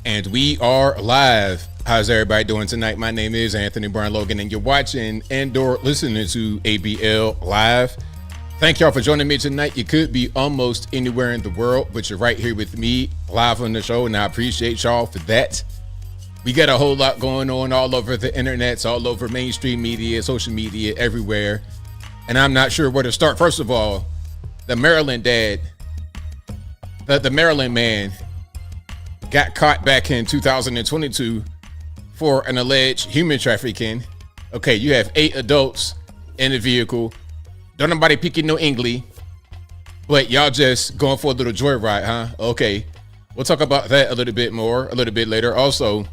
And we are live. How's everybody doing tonight? My name is Anthony Brian Logan, and you're watching and/or listening to ABL Live. Thank y'all for joining me tonight. You could be almost anywhere in the world, but you're right here with me live on the show, and I appreciate y'all for that. We got a whole lot going on all over the internets, all over mainstream media, social media, everywhere. And I'm not sure where to start. First of all, the Maryland dad, the Maryland man, got caught back in 2022 for an alleged human trafficking. Okay, you have 8 adults in the vehicle. Don't nobody picking no English, but y'all just going for a little joyride, huh? Okay, we'll talk about that a little bit more a little bit later. Also,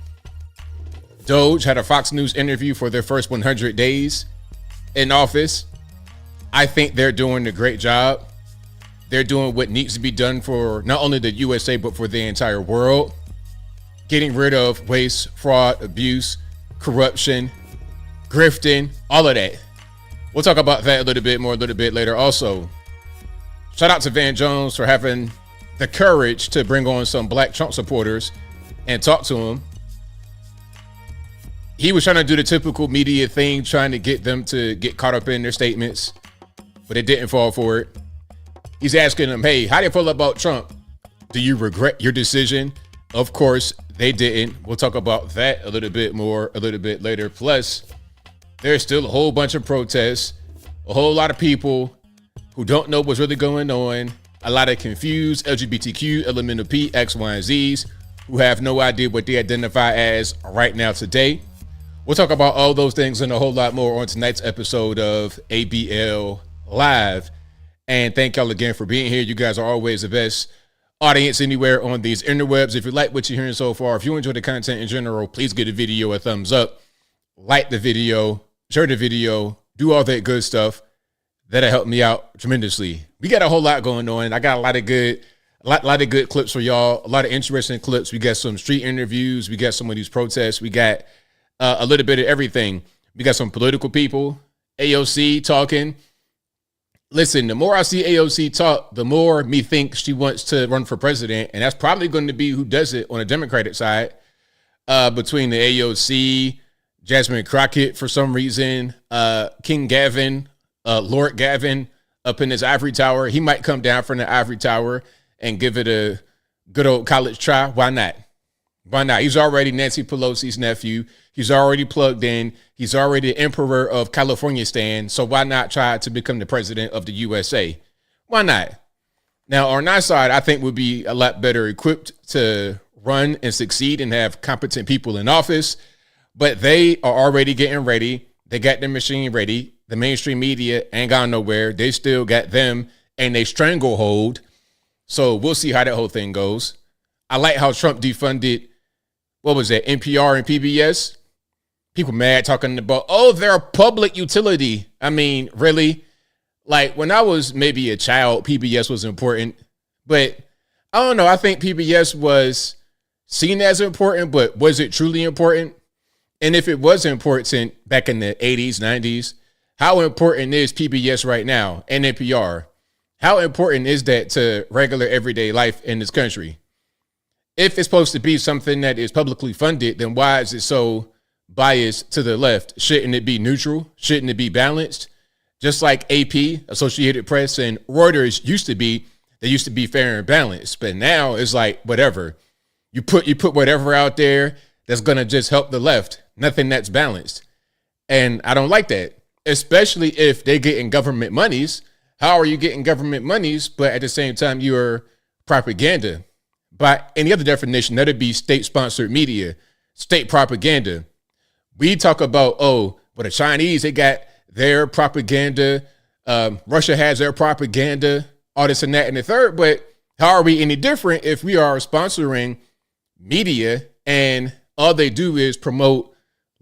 DOGE had a Fox News interview for their first 100 days in office. I think they're doing a great job. They're doing what needs to be done for not only the USA, but for the entire world. Getting rid of waste, fraud, abuse, corruption, grifting, all of that. We'll talk about that a little bit more a little bit later. Also, shout out to Van Jones for having the courage to bring on some black Trump supporters and talk to them. He was trying to do the typical media thing, trying to get them to get caught up in their statements, but it didn't fall for it. He's asking them, hey, how do you feel about Trump? Do you regret your decision? Of course, they didn't. We'll talk about that a little bit more a little bit later. Plus, there's still a whole bunch of protests, a whole lot of people who don't know what's really going on, a lot of confused LGBTQ, elemental P, X, Y, and Zs who have no idea what they identify as right now today. We'll talk about all those things and a whole lot more on tonight's episode of ABL Live. And thank y'all again for being here. You guys are always the best audience anywhere on these interwebs. If you like what you're hearing so far, if you enjoy the content in general, please give the video a thumbs up, like the video, share the video, do all that good stuff. That'll help me out tremendously. We got a whole lot going on. I got a lot of good clips for y'all, a lot of interesting clips. We got some street interviews. We got some of these protests. We got a little bit of everything. We got some political people, AOC talking. Listen, the more I see AOC talk, the more me think she wants to run for president. And that's probably going to be who does it on the Democratic side, between the AOC, Jasmine Crockett, for some reason, King Gavin, Lord Gavin up in his ivory tower. He might come down from the ivory tower and give it a good old college try. Why not? Why not? He's already Nancy Pelosi's nephew. He's already plugged in. He's already the emperor of California stand. So why not try to become the president of the USA? Why not? Now, on our side, I think we'll be a lot better equipped to run and succeed and have competent people in office. But they are already getting ready. They got their machine ready. The mainstream media ain't gone nowhere. They still got them and they stranglehold. So we'll see how that whole thing goes. I like how Trump defunded, what was that, NPR and PBS? People mad talking about, oh, they're a public utility. I mean, really? Like, when I was maybe a child, PBS was important. But I don't know. I think PBS was seen as important, but was it truly important? And if it was important back in the 80s, 90s, how important is PBS right now and NPR? How important is that to regular everyday life in this country? If it's supposed to be something that is publicly funded, then why is it so biased to the left? Shouldn't it be neutral? Shouldn't it be balanced? Just like AP, Associated Press, and Reuters used to be, they used to be fair and balanced. But now it's like whatever. You put whatever out there that's gonna just help the left. Nothing that's balanced. And I don't like that. Especially if they're getting government monies. How are you getting government monies, but at the same time you're propaganda? By any other definition, that'd be state-sponsored media, state propaganda. We talk about, oh, well, the Chinese, they got their propaganda. Russia has their propaganda, all this and that and the third. But how are we any different if we are sponsoring media and all they do is promote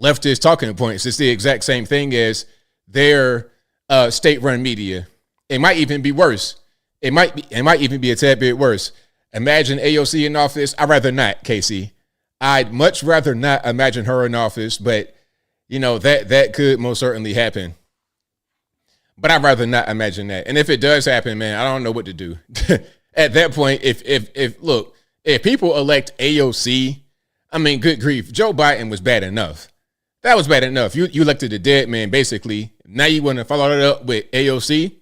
leftist talking points? It's the exact same thing as their state-run media. It might even be worse. It might even be a tad bit worse. Imagine AOC in office. I'd rather not, Casey. I'd much rather not imagine her in office, but you know, that could most certainly happen. But I'd rather not imagine that. And if it does happen, man, I don't know what to do. At that point, if people elect AOC I mean, good grief. Joe Biden was bad enough. That was bad enough. You elected a dead man, basically. Now you want to follow it up with AOC?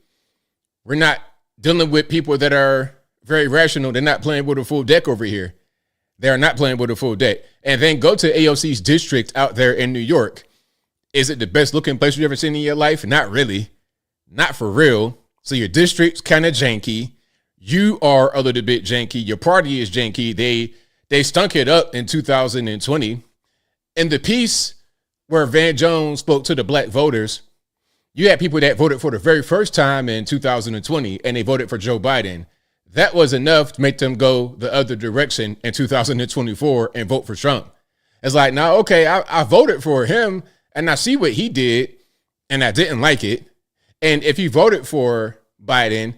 We're not dealing with people that are very rational. They're not playing with a full deck over here. They are not playing with a full deck. And then go to AOC's district out there in New York. Is it the best looking place you've ever seen in your life? Not really. Not for real. So your district's kind of janky. You are a little bit janky. Your party is janky. They stunk it up in 2020. In the piece where Van Jones spoke to the black voters, you had people that voted for the very first time in 2020, and they voted for Joe Biden. That was enough to make them go the other direction in 2024 and vote for Trump. It's like, now, okay, I voted for him, and I see what he did, and I didn't like it. And if you voted for Biden,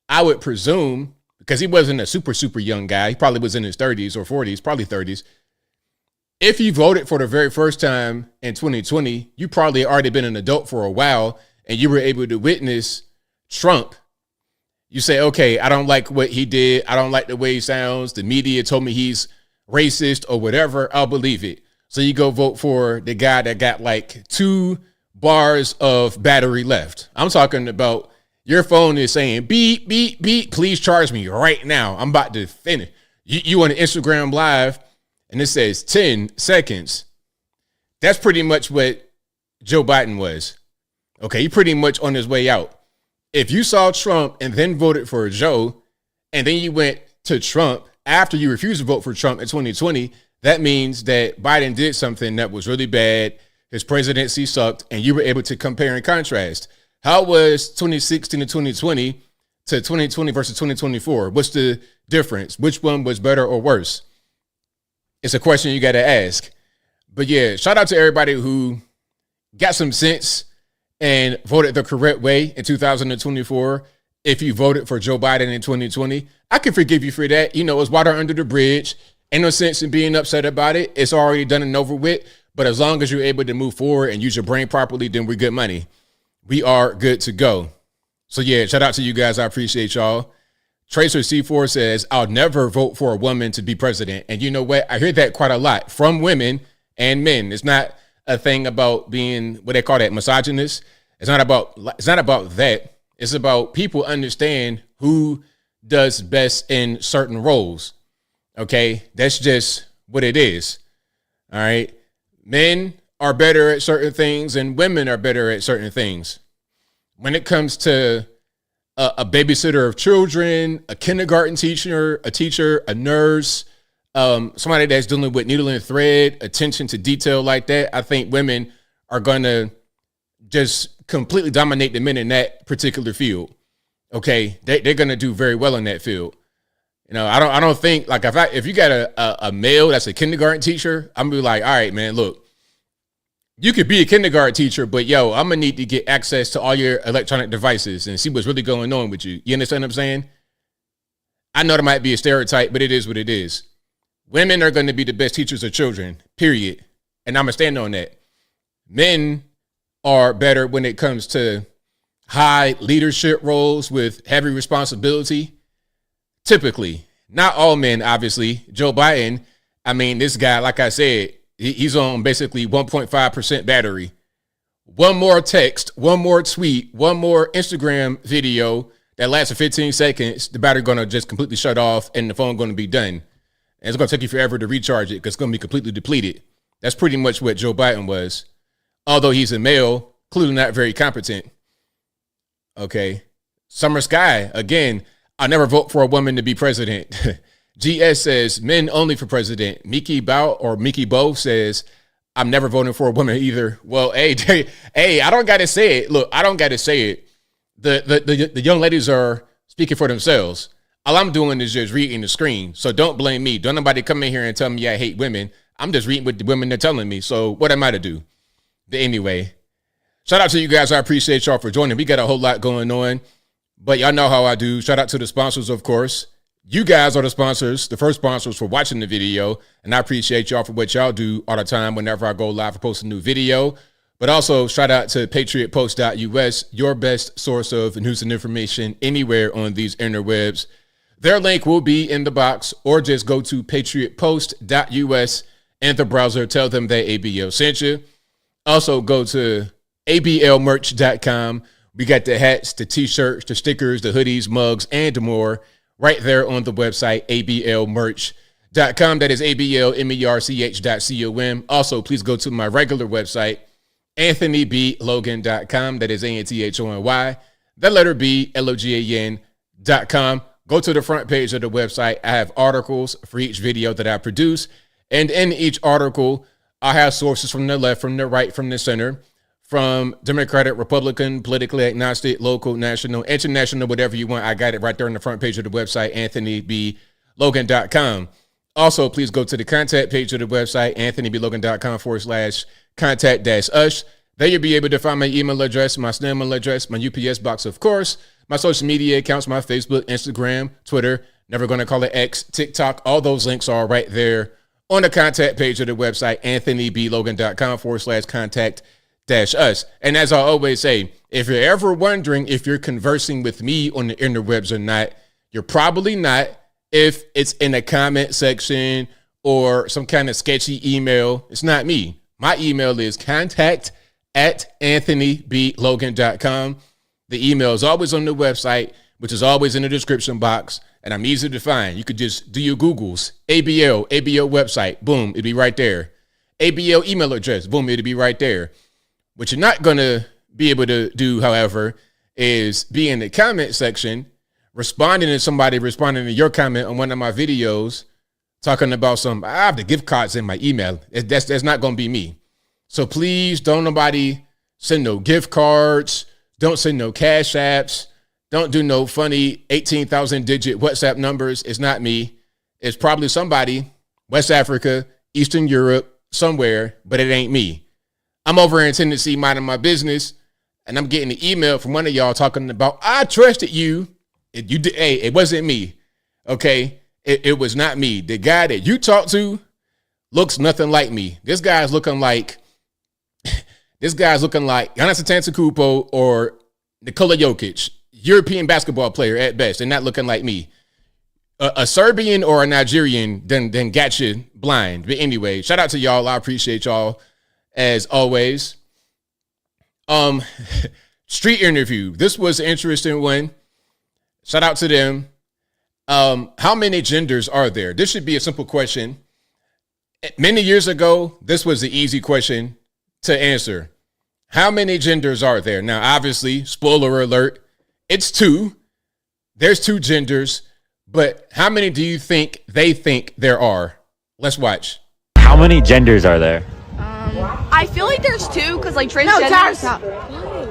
I would presume, because he wasn't a super young guy, he probably was in his 30s or 40s, probably 30s. If you voted for the very first time in 2020, you probably already been an adult for a while, and you were able to witness Trump. You say, okay, I don't like what he did. I don't like the way he sounds. The media told me he's racist or whatever. I'll believe it. So you go vote for the guy that got like 2 bars of battery left. I'm talking about your phone is saying, beep, beep, beep, please charge me right now. I'm about to finish. You on Instagram Live, and it says 10 seconds. That's pretty much what Joe Biden was. Okay, he pretty much on his way out. If you saw Trump and then voted for Joe, and then you went to Trump after you refused to vote for Trump in 2020, that means that Biden did something that was really bad. His presidency sucked, and you were able to compare and contrast. How was 2016 to 2020 to 2020 versus 2024? What's the difference? Which one was better or worse? It's a question you got to ask. But yeah, shout out to everybody who got some sense and voted the correct way in 2024. If you voted for Joe Biden in 2020, I can forgive you for that. You know, it's water under the bridge. Ain't no sense in being upset about it. It's already done and over with. But as long as you're able to move forward and use your brain properly, then we're good money. We are good to go. So yeah, shout out to you guys. I appreciate y'all. Tracer C4 says, I'll never vote for a woman to be president. And you know what? I hear that quite a lot from women and men. It's not a thing about being, what they call that, misogynist. It's not about that. It's about people understand who does best in certain roles. Okay? That's just what it is. All right? Men are better at certain things and women are better at certain things. When it comes to a babysitter of children, a kindergarten teacher, a nurse, somebody that's dealing with needle and thread, attention to detail like that, I think women are going to just completely dominate the men in that particular field. Okay, they're going to do very well in that field. You know, I don't think, like, if you got a male that's a kindergarten teacher, I'm gonna be like, all right, man, look, you could be a kindergarten teacher, but yo, I'm gonna need to get access to all your electronic devices and see what's really going on with you. You understand what I'm saying? I know there might be a stereotype, but it is what it is. Women are going to be the best teachers of children, period. And I'm going to stand on that. Men are better when it comes to high leadership roles with heavy responsibility. Typically, not all men, obviously. Joe Biden, I mean, this guy, like I said, he's on basically 1.5% battery. One more text, one more tweet, one more Instagram video that lasts for 15 seconds, the battery going to just completely shut off and the phone going to be done. And it's going to take you forever to recharge it because it's going to be completely depleted. That's pretty much what Joe Biden was. Although he's a male, clearly not very competent. Okay. Summer Sky, again, I never vote for a woman to be president. GS says, men only for president. Mickey Bow says, I'm never voting for a woman either. Well, hey, I don't got to say it. Look, I don't got to say it. The young ladies are speaking for themselves. All I'm doing is just reading the screen. So don't blame me. Don't nobody come in here and tell me I hate women. I'm just reading what the women are telling me. So what am I to do? But anyway, shout out to you guys. I appreciate y'all for joining. We got a whole lot going on, but y'all know how I do. Shout out to the sponsors, of course. You guys are the sponsors, the first sponsors for watching the video. And I appreciate y'all for what y'all do all the time whenever I go live or post a new video. But also shout out to patriotpost.us, your best source of news and information anywhere on these interwebs. Their link will be in the box, or just go to patriotpost.us in the browser. Tell them that ABL sent you. Also, go to ablmerch.com. We got the hats, the t-shirts, the stickers, the hoodies, mugs, and more right there on the website, ablmerch.com. That is ablmerch.com. Also, please go to my regular website, anthonyblogan.com. That is ANTHONY, the letter B, LOGAN.com. Go to the front page of the website. I have articles for each video that I produce. And in each article, I have sources from the left, from the right, from the center, from Democratic, Republican, politically agnostic, local, national, international, whatever you want. I got it right there on the front page of the website, anthonyblogan.com. Also, please go to the contact page of the website, anthonyblogan.com/contact-us. There you'll be able to find my email address, my snail mail address, my UPS box, of course, my social media accounts, my Facebook, Instagram, Twitter, never going to call it X, TikTok. All those links are right there on the contact page of the website, anthonyblogan.com/contact-us. And as I always say, if you're ever wondering if you're conversing with me on the interwebs or not, you're probably not. If it's in a comment section or some kind of sketchy email, it's not me. My email is contact@anthonyblogan.com. The email is always on the website, which is always in the description box, and I'm easy to find. You could just do your Googles, ABL website, boom, it'll be right there. ABL email address, boom, it'll be right there. What you're not going to be able to do, however, is be in the comment section, responding to your comment on one of my videos, talking about I have the gift cards in my email. That's not going to be me. So please don't nobody send no gift cards. Don't send no cash apps. Don't do no funny 18,000 digit WhatsApp numbers. It's not me. It's probably somebody, West Africa, Eastern Europe, somewhere, but it ain't me. I'm over in Tennessee minding my business, and I'm getting an email from one of y'all talking about, I trusted you. It wasn't me. Okay. It was not me. The guy that you talked to looks nothing like me. This guy's looking like Giannis Antetokounmpo or Nikola Jokic, European basketball player at best, and not looking like me. A Serbian or a Nigerian then got you blind. But anyway, shout out to y'all. I appreciate y'all as always. Street interview. This was an interesting one. Shout out to them. How many genders are there? This should be a simple question. Many years ago, this was the easy question to answer. How many genders are there? Now, obviously, spoiler alert, it's 2. There's 2 genders, but how many do you think they think there are? Let's watch. How many genders are there? I feel like there's 2 because like transgender. No, stop.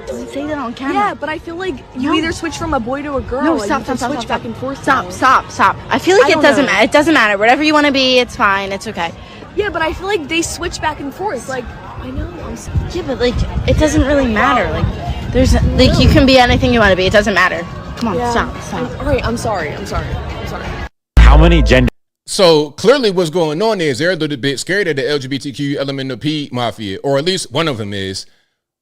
Don't say that on camera. Yeah, but I feel like you either switch from a boy to a girl. No, like stop. Back and forth. Stop. I feel like it doesn't matter. It doesn't matter. Whatever you want to be, it's fine. It's okay. Yeah, but I feel like they switch back and forth. Like, I know. Yeah, but like, it doesn't really matter. Like, there's like, you can be anything you want to be. It doesn't matter. Come on, stop. All right, I'm sorry. How many genders? So clearly what's going on is they're a little bit scared of the LGBTQ LMNOP mafia, or at least one of them is.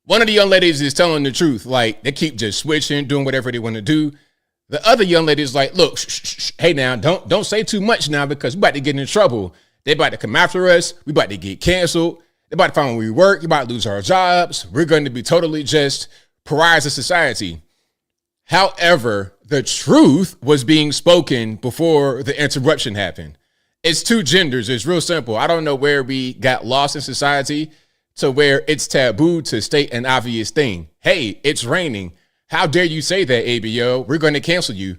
One of the young ladies is telling the truth. Like, they keep just switching, doing whatever they want to do. The other young lady is like, look, shh, hey now, don't say too much now because we're about to get in trouble. They about to come after us. We about to get canceled. They about to find where we work. We about to lose our jobs. We're going to be totally just pariahs of society. However, the truth was being spoken before the interruption happened. It's 2 genders. It's real simple. I don't know where we got lost in society to where it's taboo to state an obvious thing. Hey, it's raining. How dare you say that, ABO? We're going to cancel you.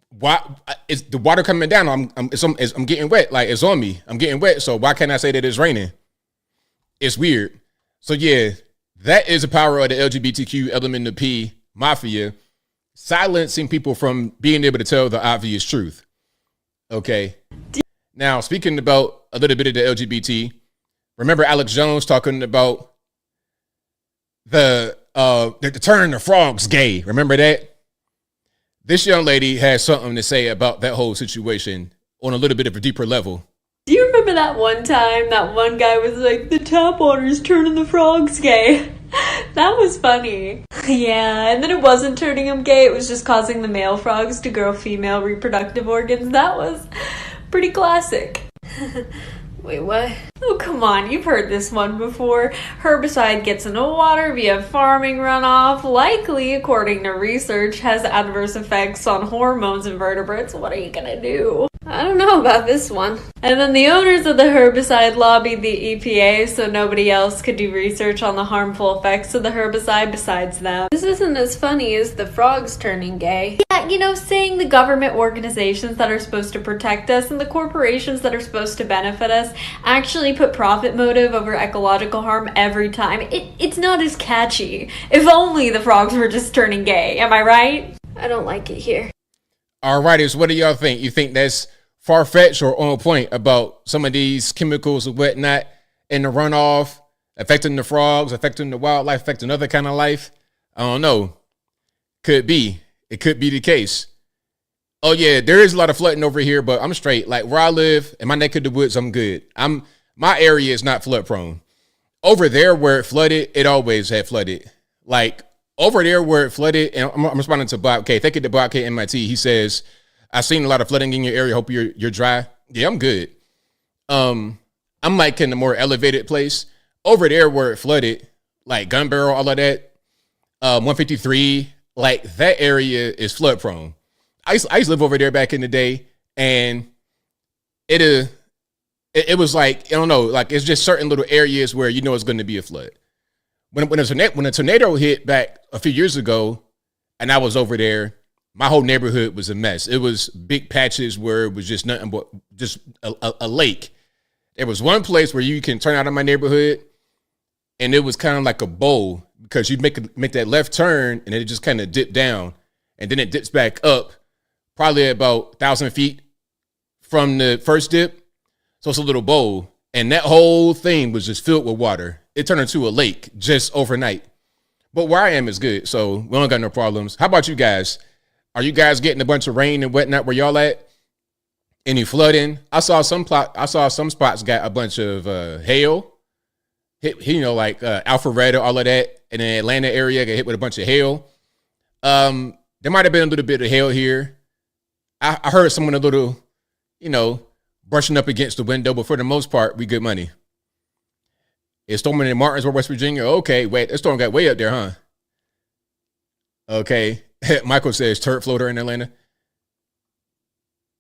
Why is the water coming down? I'm getting wet. Like, it's on me. I'm getting wet. So why can't I say that it's raining? It's weird. So yeah, that is the power of the LGBTQ element of P mafia, silencing people from being able to tell the obvious truth. Okay. Now, speaking about a little bit of the LGBT, remember Alex Jones talking about the turning the frogs gay. Remember that? This young lady has something to say about that whole situation on a little bit of a deeper level. Do you remember that one time that one guy was like, the tap water's turning the frogs gay? That was funny. Yeah, and then it wasn't turning them gay, it was just causing the male frogs to grow female reproductive organs. That was pretty classic. Wait, what? Oh, come on, you've heard this one before. Herbicide gets into water via farming runoff, likely, according to research, has adverse effects on hormones in vertebrates. What are you gonna do? I don't know about this one. And then the owners of the herbicide lobbied the EPA so nobody else could do research on the harmful effects of the herbicide besides them. This isn't as funny as the frogs turning gay. Yeah, saying the government organizations that are supposed to protect us and the corporations that are supposed to benefit us actually put profit motive over ecological harm every time. It's not as catchy. If only the frogs were just turning gay, am I right? I don't like it here. All righties, what do y'all think? You think that's far-fetched or on point about some of these chemicals and whatnot in the runoff affecting the frogs, affecting the wildlife, affecting other kind of life? I don't know. Could be. It could be the case. Oh yeah, there is a lot of flooding over here, but I'm straight. Like where I live in my neck of the woods, I'm good. My area is not flood prone. Over there where it flooded, it always had flooded. Like over there where it flooded, and I'm responding to Bob K. Thank you to Bob K. MIT. He says, I've seen a lot of flooding in your area. Hope you're dry. Yeah, I'm good. I'm like in a more elevated place. Over there where it flooded, like Gun Barrel, all of that, 153, like that area is flood prone. I used to live over there back in the day, and it was like, I don't know, like it's just certain little areas where it's going to be a flood. When a tornado hit back a few years ago, and I was over there, my whole neighborhood was a mess. It was big patches where it was just nothing but just a lake. There was one place where you can turn out of my neighborhood, and it was kind of like a bowl because you make that left turn, and it just kind of dipped down, and then it dips back up, probably about 1,000 feet from the first dip. So it's a little bowl, and that whole thing was just filled with water. It turned into a lake just overnight. But where I am is good, so we don't got no problems. How about you guys? Are you guys getting a bunch of rain and whatnot where y'all at? Any flooding? I saw some spots got a bunch of hail. Hit, like Alpharetta, all of that, and the Atlanta area got hit with a bunch of hail. There might have been a little bit of hail here. I heard someone a little, brushing up against the window, but for the most part, we good money. It's storming in Martinsburg, West Virginia. Okay, wait, that storm got way up there, huh? Okay. Michael says turret floater in Atlanta.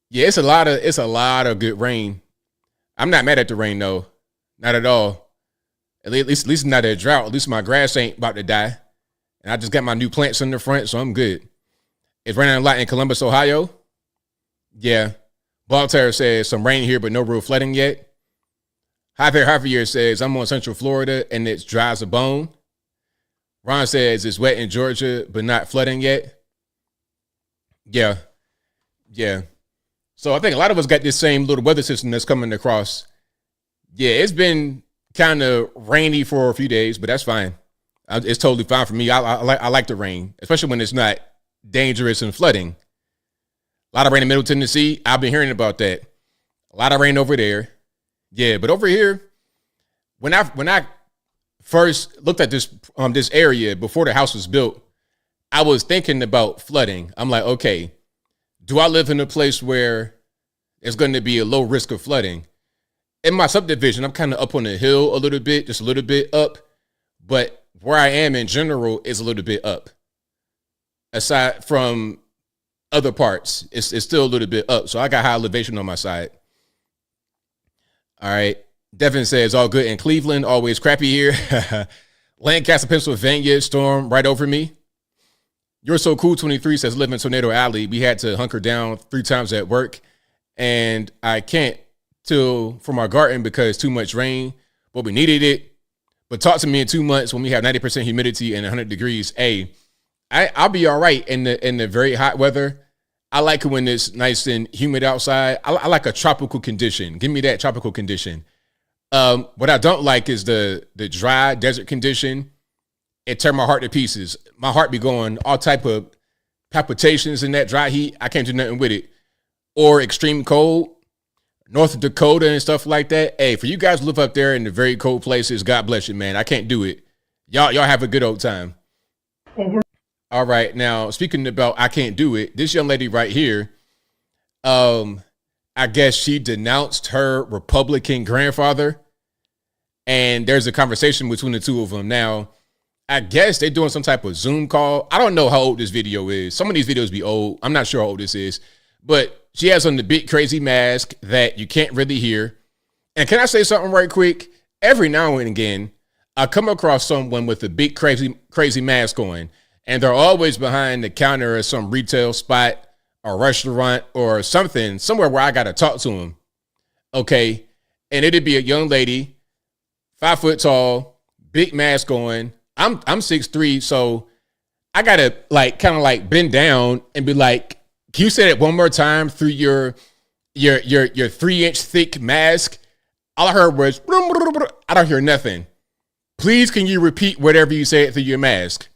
Yeah, it's a lot of good rain. I'm not mad at the rain though. Not at all. At least not a drought. At least my grass ain't about to die. And I just got my new plants in the front, so I'm good. It's raining a lot in Columbus, Ohio. Yeah. Baltar says some rain here, but no real flooding yet. Javier says I'm on Central Florida and it's dry as a bone. Ron says it's wet in Georgia, but not flooding yet. Yeah. So I think a lot of us got this same little weather system that's coming across. Yeah, it's been kind of rainy for a few days, but that's fine. It's totally fine for me. I like the rain, especially when it's not dangerous and flooding. A lot of rain in Middle Tennessee. I've been hearing about that. A lot of rain over there. Yeah, but over here, when I first looked at this area before the house was built, I was thinking about flooding. I'm like, okay, do I live in a place where there's going to be a low risk of flooding? In my subdivision, I'm kind of up on the hill a little bit, just a little bit up, but where I am in general is a little bit up. Aside from other parts, it's still a little bit up, so I got high elevation on my side. All right. Devin says, all good in Cleveland, always crappy here. Lancaster, Pennsylvania, storm right over me. You're So Cool 23 says, live in Tornado Alley. We had to hunker down 3 times at work, and I can't till from our garden because too much rain, but we needed it. But talk to me in 2 months when we have 90% humidity and 100 degrees. Hey, I'll be all right in the very hot weather. I like it when it's nice and humid outside. I like a tropical condition. Give me that tropical condition. What I don't like is the dry desert condition. It turned my heart to pieces. My heart be going all type of palpitations in that dry heat. I can't do nothing with it. Or extreme cold, North Dakota and stuff like that. Hey, for you guys who live up there in the very cold places, God bless you, man. I can't do it. Y'all have a good old time. All right, now speaking about I can't do it, this young lady right here, I I guess she denounced her Republican grandfather. And there's a conversation between the two of them. Now, I guess they're doing some type of Zoom call. I don't know how old this video is. Some of these videos be old. I'm not sure how old this is. But she has on the big crazy mask that you can't really hear. And can I say something right quick? Every now and again, I come across someone with a big crazy mask on. And they're always behind the counter at some retail spot or restaurant or something, somewhere where I got to talk to them. Okay. And it'd be a young lady, 5 foot tall, big mask on. I'm 6'3", so I gotta kind of bend down and be like, can you say it one more time through your 3-inch thick mask? All I heard was, I don't hear nothing. Please, can you repeat whatever you said through your mask?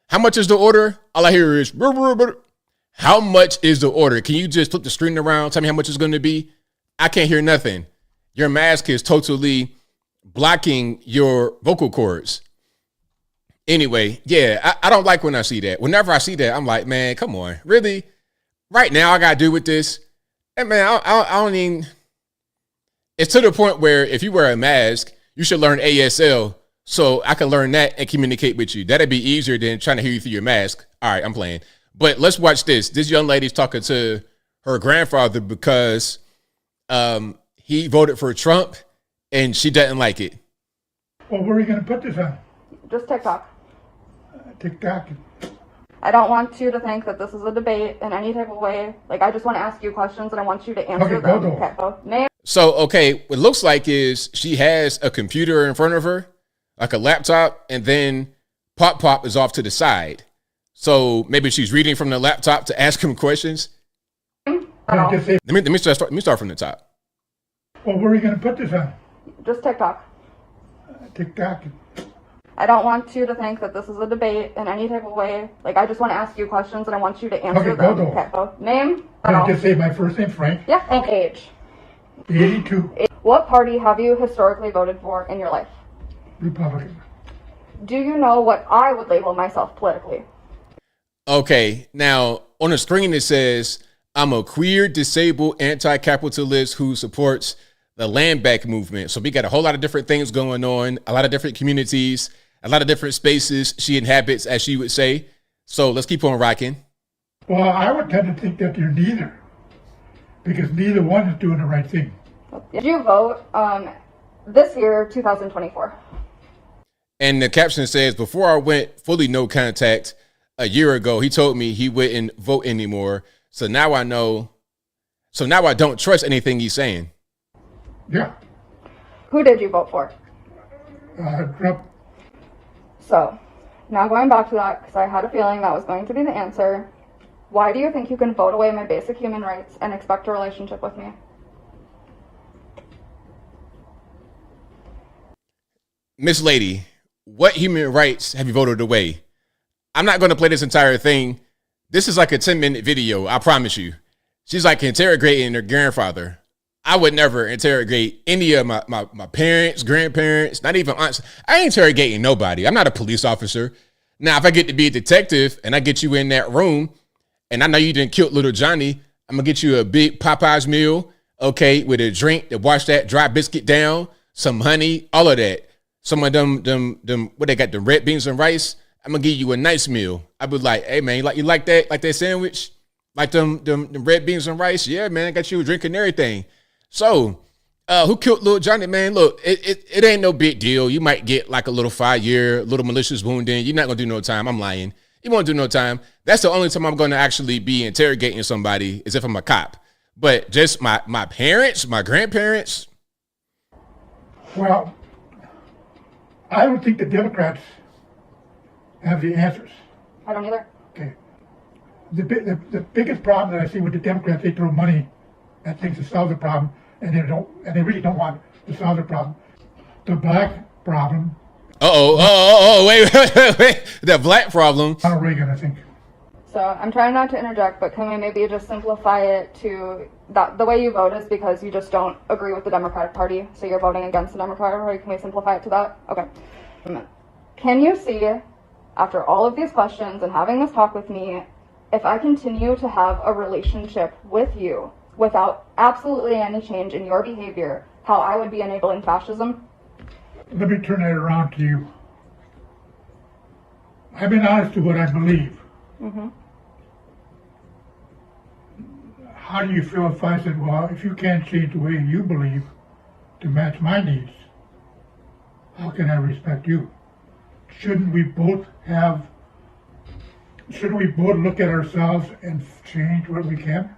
How much is the order? All I hear is, how much is the order? Can you just flip the screen around? Tell me how much it's going to be. I can't hear nothing. Your mask is totally blocking your vocal cords. Anyway, yeah, I don't like when I see that. Whenever I see that, I'm like, man, come on. Really? Right now, I got to do with this? And man, I don't even... It's to the point where if you wear a mask, you should learn ASL so I can learn that and communicate with you. That'd be easier than trying to hear you through your mask. All right, I'm playing. But let's watch this. This young lady's talking to her grandfather because he voted for Trump and she doesn't like it. Well, where are you going to put this on? Just TikTok. TikTok. I don't want you to think that this is a debate in any type of way. I just want to ask you questions and I want you to answer them. Go. Okay, so name. So, okay, what it looks like is she has a computer in front of her, like a laptop, and then Pop is off to the side. So maybe she's reading from the laptop to ask him questions. Let me start from the top. Well, where are you going to put this on? Just TikTok. TikTok. I don't want you to think that this is a debate in any type of way. I just want to ask you questions and I want you to answer them. Go. Okay, so name. Can I just say my first name, Frank? Yeah, and age. 82. What party have you historically voted for in your life? Republican. Do you know what I would label myself politically? Okay, now on the screen it says, I'm a queer, disabled, anti-capitalist who supports the land back movement. So we got a whole lot of different things going on, a lot of different communities, a lot of different spaces she inhabits, as she would say. So let's keep on rocking. Well, I would tend to think that you're neither, because neither one is doing the right thing. Did you vote this year, 2024? And the caption says, before I went fully no contact a year ago, he told me he wouldn't vote anymore. So now I know. So now I don't trust anything he's saying. Yeah. Who did you vote for? Trump. So, now going back to that, because I had a feeling that was going to be the answer. Why do you think you can vote away my basic human rights and expect a relationship with me? Miss Lady, what human rights have you voted away? I'm not going to play this entire thing. This is like a 10-minute video, I promise you. She's interrogating her grandfather. I would never interrogate any of my parents, grandparents, not even aunts. I ain't interrogating nobody. I'm not a police officer. Now, if I get to be a detective and I get you in that room and I know you didn't kill little Johnny, I'm going to get you a big Popeyes meal, okay, with a drink to wash that dry biscuit down, some honey, all of that. Some of them, what they got, the red beans and rice. I'm going to give you a nice meal. I be like, hey, man, you like that sandwich? Like them red beans and rice? Yeah, man, I got you a drink and everything. So, who killed little Johnny, man? Look, it ain't no big deal. You might get a little 5-year, little malicious wounding. You're not going to do no time. I'm lying. You won't do no time. That's the only time I'm going to actually be interrogating somebody is if I'm a cop. But just my parents, my grandparents. Well, I don't think the Democrats have the answers. I don't either. Okay. The biggest problem that I see with the Democrats, they throw money at things to solve the problem, and they really don't want to solve the problem. The black problem. Wait. The black problem. Ronald Reagan, I think. So I'm trying not to interject, but can we maybe just simplify it to that the way you vote is because you just don't agree with the Democratic Party, so you're voting against the Democratic Party. Can we simplify it to that? Okay. Can you see, after all of these questions and having this talk with me, if I continue to have a relationship with you, without absolutely any change in your behavior, how I would be enabling fascism? Let me turn that around to you. I've been honest to what I believe. Mm-hmm. How do you feel if I said, well, if you can't change the way you believe to match my needs, how can I respect you? Shouldn't we both look at ourselves and change what we can?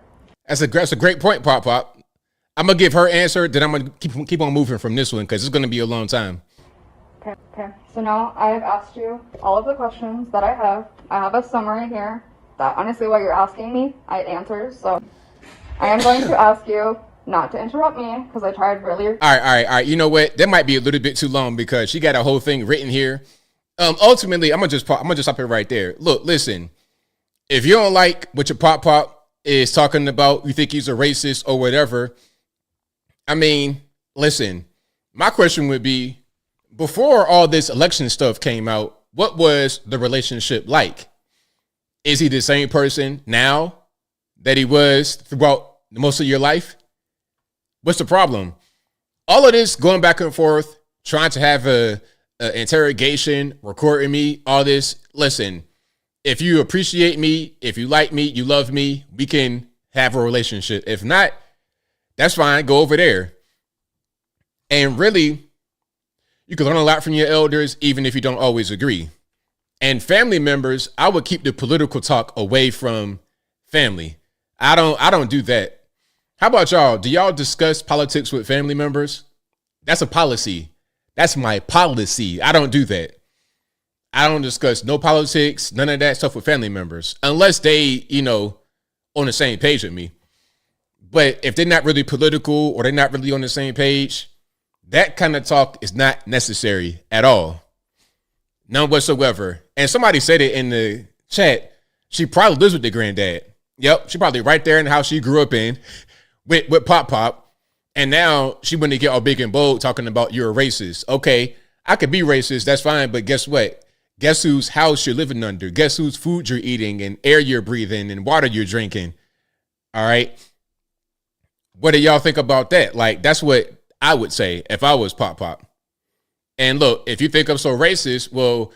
That's a great point, Pop. I'm going to give her answer, then I'm going to keep on moving from this one because it's going to be a long time. Okay. So now I have asked you all of the questions that I have. I have a summary here that honestly what you're asking me, I answered. So I am going to ask you not to interrupt me because I tried really. All right. You know what? That might be a little bit too long because she got a whole thing written here. Ultimately, I'm gonna just stop it right there. Look, listen. If you don't like what your Pop is talking about, you think he's a racist or whatever. I mean, listen. My question would be, before all this election stuff came out, what was the relationship like? Is he the same person now that he was throughout most of your life? What's the problem? All of this going back and forth, trying to have a interrogation, recording me, all this. Listen, if you appreciate me, if you like me, you love me, we can have a relationship. If not, that's fine. Go over there. And really, you can learn a lot from your elders, even if you don't always agree. And family members, I would keep the political talk away from family. I don't do that. How about y'all? Do y'all discuss politics with family members? That's a policy. That's my policy. I don't do that. I don't discuss no politics, none of that stuff with family members, unless they, on the same page with me. But if they're not really political or they're not really on the same page, that kind of talk is not necessary at all. None whatsoever. And somebody said it in the chat. She probably lives with the granddad. Yep. She probably right there in the house she grew up in with Pop. And now she went to get all big and bold talking about you're a racist. Okay, I could be racist. That's fine. But guess what? Guess whose house you're living under? Guess whose food you're eating and air you're breathing and water you're drinking? All right. What do y'all think about that? Like, that's what I would say if I was Pop. And look, if you think I'm so racist, well,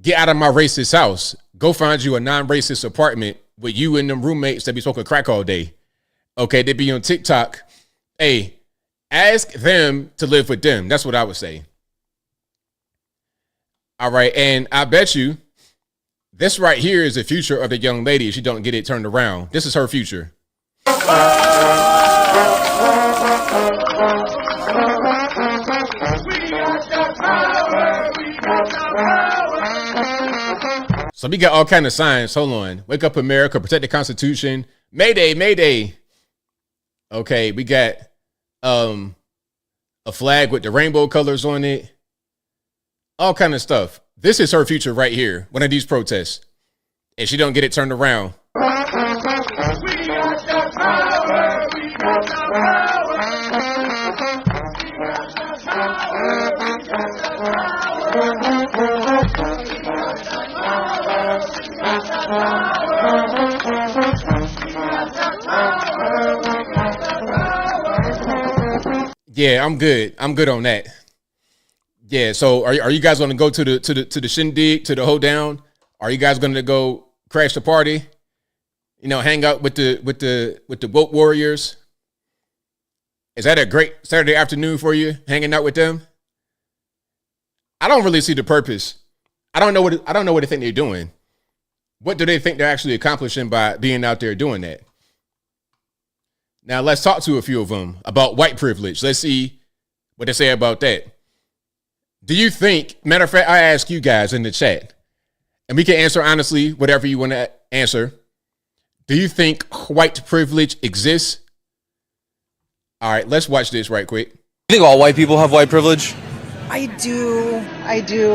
get out of my racist house. Go find you a non-racist apartment with you and them roommates that be smoking crack all day. Okay, they be on TikTok. Hey, ask them to live with them. That's what I would say. All right, and I bet you this right here is the future of the young lady if she don't get it turned around. This is her future. So we got all kind of signs. Hold on. Wake up, America. Protect the Constitution. Mayday, Mayday. Okay, we got a flag with the rainbow colors on it. All kind of stuff. This is her future right here. One of these protests. And she don't get it turned around. Yeah, I'm good. I'm good on that. Yeah, so are you guys going to go to the shindig, to the hoedown? Are you guys going to go crash the party? Hang out with the woke warriors? Is that a great Saturday afternoon for you, hanging out with them? I don't really see the purpose. I don't know what they think they're doing. What do they think they're actually accomplishing by being out there doing that? Now, let's talk to a few of them about white privilege. Let's see what they say about that. Do you think, matter of fact, I ask you guys in the chat, and we can answer honestly whatever you want to answer. Do you think white privilege exists? All right, let's watch this right quick. You think all white people have white privilege? I do.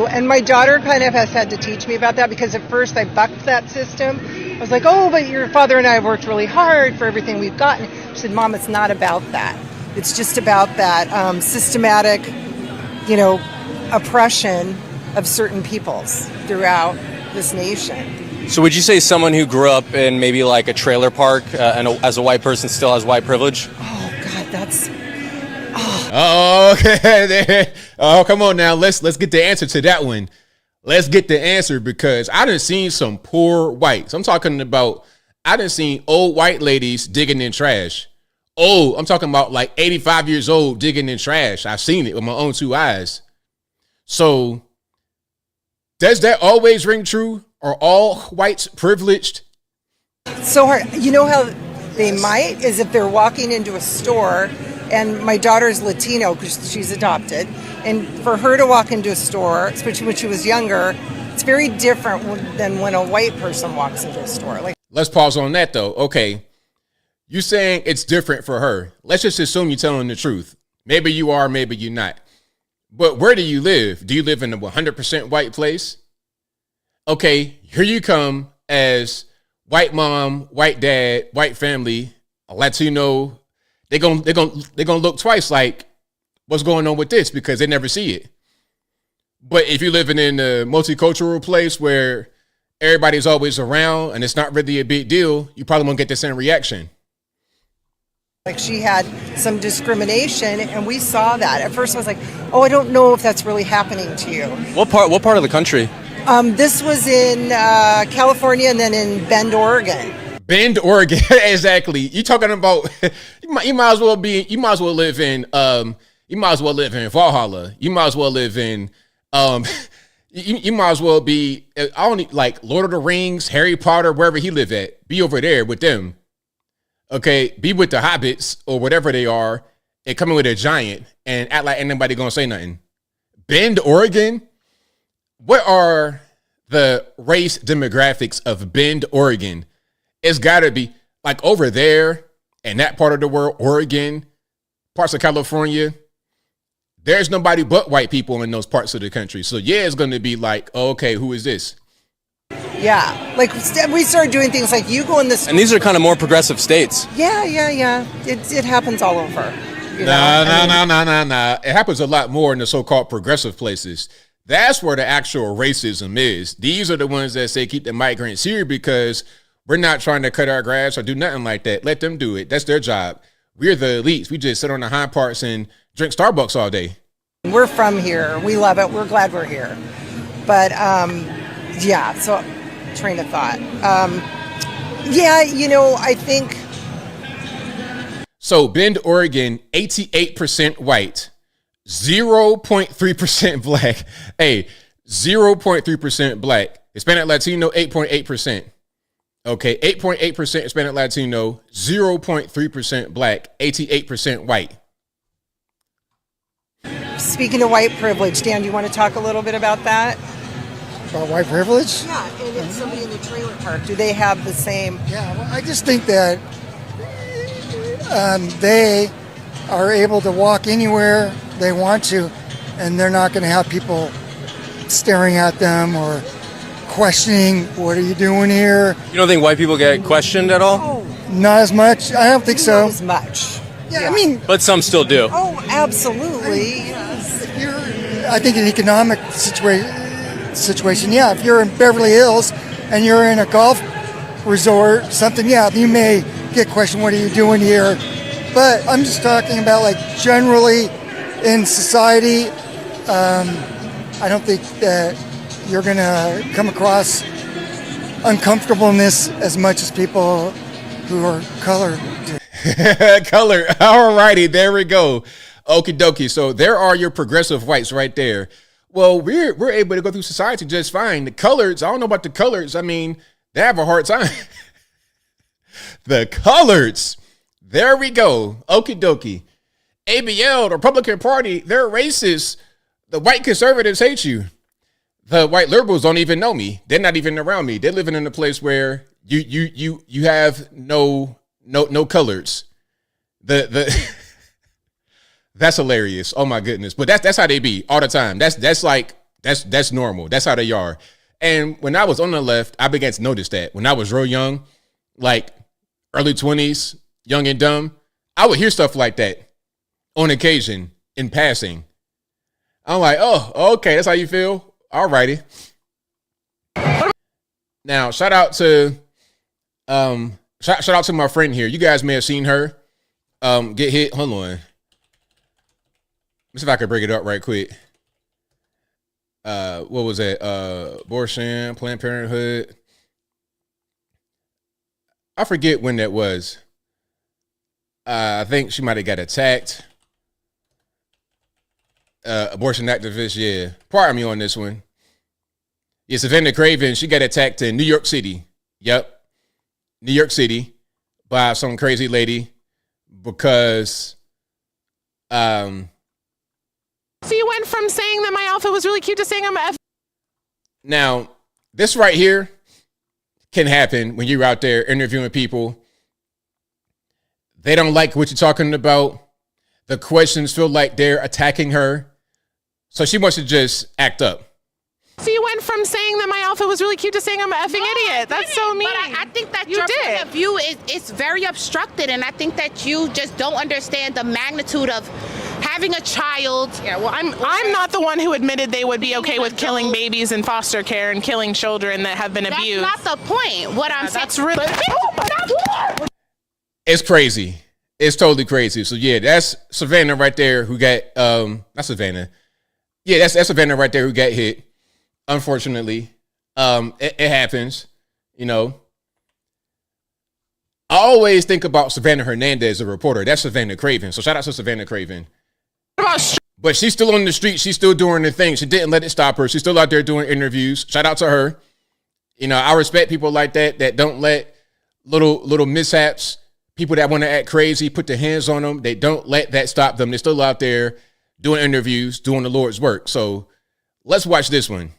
And my daughter kind of has had to teach me about that because at first I bucked that system. I was like, oh, but your father and I have worked really hard for everything we've gotten. She said, Mom, it's not about that. It's just about that systematic, oppression of certain peoples throughout this nation. So would you say someone who grew up in maybe like a trailer park as a white person still has white privilege? Oh God, that's. Oh, okay. Oh, come on now. Let's get the answer to that one. Let's get the answer, because I done seen some poor whites. I'm talking about, I done seen old white ladies digging in trash. Oh, I'm talking about like 85 years old digging in trash. I've seen it with my own two eyes. So does that always ring true? Are all whites privileged? So hard. You know how they might is if they're walking into a store, and my daughter's Latino because she's adopted, and for her to walk into a store, especially when she was younger, it's very different than when a white person walks into a store. Like, let's pause on that though. Okay, you saying it's different for her. Let's just assume you're telling the truth. Maybe you are, maybe you're not. But where do you live? Do you live in a 100% white place? Okay, here you come as white mom, white dad, white family, a Latino. They're gonna look twice like, what's going on with this? Because they never see it. But if you're living in a multicultural place where everybody's always around and it's not really a big deal, you probably won't get the same reaction. Like she had some discrimination, and we saw that. At first I was like, oh, I don't know if that's really happening to you. What part of the country? This was in California and then in Bend, Oregon. Bend, Oregon, exactly. You talking about you might as well live in Valhalla. You might as well live in you might as well be like Lord of the Rings, Harry Potter, wherever he live at. Be over there with them. Okay, be with the hobbits or whatever they are, and come in with a giant and act like ain't nobody gonna say nothing. Bend, Oregon. What are the race demographics of Bend, Oregon? It's got to be like over there in that part of the world, Oregon, parts of California. There's nobody but white people in those parts of the country. So yeah, it's going to be like, oh, okay, who is this? Yeah, like we started doing things like you go in this. And these are kind of more progressive states. Yeah. It happens all over. No. It happens a lot more in the so-called progressive places. That's where the actual racism is. These are the ones that say keep the migrants here because we're not trying to cut our grass or do nothing like that. Let them do it. That's their job. We're the elites. We just sit on the hind parts and drink Starbucks all day. We're from here. We love it. We're glad we're here. But yeah, so train of thought. I think. So Bend, Oregon, 88% white. 0.3% black. Hey, 0.3% black. Hispanic Latino, 8.8%. Okay, 8.8% Hispanic Latino, 0.3% black, 88% white. Speaking of white privilege, Dan, do you want to talk a little bit about that? About white privilege? Yeah, and if somebody in the trailer park, do they have the same? Yeah, well, I just think that they are able to walk anywhere they want to, and they're not going to have people staring at them or questioning, what are you doing here? You don't think white people get questioned at all? Oh, not as much. I don't think so. Not as much. Yeah, I mean... But some still do. Oh, absolutely. I think an economic situation, yeah. If you're in Beverly Hills and you're in a golf resort, something, yeah, you may get questioned, what are you doing here? But I'm just talking about, like, generally in society, I don't think that you're going to come across uncomfortableness as much as people who are colored. Color. All righty, there we go. Okie dokie. So there are your progressive whites right there. Well, we're able to go through society just fine. The coloreds, I don't know about the coloreds. I mean, they have a hard time. The coloreds. There we go. Okie dokie. ABL, the Republican Party, they're racist. The white conservatives hate you. The white liberals don't even know me. They're not even around me. They're living in a place where you have no colors. The that's hilarious. Oh my goodness. But that's how they be all the time. That's normal. That's how they are. And when I was on the left, I began to notice that when I was real young, like early 20s, young and dumb, I would hear stuff like that on occasion in passing. I'm like, oh, okay, that's how you feel? All righty. Now, shout out to my friend here. You guys may have seen her get hit. Hold on. Let's see if I can bring it up right quick. What was that? Abortion, Planned Parenthood. I forget when that was. I think she might have got attacked. Abortion activist, yeah. Pardon me on this one. Yeah, Savannah Craven, she got attacked in New York City. Yep. New York City by some crazy lady because So you went from saying that my outfit was really cute to saying I'm a Now, this right here can happen when you're out there interviewing people. They don't like what you're talking about. The questions feel like they're attacking her. So she wants to just act up. So you went from saying that my outfit was really cute to saying I'm an effing idiot. That's so mean. But I think that your point of view is very obstructed, and I think that you just don't understand the magnitude of having a child. Yeah, well, I'm not the one who admitted they would be okay with killing babies in foster care and killing children that have been abused. That's not the point. What I'm saying. That's really. It's crazy. It's totally crazy. So yeah, that's Savannah right there who got not Savannah. Yeah, that's Savannah right there who got hit. Unfortunately, it happens, you know. I always think about Savannah Hernandez, a reporter. That's Savannah Craven. So shout out to Savannah Craven. But she's still on the street. She's still doing the thing. She didn't let it stop her. She's still out there doing interviews. Shout out to her. You know, I respect people like that don't let little mishaps, people that want to act crazy, put their hands on them. They don't let that stop them. They're still out there doing interviews, doing the Lord's work. So let's watch this one.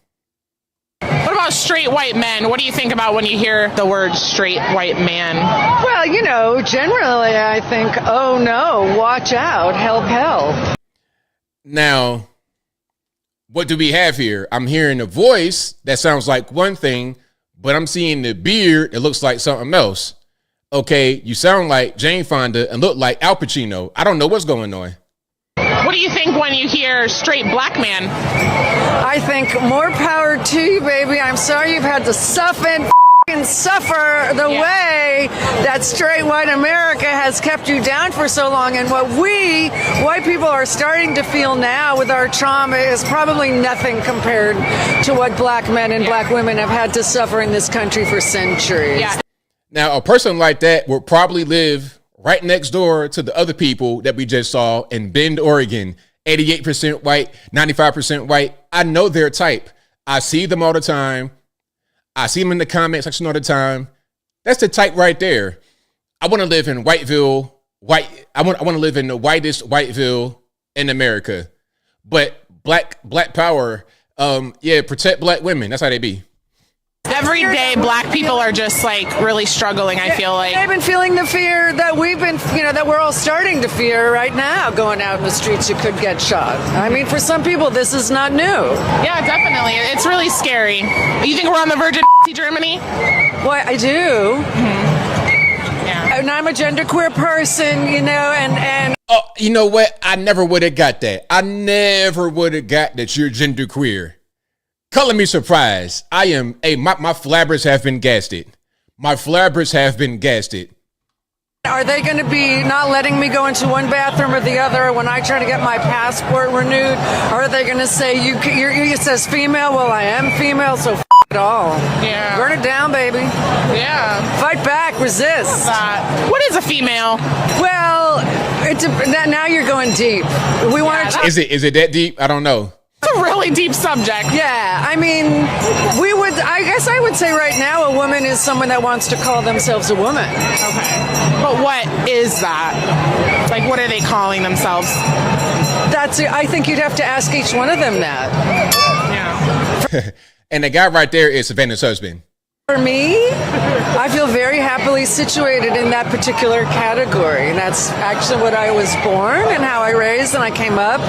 What about straight white men? What do you think about when you hear the word straight white man? Well, you know, generally I think, oh no, watch out, help. Now, what do we have here? I'm hearing a voice that sounds like one thing, but I'm seeing the beard that looks like something else. Okay, you sound like Jane Fonda and look like Al Pacino. I don't know what's going on. What do you think when you hear straight black man? I think more power to you, baby. I'm sorry you've had to suffer the way that straight white America has kept you down for so long. And what we, white people, are starting to feel now with our trauma is probably nothing compared to what black men and black women have had to suffer in this country for centuries. Yeah. Now, a person like that would probably live right next door to the other people that we just saw in Bend, Oregon. 88% white, 95% white. I know their type. I see them all the time. I see them in the comment section all the time. That's the type right there. I want to live in Whiteville. I want to live in the whitest Whiteville in America. But black power, protect black women. That's how they be. Every day, black people are just like really struggling. I feel like I've been feeling the fear that we've been, that we're all starting to fear right now. Going out in the streets, you could get shot. I mean, for some people, this is not new. Yeah, definitely. It's really scary. You think we're on the verge of Germany? Well, I do. Mm-hmm. Yeah. And I'm a genderqueer person, and. Oh, you know what? I never would have got that. I never would have got that you're genderqueer. Color me surprised. I am my flabbers have been gasted. My flabbers have been gasted. Are they going to be not letting me go into one bathroom or the other when I try to get my passport renewed? Or are they going to say it says female? Well, I am female, so it all. Yeah. Burn it down, baby. Yeah. Fight back, resist. What is a female? Well, now you're going deep. We want to. Is it that deep? I don't know. It's a really deep subject. Yeah, I mean, I guess I would say right now a woman is someone that wants to call themselves a woman. Okay. But what is that? Like, what are they calling themselves? I think you'd have to ask each one of them that. Yeah. And the guy right there is Savannah's husband. For me, I feel very happily situated in that particular category. And that's actually what I was born and how I raised, and I came up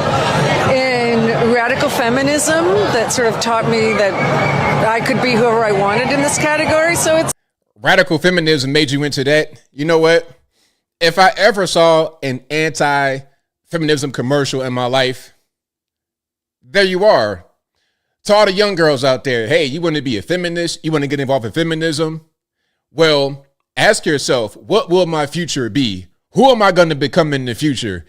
in radical feminism that sort of taught me that I could be whoever I wanted in this category. So it's radical feminism made you into that. You know what? If I ever saw an anti-feminism commercial in my life, there you are. To all the young girls out there, hey, you want to be a feminist? You want to get involved in feminism? Well, ask yourself, what will my future be? Who am I going to become in the future?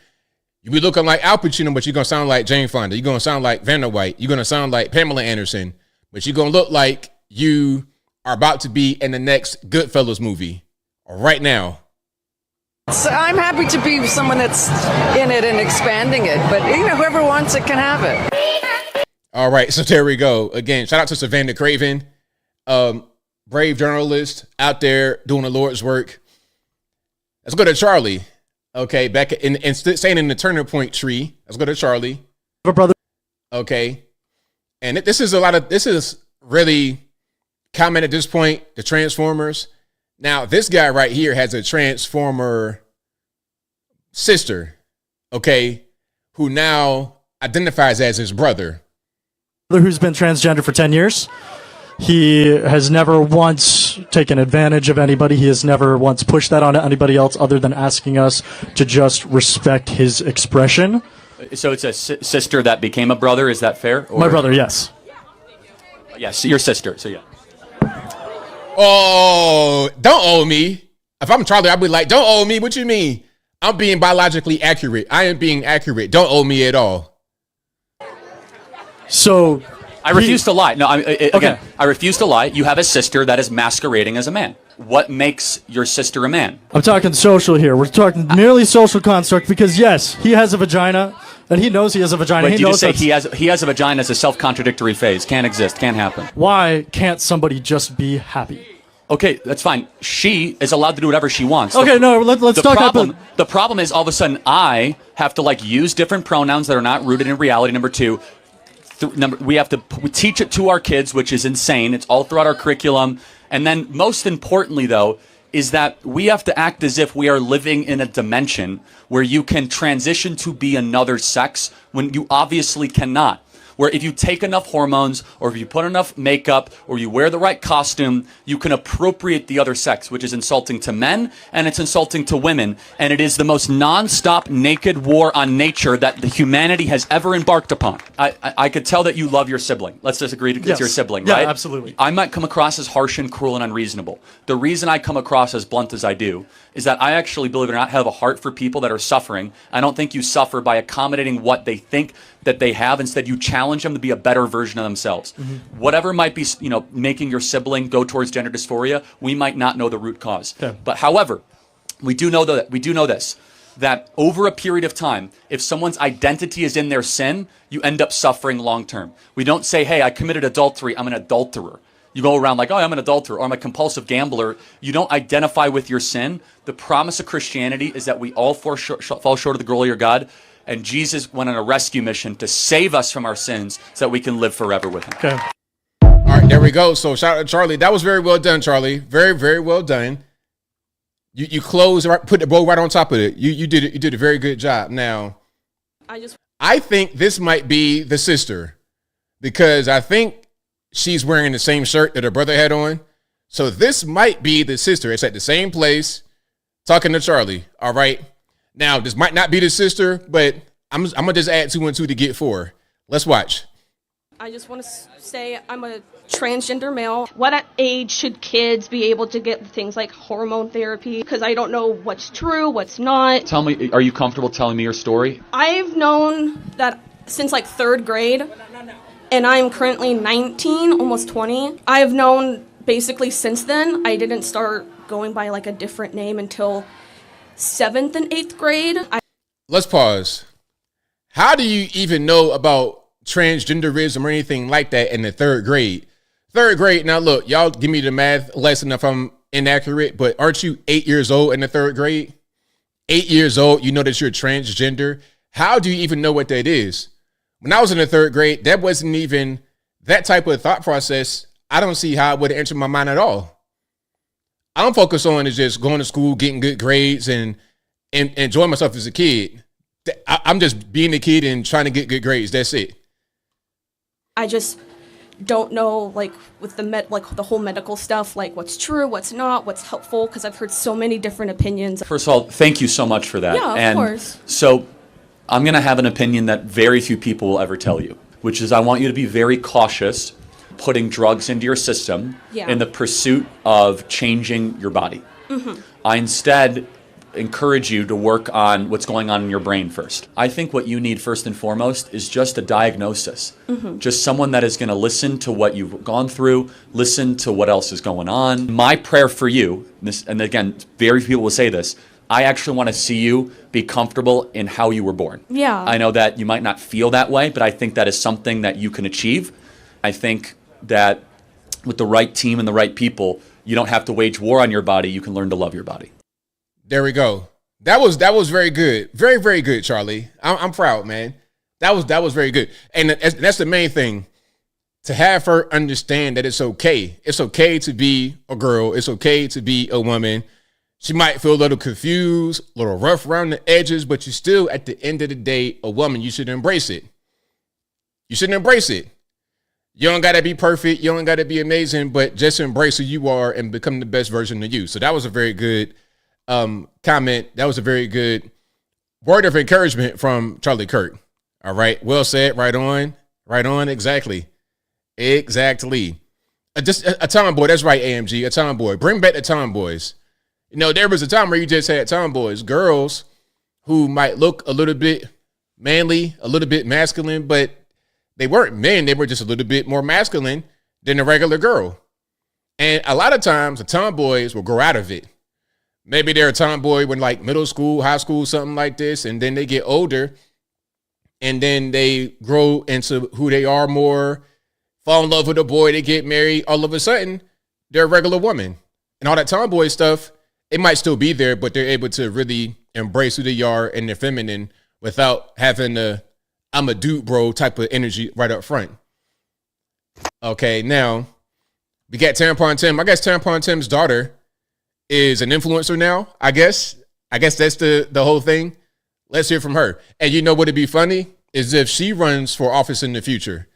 You be looking like Al Pacino, but you're going to sound like Jane Fonda. You're going to sound like Vanna White. You're going to sound like Pamela Anderson, but you're going to look like you are about to be in the next Goodfellas movie right now. So I'm happy to be someone that's in it and expanding it, but whoever wants it can have it. All right, so there we go. Again, shout out to Savannah Craven, brave journalist out there doing the Lord's work. Let's go to Charlie. Okay, back staying in the Turner Point tree. Let's go to Charlie. My brother. Okay, and this is really common at this point. The Transformers. Now, this guy right here has a Transformer sister. Okay, who now identifies as his brother. Who's been transgender for 10 years. He has never once taken advantage of anybody. He has never once pushed that on anybody else other than asking us to just respect his expression. So it's a sister that became a brother, is that fair? My brother, yes. Yes, your sister, so yeah. Oh, don't owe me. If I'm Charlie, I'll be like, don't owe me. What you mean? I'm being biologically accurate. I am being accurate. Don't owe me at all. So I refuse to lie. No, again, I refuse to lie. You have a sister that is masquerading as a man. What makes your sister a man? I'm talking social here. We're talking merely social construct because, yes, he has a vagina, and he knows he has a vagina. Wait, you just say he has a vagina as a self-contradictory phase. Can't exist. Can't happen. Why can't somebody just be happy? Okay, that's fine. She is allowed to do whatever she wants. Okay, let's talk about the problem is all of a sudden I have to use different pronouns that are not rooted in reality. Number two. We have to teach it to our kids, which is insane. It's all throughout our curriculum. And then most importantly, though, is that we have to act as if we are living in a dimension where you can transition to be another sex when you obviously cannot. Where if you take enough hormones or if you put enough makeup or you wear the right costume, you can appropriate the other sex, which is insulting to men and it's insulting to women. And it is the most nonstop naked war on nature that the humanity has ever embarked upon. I could tell that you love your sibling. Let's just agree it's your sibling, right? Yeah, absolutely. I might come across as harsh and cruel and unreasonable. The reason I come across as blunt as I do is that I actually, believe it or not, have a heart for people that are suffering. I don't think you suffer by accommodating what they think that they have. Instead, you challenge them to be a better version of themselves. Mm-hmm. Whatever might be, making your sibling go towards gender dysphoria, we might not know the root cause. Okay. But however, we do know this, that over a period of time, if someone's identity is in their sin, you end up suffering long term. We don't say, hey, I committed adultery, I'm an adulterer. You go around like, oh, I'm an adulterer or I'm a compulsive gambler. You don't identify with your sin. The promise of Christianity is that we all fall short of the glory of God. And Jesus went on a rescue mission to save us from our sins so that we can live forever with him. Okay. All right, there we go. So shout out to Charlie. That was very well done, Charlie. Very, very well done. You closed, put the bow right on top of it. You did a very good job. Now, I think this might be the sister because I think she's wearing the same shirt that her brother had on. So this might be the sister. It's at the same place talking to Charlie. All right. Now, this might not be the sister, but I'm going to just add 2 and 2 to get 4. Let's watch. I just want to say I'm a transgender male. What age should kids be able to get things like hormone therapy? Because I don't know what's true, what's not. Tell me, are you comfortable telling me your story? I've known that since like 3rd grade, and I'm currently 19, almost 20. I've known basically since then. I didn't start going by like a different name until 7th and 8th grade. Let's pause. How do you even know about transgenderism or anything like that in the 3rd grade? 3rd grade, now look, y'all give me the math lesson if I'm inaccurate, but aren't you 8 years old in the 3rd grade? 8 years old, you know that you're transgender. How do you even know what that is? When I was in the 3rd grade, that wasn't even that type of thought process. I don't see how it would enter my mind at all. I'm focused on is just going to school, getting good grades, and enjoying myself as a kid. I'm just being a kid and trying to get good grades. That's it. I just don't know, like with the whole medical stuff, like what's true, what's not, what's helpful, because I've heard so many different opinions. First of all, thank you so much for that. Yeah, of course. So I'm going to have an opinion that very few people will ever tell you, which is I want you to be very cautious putting drugs into your system in the pursuit of changing your body. I instead encourage you to work on what's going on in your brain first. I think what you need first and foremost is just a diagnosis. Just someone that is going to listen to what you've gone through, listen to what else is going on. My prayer for you, and again, very few people will say this, I actually want to see you be comfortable in how you were born. Yeah. I know that you might not feel that way, but I think that is something that you can achieve. I think that with the right team and the right people, you don't have to wage war on your body. You can learn to love your body. There we go. That was very good. Very, very good, Charlie. I'm proud, man. That was very good. And that's the main thing. To have her understand that it's okay. It's okay to be a girl. It's okay to be a woman. She might feel a little confused, a little rough around the edges, but you're still, at the end of the day, a woman. You should embrace it. You should embrace it. You don't got to be perfect. You don't got to be amazing, but just embrace who you are and become the best version of you. So that was a very good comment. That was a very good word of encouragement from Charlie Kirk. All right. Well said. Right on. Right on. Exactly. Just a tomboy. That's right, AMG. A tomboy. Bring back the tomboys. You know, there was a time where you just had tomboys, girls who might look a little bit manly, a little bit masculine, but they weren't men. They were just a little bit more masculine than a regular girl. And a lot of times the tomboys will grow out of it. Maybe they're a tomboy when like middle school, high school, something like this. And then they get older and then they grow into who they are more, fall in love with a boy, they get married. All of a sudden, they're a regular woman. And all that tomboy stuff, it might still be there, but they're able to really embrace who they are and they're feminine without having the I'm a dude bro type of energy right up front. Okay, now we got Tampon Tim. I guess Tampon Tim's daughter is an influencer now, I guess. I guess that's the whole thing. Let's hear from her. And you know what would be funny is if she runs for office in the future.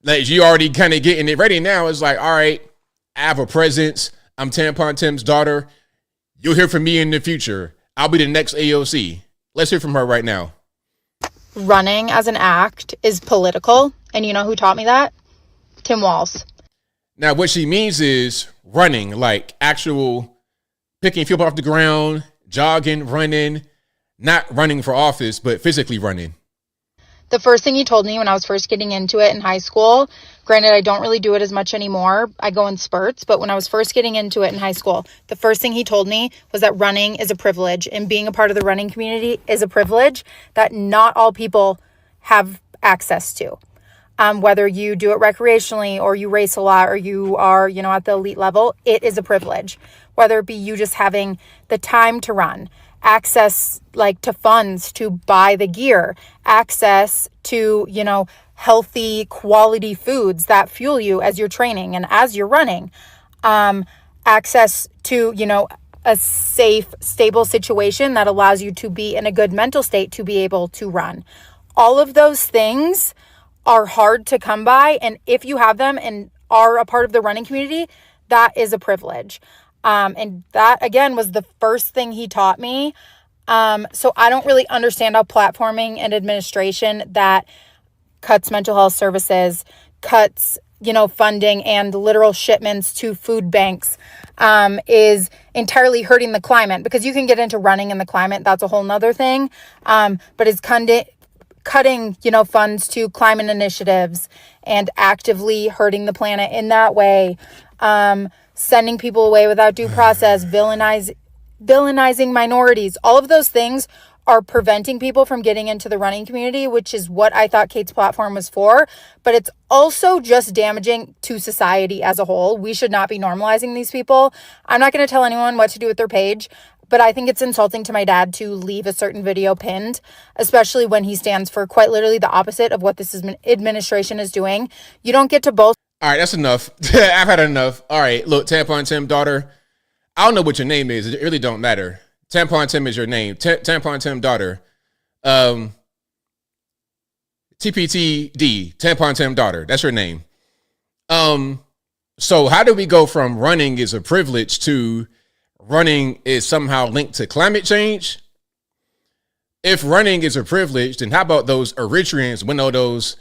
Like, you already kind of getting it ready now. It's like, all right, I have a presence. I'm Tampon Tim's daughter. You'll hear from me in the future. I'll be the next AOC. Let's hear from her right now. Running as an act is political. And you know who taught me that? Tim Walz. Now, what she means is running, like actual picking people off the ground, jogging, running, not running for office, but physically running. The first thing he told me when I was first getting into it in high school, granted, I don't really do it as much anymore. I go in spurts, but when I was first getting into it in high school, the first thing he told me was that running is a privilege and being a part of the running community is a privilege that not all people have access to. Whether you do it recreationally or you race a lot or you are, at the elite level, it is a privilege. Whether it be you just having the time to run, access to funds to buy the gear, access to, healthy quality foods that fuel you as you're training and as you're running, access to, a safe, stable situation that allows you to be in a good mental state to be able to run. All of those things are hard to come by. And if you have them and are a part of the running community, that is a privilege. And that, again, was the first thing he taught me. So I don't really understand how platforming and administration that cuts mental health services, cuts, funding and literal shipments to food banks, is entirely hurting the climate, because you can get into running in the climate. That's a whole nother thing. But it's cutting, funds to climate initiatives and actively hurting the planet in that way. Sending people away without due process, villainizing minorities. All of those things are preventing people from getting into the running community, which is what I thought Kate's platform was for. But it's also just damaging to society as a whole. We should not be normalizing these people. I'm not going to tell anyone what to do with their page, but I think it's insulting to my dad to leave a certain video pinned, especially when he stands for quite literally the opposite of what this administration is doing. You don't get to both. All right, that's enough. I've had enough. All right, look, Tampon Tim, daughter. I don't know what your name is. It really don't matter. Tampon Tim is your name. Tampon Tim, daughter. TPTD, Tampon Tim, daughter. That's your name. So how do we go from running is a privilege to running is somehow linked to climate change? If running is a privilege, then how about those Eritreans when all those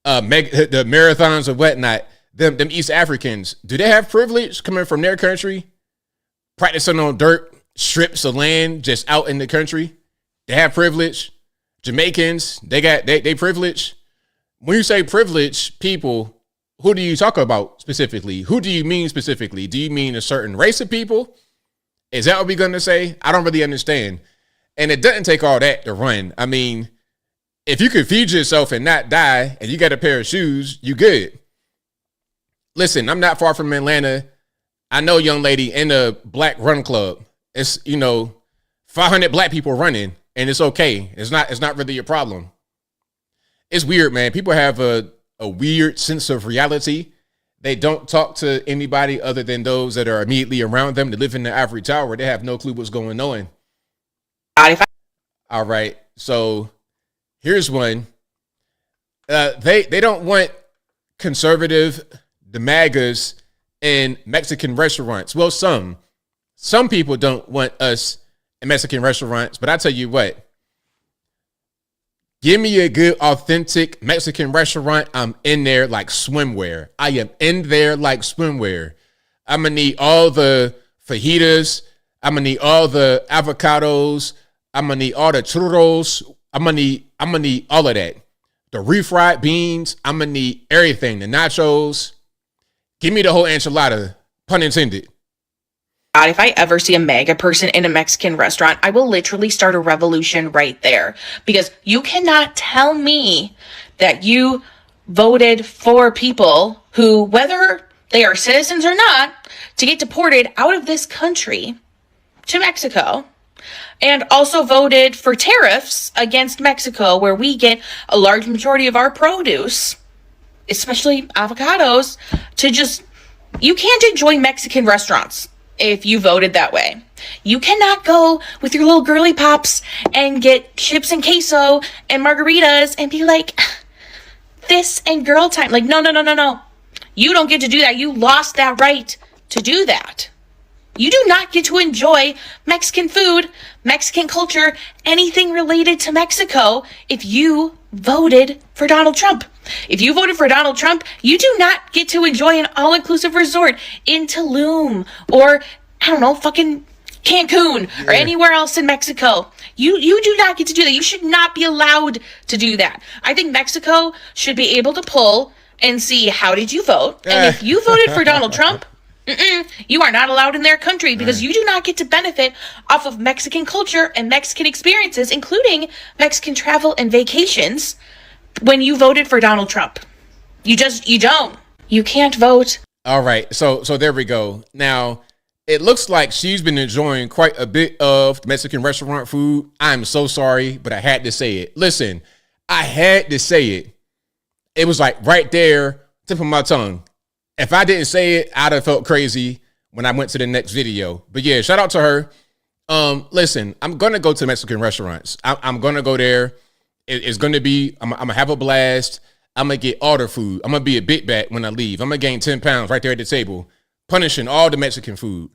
the marathons and whatnot. Them East Africans, do they have privilege coming from their country, practicing on dirt strips of land just out in the country? They have privilege. Jamaicans, they privilege. When you say privilege, people, who do you talk about specifically? Who do you mean specifically? Do you mean a certain race of people? Is that what we're going to say? I don't really understand. And it doesn't take all that to run. I mean, if you could feed yourself and not die and you got a pair of shoes, you good. Listen, I'm not far from Atlanta. I know a young lady in a black run club. It's, 500 black people running, and it's okay. It's not really a problem. It's weird, man. People have a weird sense of reality. They don't talk to anybody other than those that are immediately around them. They live in the ivory tower. They have no clue what's going on. All right. So here's one. They don't want conservative, the MAGAs, in Mexican restaurants. Well, some people don't want us in Mexican restaurants, but I tell you what, give me a good, authentic Mexican restaurant. I'm in there like swimwear. I am in there like swimwear. I'm going to need all the fajitas. I'm going to need all the avocados. I'm going to need all the churros. I'm going to need all of that. The refried beans. I'm going to need everything. The nachos. Give me the whole enchilada. Pun intended. If I ever see a MAGA person in a Mexican restaurant, I will literally start a revolution right there. Because you cannot tell me that you voted for people who, whether they are citizens or not, to get deported out of this country to Mexico, and also voted for tariffs against Mexico, where we get a large majority of our produce, especially avocados, to just, you can't enjoy Mexican restaurants if you voted that way. You cannot go with your little girly pops and get chips and queso and margaritas and be like, this and girl time. Like, no. You don't get to do that. You lost that right to do that. You do not get to enjoy Mexican food, Mexican culture, anything related to Mexico if you voted for Donald Trump. If you voted for Donald Trump, you do not get to enjoy an all-inclusive resort in Tulum or, I don't know, fucking Cancun or anywhere else in Mexico. You do not get to do that. You should not be allowed to do that. I think Mexico should be able to pull and see, how did you vote? And if you voted for Donald Trump, you are not allowed in their country, because you do not get to benefit off of Mexican culture and Mexican experiences, including Mexican travel and vacations, when you voted for Donald Trump. You don't. You can't vote. All right. So there we go. Now, it looks like she's been enjoying quite a bit of Mexican restaurant food. I'm so sorry, but I had to say it. Listen, I had to say it. It was like right there, tip of my tongue. If I didn't say it, I'd have felt crazy when I went to the next video. But yeah, shout out to her. Listen, I'm going to go to Mexican restaurants. I'm going to go there. It's going to be, I'm going to have a blast. I'm going to get all the food. I'm going to be a big bat when I leave. I'm going to gain 10 pounds right there at the table, punishing all the Mexican food.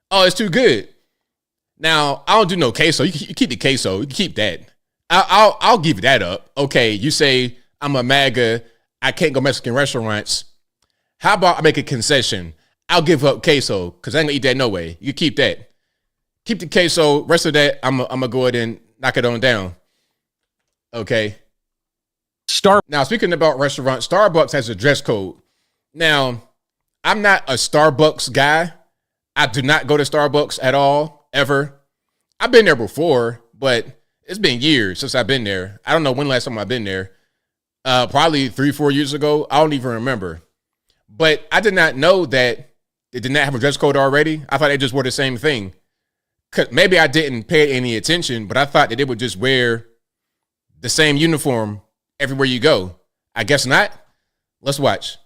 Oh, it's too good. Now, I don't do no queso. You keep the queso. You can keep that. I'll give that up. Okay, you say I'm a MAGA. I can't go Mexican restaurants. How about I make a concession? I'll give up queso because I ain't gonna eat that no way. You keep that. Keep the queso. Rest of that, I'm gonna go ahead and knock it on down. Okay. Now, speaking about restaurants, Starbucks has a dress code. Now, I'm not a Starbucks guy. I do not go to Starbucks at all, ever. I've been there before, but it's been years since I've been there. I don't know when last time I've been there. Probably 3-4 years ago. I don't even remember. But I did not know that they did not have a dress code already. I thought they just wore the same thing. Maybe I didn't pay any attention, but I thought that they would just wear the same uniform everywhere you go. I guess not. Let's watch.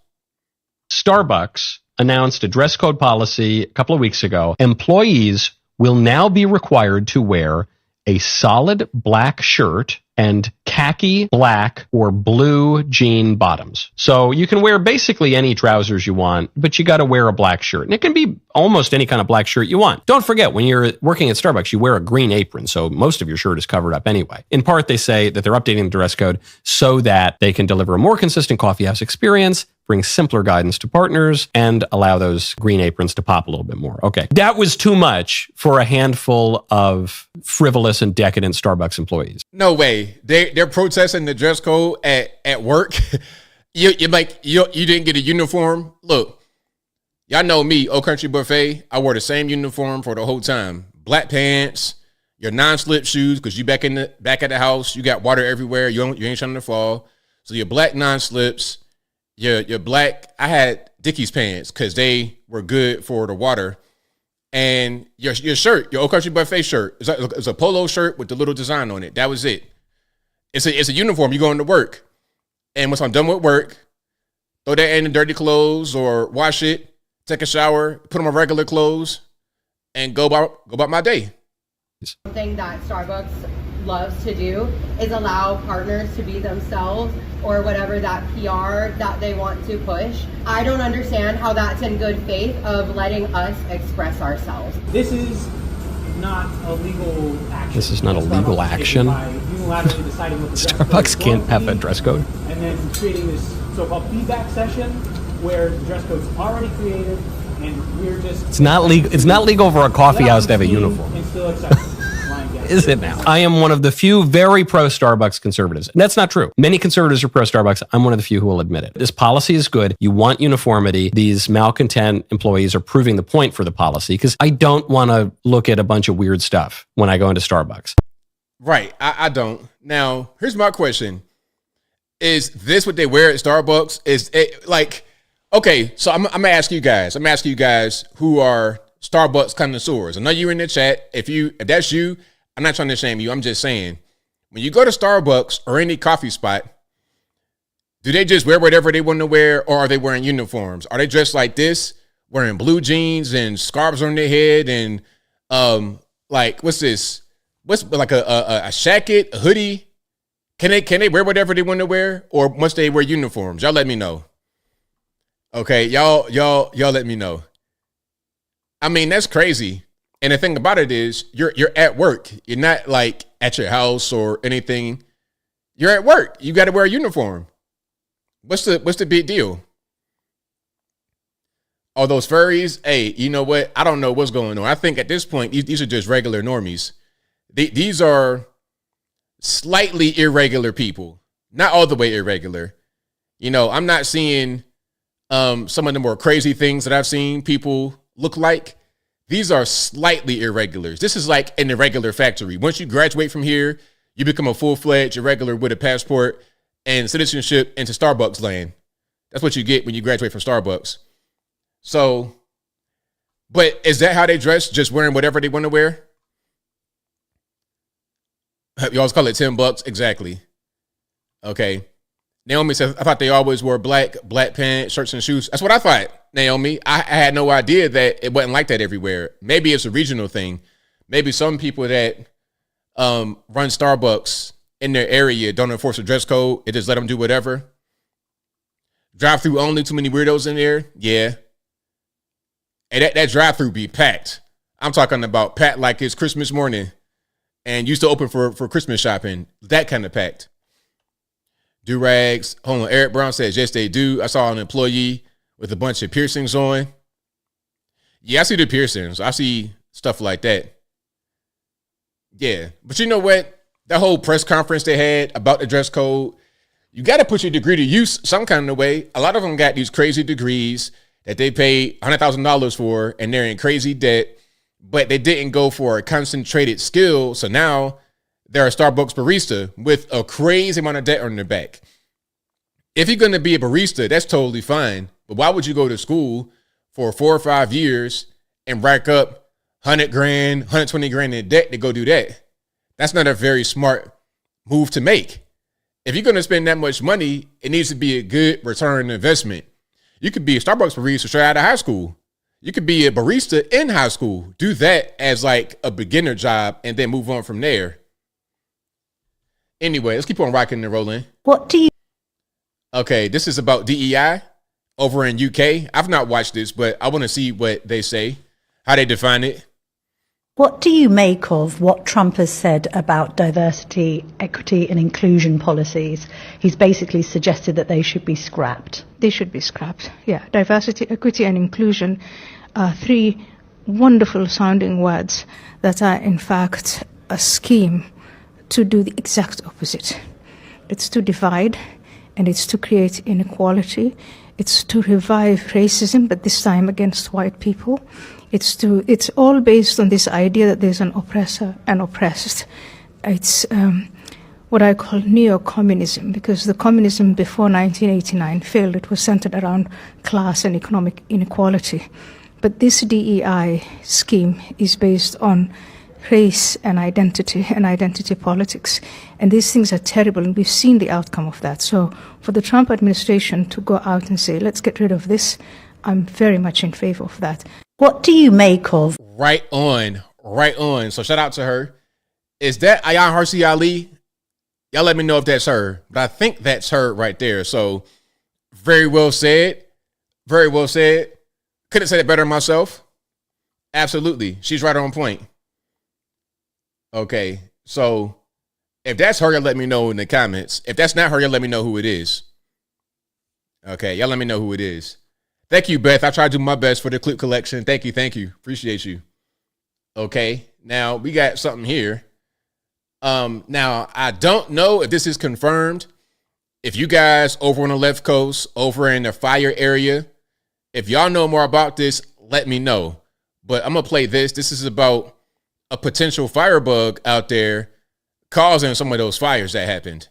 Starbucks announced a dress code policy a couple of weeks ago. Employees will now be required to wear a solid black shirt and khaki, black, or blue jean bottoms. So you can wear basically any trousers you want, but you got to wear a black shirt. And it can be almost any kind of black shirt you want. Don't forget, when you're working at Starbucks, you wear a green apron, so most of your shirt is covered up anyway. In part, they say that they're updating the dress code so that they can deliver a more consistent coffeehouse experience, bring simpler guidance to partners, and allow those green aprons to pop a little bit more. Okay, that was too much for a handful of frivolous and decadent Starbucks employees. No way. They're protesting the dress code at work. you didn't get a uniform. Look, y'all know me, Old Country Buffet. I wore the same uniform for the whole time. Black pants, your non-slip shoes, because you back at the house. You got water everywhere. You ain't trying to fall. So your black non-slips. Your black, I had Dickies pants because they were good for the water. And your shirt, your Old Country Buffet shirt, it's a polo shirt with the little design on it. That was it. It's a uniform. You going to work. And once I'm done with work, throw that in the dirty clothes or wash it, take a shower, put on my regular clothes, and go about my day. Something that Starbucks loves to do is allow partners to be themselves or whatever that PR that they want to push. I don't understand how that's in good faith of letting us express ourselves. This is not a legal action. This is not a legal action. Unilaterally deciding what the dress Starbucks code can't will have be, a dress code. and then creating this so-called feedback session where the dress code's already created and we're just... It's not legal. It's not legal for a coffee house to have a uniform. And still accept it. Is it now? I am one of the few very pro-Starbucks conservatives. And that's not true. Many conservatives are pro-Starbucks. I'm one of the few who will admit it. This policy is good. You want uniformity. These malcontent employees are proving the point for the policy because I don't want to look at a bunch of weird stuff when I go into Starbucks. Right. I don't. Now, here's my question. Is this what they wear at Starbucks? Is it like, okay, so I'm going to ask you guys. I'm asking you guys who are Starbucks connoisseurs. I know you're in the chat. If that's you, I'm not trying to shame you. I'm just saying, when you go to Starbucks or any coffee spot, do they just wear whatever they want to wear, or are they wearing uniforms? Are they dressed like this, wearing blue jeans and scarves on their head and like what's this? What's like a jacket, a hoodie? Can they wear whatever they want to wear, or must they wear uniforms? Y'all let me know. Okay, y'all let me know. I mean, that's crazy. And the thing about it is you're at work. You're not like at your house or anything. You're at work. You got to wear a uniform. What's the big deal? All those furries, hey, you know what? I don't know what's going on. I think at this point, these are just regular normies. These are slightly irregular people. Not all the way irregular. You know, I'm not seeing some of the more crazy things that I've seen people look like. These are slightly irregulars. This is like an irregular factory. Once you graduate from here, you become a full-fledged irregular with a passport and citizenship into Starbucks land. That's what you get when you graduate from Starbucks. So, but is that how they dress? Just wearing whatever they want to wear? You always call it $10. Exactly. Okay. Naomi says, I thought they always wore black pants, shirts, and shoes. That's what I thought, Naomi. I had no idea that it wasn't like that everywhere. Maybe it's a regional thing. Maybe some people that run Starbucks in their area don't enforce a dress code. It just let them do whatever. Drive-through only, too many weirdos in there. Yeah. And that drive-through be packed. I'm talking about packed like it's Christmas morning and used to open for Christmas shopping. That kind of packed. Do-rags. Hold on. Eric Brown says, yes, they do. I saw an employee with a bunch of piercings on. Yeah, I see the piercings. I see stuff like that. Yeah. But you know what? That whole press conference they had about the dress code, you got to put your degree to use some kind of way. A lot of them got these crazy degrees that they paid $100,000 for, and they're in crazy debt, but they didn't go for a concentrated skill. So now they're a Starbucks barista with a crazy amount of debt on their back. If you're going to be a barista, that's totally fine. But why would you go to school for 4 or 5 years and rack up 100 grand, 120 grand in debt to go do that? That's not a very smart move to make. If you're going to spend that much money, it needs to be a good return on investment. You could be a Starbucks barista straight out of high school. You could be a barista in high school. Do that as like a beginner job and then move on from there. Anyway, let's keep on rocking and rolling. What do you... Okay, this is about DEI over in UK. I've not watched this, but I want to see what they say, how they define it. What do you make of what Trump has said about diversity, equity and inclusion policies? He's basically suggested that they should be scrapped. They should be scrapped. Yeah, diversity, equity and inclusion are three wonderful sounding words that are in fact a scheme to do the exact opposite. It's to divide and it's to create inequality. It's to revive racism, but this time against white people. It's all based on this idea that there's an oppressor and oppressed. It's what I call neo-communism, because the communism before 1989 failed. It was centered around class and economic inequality. But this DEI scheme is based on race and identity politics. And these things are terrible, and we've seen the outcome of that. So for the Trump administration to go out and say, let's get rid of this, I'm very much in favor of that. What do you make of... Right on. So shout out to her. Is that Ayan Harsi Ali? Y'all let me know if that's her. But I think that's her right there. So very well said. Very well said. Couldn't say it better myself. Absolutely. She's right on point. Okay. So if that's her, y'all let me know in the comments. If that's not her, y'all let me know who it is. Okay. Y'all let me know who it is. Thank you, Beth. I tried to do my best for the clip collection. Thank you. Appreciate you. Okay. Now we got something here. Now I don't know if this is confirmed. If you guys over on the left coast, over in the fire area, if y'all know more about this, let me know. But I'm going to play this. This is about a potential firebug out there causing some of those fires that happened.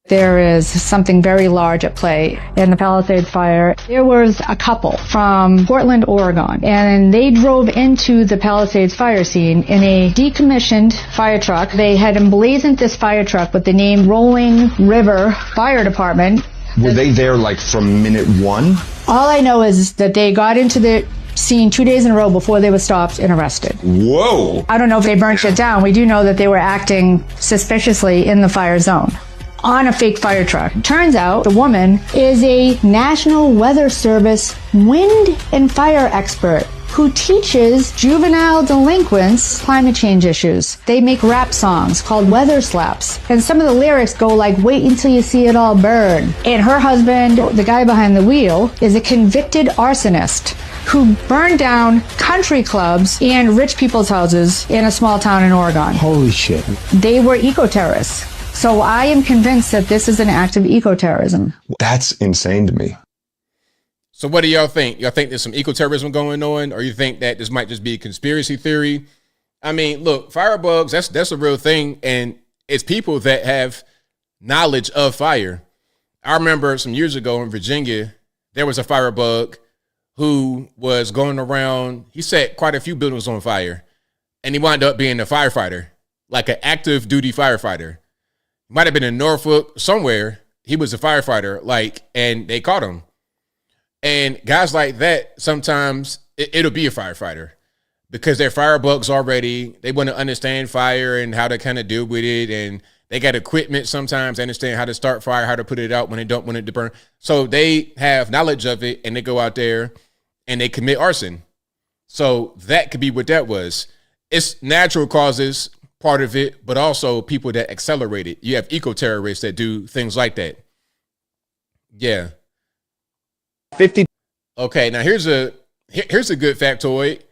There is something very large at play in the Palisades fire. There was a couple from Portland, Oregon, and they drove into the Palisades fire scene in a decommissioned fire truck. They had emblazoned this fire truck with the name Rolling River Fire Department. Were they there like from minute one? All I know is that they got into the scene 2 days in a row before they were stopped and arrested. Whoa! I don't know if they burnt it down. We do know that they were acting suspiciously in the fire zone on a fake fire truck. Turns out the woman is a National Weather Service wind and fire expert who teaches juvenile delinquents climate change issues. They make rap songs called weather slaps, and some of the lyrics go like, wait until you see it all burn. And her husband, the guy behind the wheel, is a convicted arsonist who burned down country clubs and rich people's houses in a small town in Oregon. Holy shit. They were eco-terrorists. So I am convinced that this is an act of eco-terrorism. That's insane to me. So what do y'all think? Y'all think there's some eco-terrorism going on, or you think that this might just be a conspiracy theory? I mean, look, firebugs, that's a real thing, and it's people that have knowledge of fire. I remember some years ago in Virginia, there was a firebug who was going around. He set quite a few buildings on fire, and he wound up being a firefighter, like an active duty firefighter. Might have been in Norfolk somewhere. He was a firefighter, and they caught him. And guys like that, sometimes it'll be a firefighter because they're firebugs already. They want to understand fire and how to kind of deal with it. And they got equipment sometimes. They understand how to start fire, how to put it out when they don't want it to burn. So they have knowledge of it, and they go out there and they commit arson. So that could be what that was. It's natural causes, part of it, but also people that accelerate it. You have eco-terrorists that do things like that. Yeah. 50. Okay, now here's a good factoid.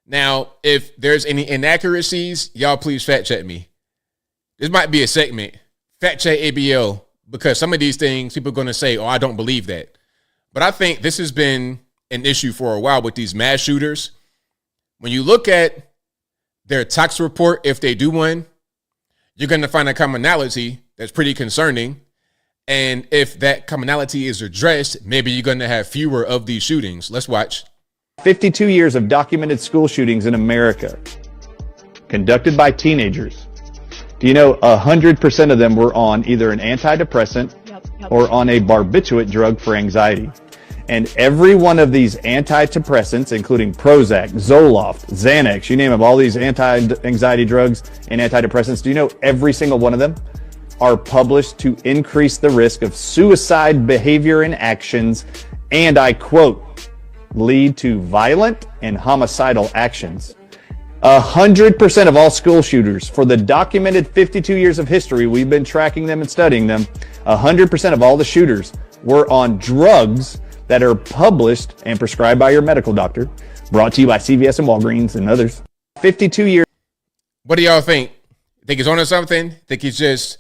Now, if there's any inaccuracies, y'all please fact check me. This might be a segment. Fact check ABL, because some of these things people are going to say, oh, I don't believe that. But I think this has been an issue for a while with these mass shooters. When you look at their tax report, if they do one, you're going to find a commonality that's pretty concerning. And if that commonality is addressed, maybe you're going to have fewer of these shootings. Let's watch. 52 years of documented school shootings in America, conducted by teenagers. Do you know 100% of them were on either an antidepressant or on a barbiturate drug for anxiety? And every one of these antidepressants, including Prozac, Zoloft, Xanax, you name them, all these anti-anxiety drugs and antidepressants, do you know every single one of them are published to increase the risk of suicide behavior and actions, and I quote, lead to violent and homicidal actions. 100% of all school shooters, for the documented 52 years of history, we've been tracking them and studying them, 100% of all the shooters were on drugs that are published and prescribed by your medical doctor, brought to you by CVS and Walgreens and others. 52 years. What do y'all think? Think he's on something? Think he's just,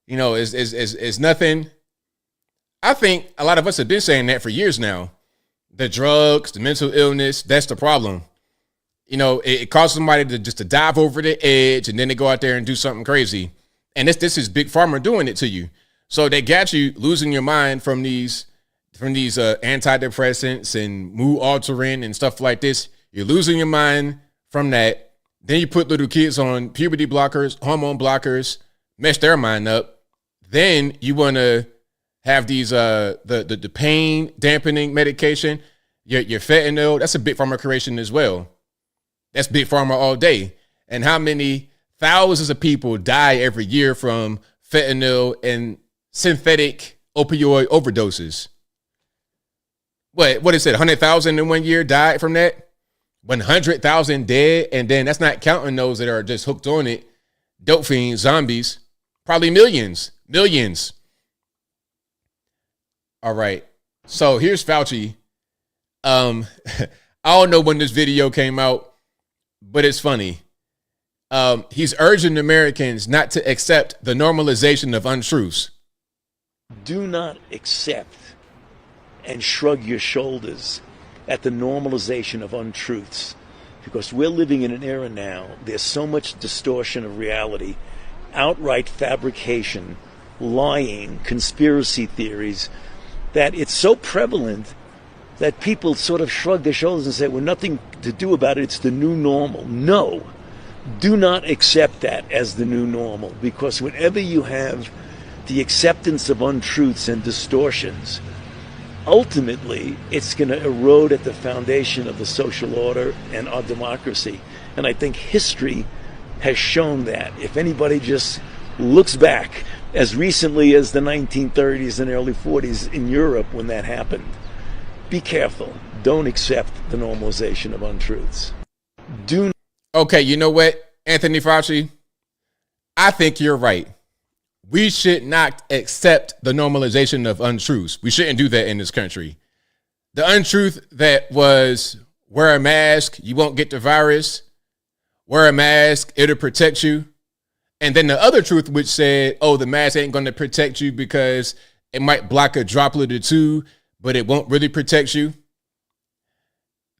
is nothing? I think a lot of us have been saying that for years now. The drugs, the mental illness, that's the problem. It causes somebody to dive over the edge, and then they go out there and do something crazy. And this is Big Pharma doing it to you. So they got you losing your mind from these antidepressants and mood altering and stuff like this. You're losing your mind from that. Then you put little kids on puberty blockers, hormone blockers, mess their mind up. Then you want to have these the pain dampening medication, your fentanyl. That's a Big Pharma creation as well. That's Big Pharma all day. And how many thousands of people die every year from fentanyl and synthetic opioid overdoses? What is it? 100,000 in 1 year died from that? 100,000 dead, and then that's not counting those that are just hooked on it, dope fiends, zombies, probably millions. All right, so here's Fauci. I don't know when this video came out, but it's funny. He's urging Americans not to accept the normalization of untruths. Do not accept and shrug your shoulders at the normalization of untruths, because we're living in an era now, there's so much distortion of reality, outright fabrication, lying, conspiracy theories, that it's so prevalent that people sort of shrug their shoulders and say, well, nothing to do about it, it's the new normal. No, do not accept that as the new normal, because whenever you have the acceptance of untruths and distortions, ultimately, it's going to erode at the foundation of the social order and our democracy. And I think history has shown that. If anybody just looks back as recently as the 1930s and early 40s in Europe when that happened, be careful. Don't accept the normalization of untruths. Okay, you know what, Anthony Fauci? I think you're right. We should not accept the normalization of untruths. We shouldn't do that in this country. The untruth that was wear a mask, you won't get the virus. Wear a mask, it'll protect you. And then the other truth which said, oh, the mask ain't going to protect you because it might block a droplet or two, but it won't really protect you.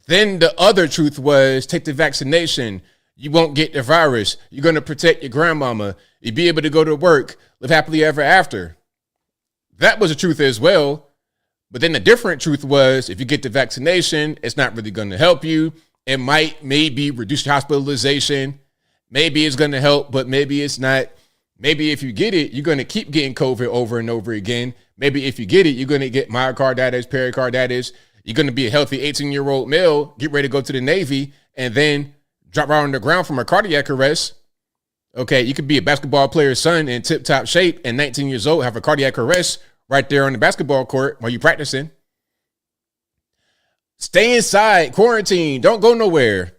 Then the other truth was take the vaccination. You won't get the virus. You're going to protect your grandmama. You'll be able to go to work, live happily ever after. That was the truth as well. But then the different truth was if you get the vaccination, it's not really going to help you. It might maybe reduce your hospitalization. Maybe it's going to help, but maybe it's not. Maybe if you get it, you're going to keep getting COVID over and over again. Maybe if you get it, you're going to get myocarditis, pericarditis. You're going to be a healthy 18-year-old male, get ready to go to the Navy, and then drop right on the ground from a cardiac arrest. Okay, you could be a basketball player's son in tip-top shape and 19 years old, have a cardiac arrest right there on the basketball court while you're practicing. Stay inside, quarantine, don't go nowhere.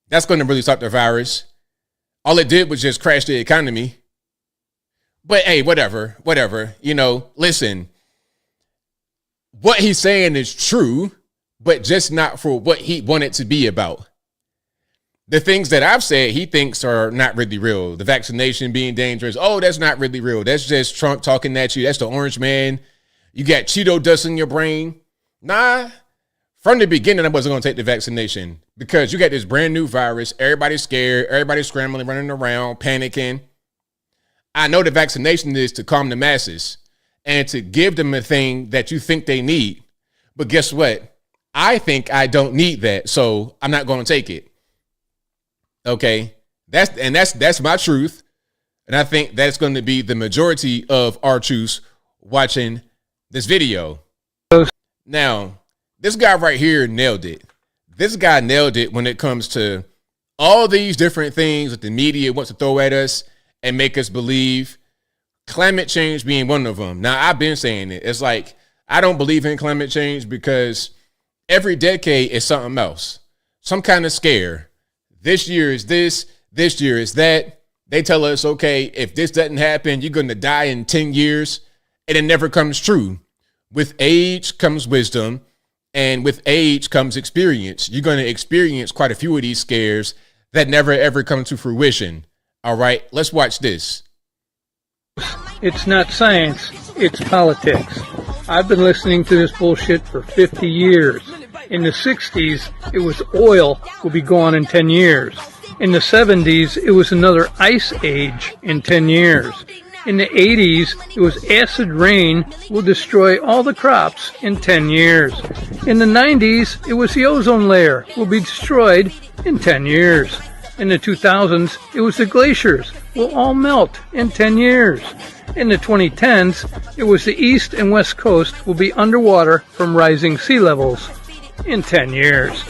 That's going to really stop the virus. All it did was just crash the economy. But hey, whatever. Listen, what he's saying is true, but just not for what he wanted to be about. The things that I've said he thinks are not really real. The vaccination being dangerous. Oh, that's not really real. That's just Trump talking at you. That's the orange man. You got Cheeto dust in your brain. Nah, from the beginning, I wasn't going to take the vaccination because you got this brand new virus. Everybody's scared. Everybody's scrambling, running around, panicking. I know the vaccination is to calm the masses and to give them a thing that you think they need. But guess what? I think I don't need that, so I'm not going to take it. Okay, that's my truth, and I think that's going to be the majority of our truths watching this video. Now, this guy right here nailed it. This guy nailed it when it comes to all these different things that the media wants to throw at us and make us believe. Climate change being one of them. Now, I've been saying it. It's like, I don't believe in climate change because every decade is something else. Some kind of scare. This year is this year is that. They tell us, okay, if this doesn't happen, you're going to die in 10 years. And it never comes true. With age comes wisdom. And with age comes experience. You're going to experience quite a few of these scares that never, ever come to fruition. All right, let's watch this. It's not science, it's politics. I've been listening to this bullshit for 50 years. In the 60s, it was oil will be gone in 10 years. In the 70s, it was another ice age in 10 years. In the 80s, it was acid rain will destroy all the crops in 10 years. In the 90s, it was the ozone layer will be destroyed in 10 years. In the 2000s, it was the glaciers will all melt in 10 years. In the 2010s, it was the east and west coast will be underwater from rising sea levels in 10 years.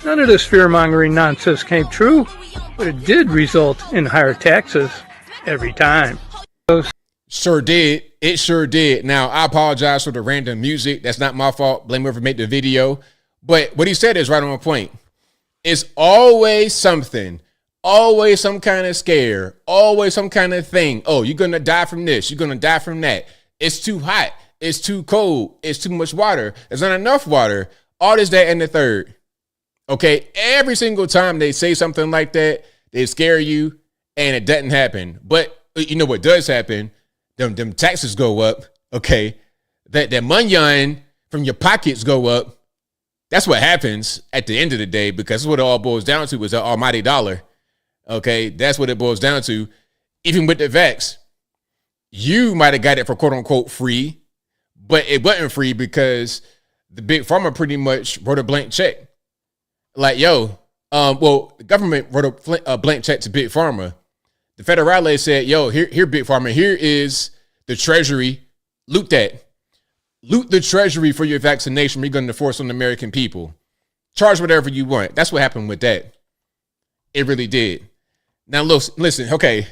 None of this fear-mongering nonsense came true, but it did result in higher taxes every time. Sure did. It sure did. Now, I apologize for the random music. That's not my fault. Blame whoever made the video. But what he said is right on point. It's always something. Always some kind of scare. Always some kind of thing. Oh, you're going to die from this. You're going to die from that. It's too hot. It's too cold. It's too much water. There's not enough water. All this, that, and the third. Okay? Every single time they say something like that, they scare you, and it doesn't happen. But you know what does happen? Them taxes go up, okay? That money from your pockets go up. That's what happens at the end of the day, because that's what it all boils down to is the almighty dollar, okay? That's what it boils down to. Even with the vax, you might have got it for quote-unquote free, but it wasn't free because the big pharma pretty much wrote a blank check. Like, yo, the government wrote a blank check to Big Pharma. The federale said, yo, here, Big Pharma, here is the treasury. Loot that. Loot the treasury for your vaccination. We're going to force on the American people. Charge whatever you want. That's what happened with that. It really did. Now, listen, okay.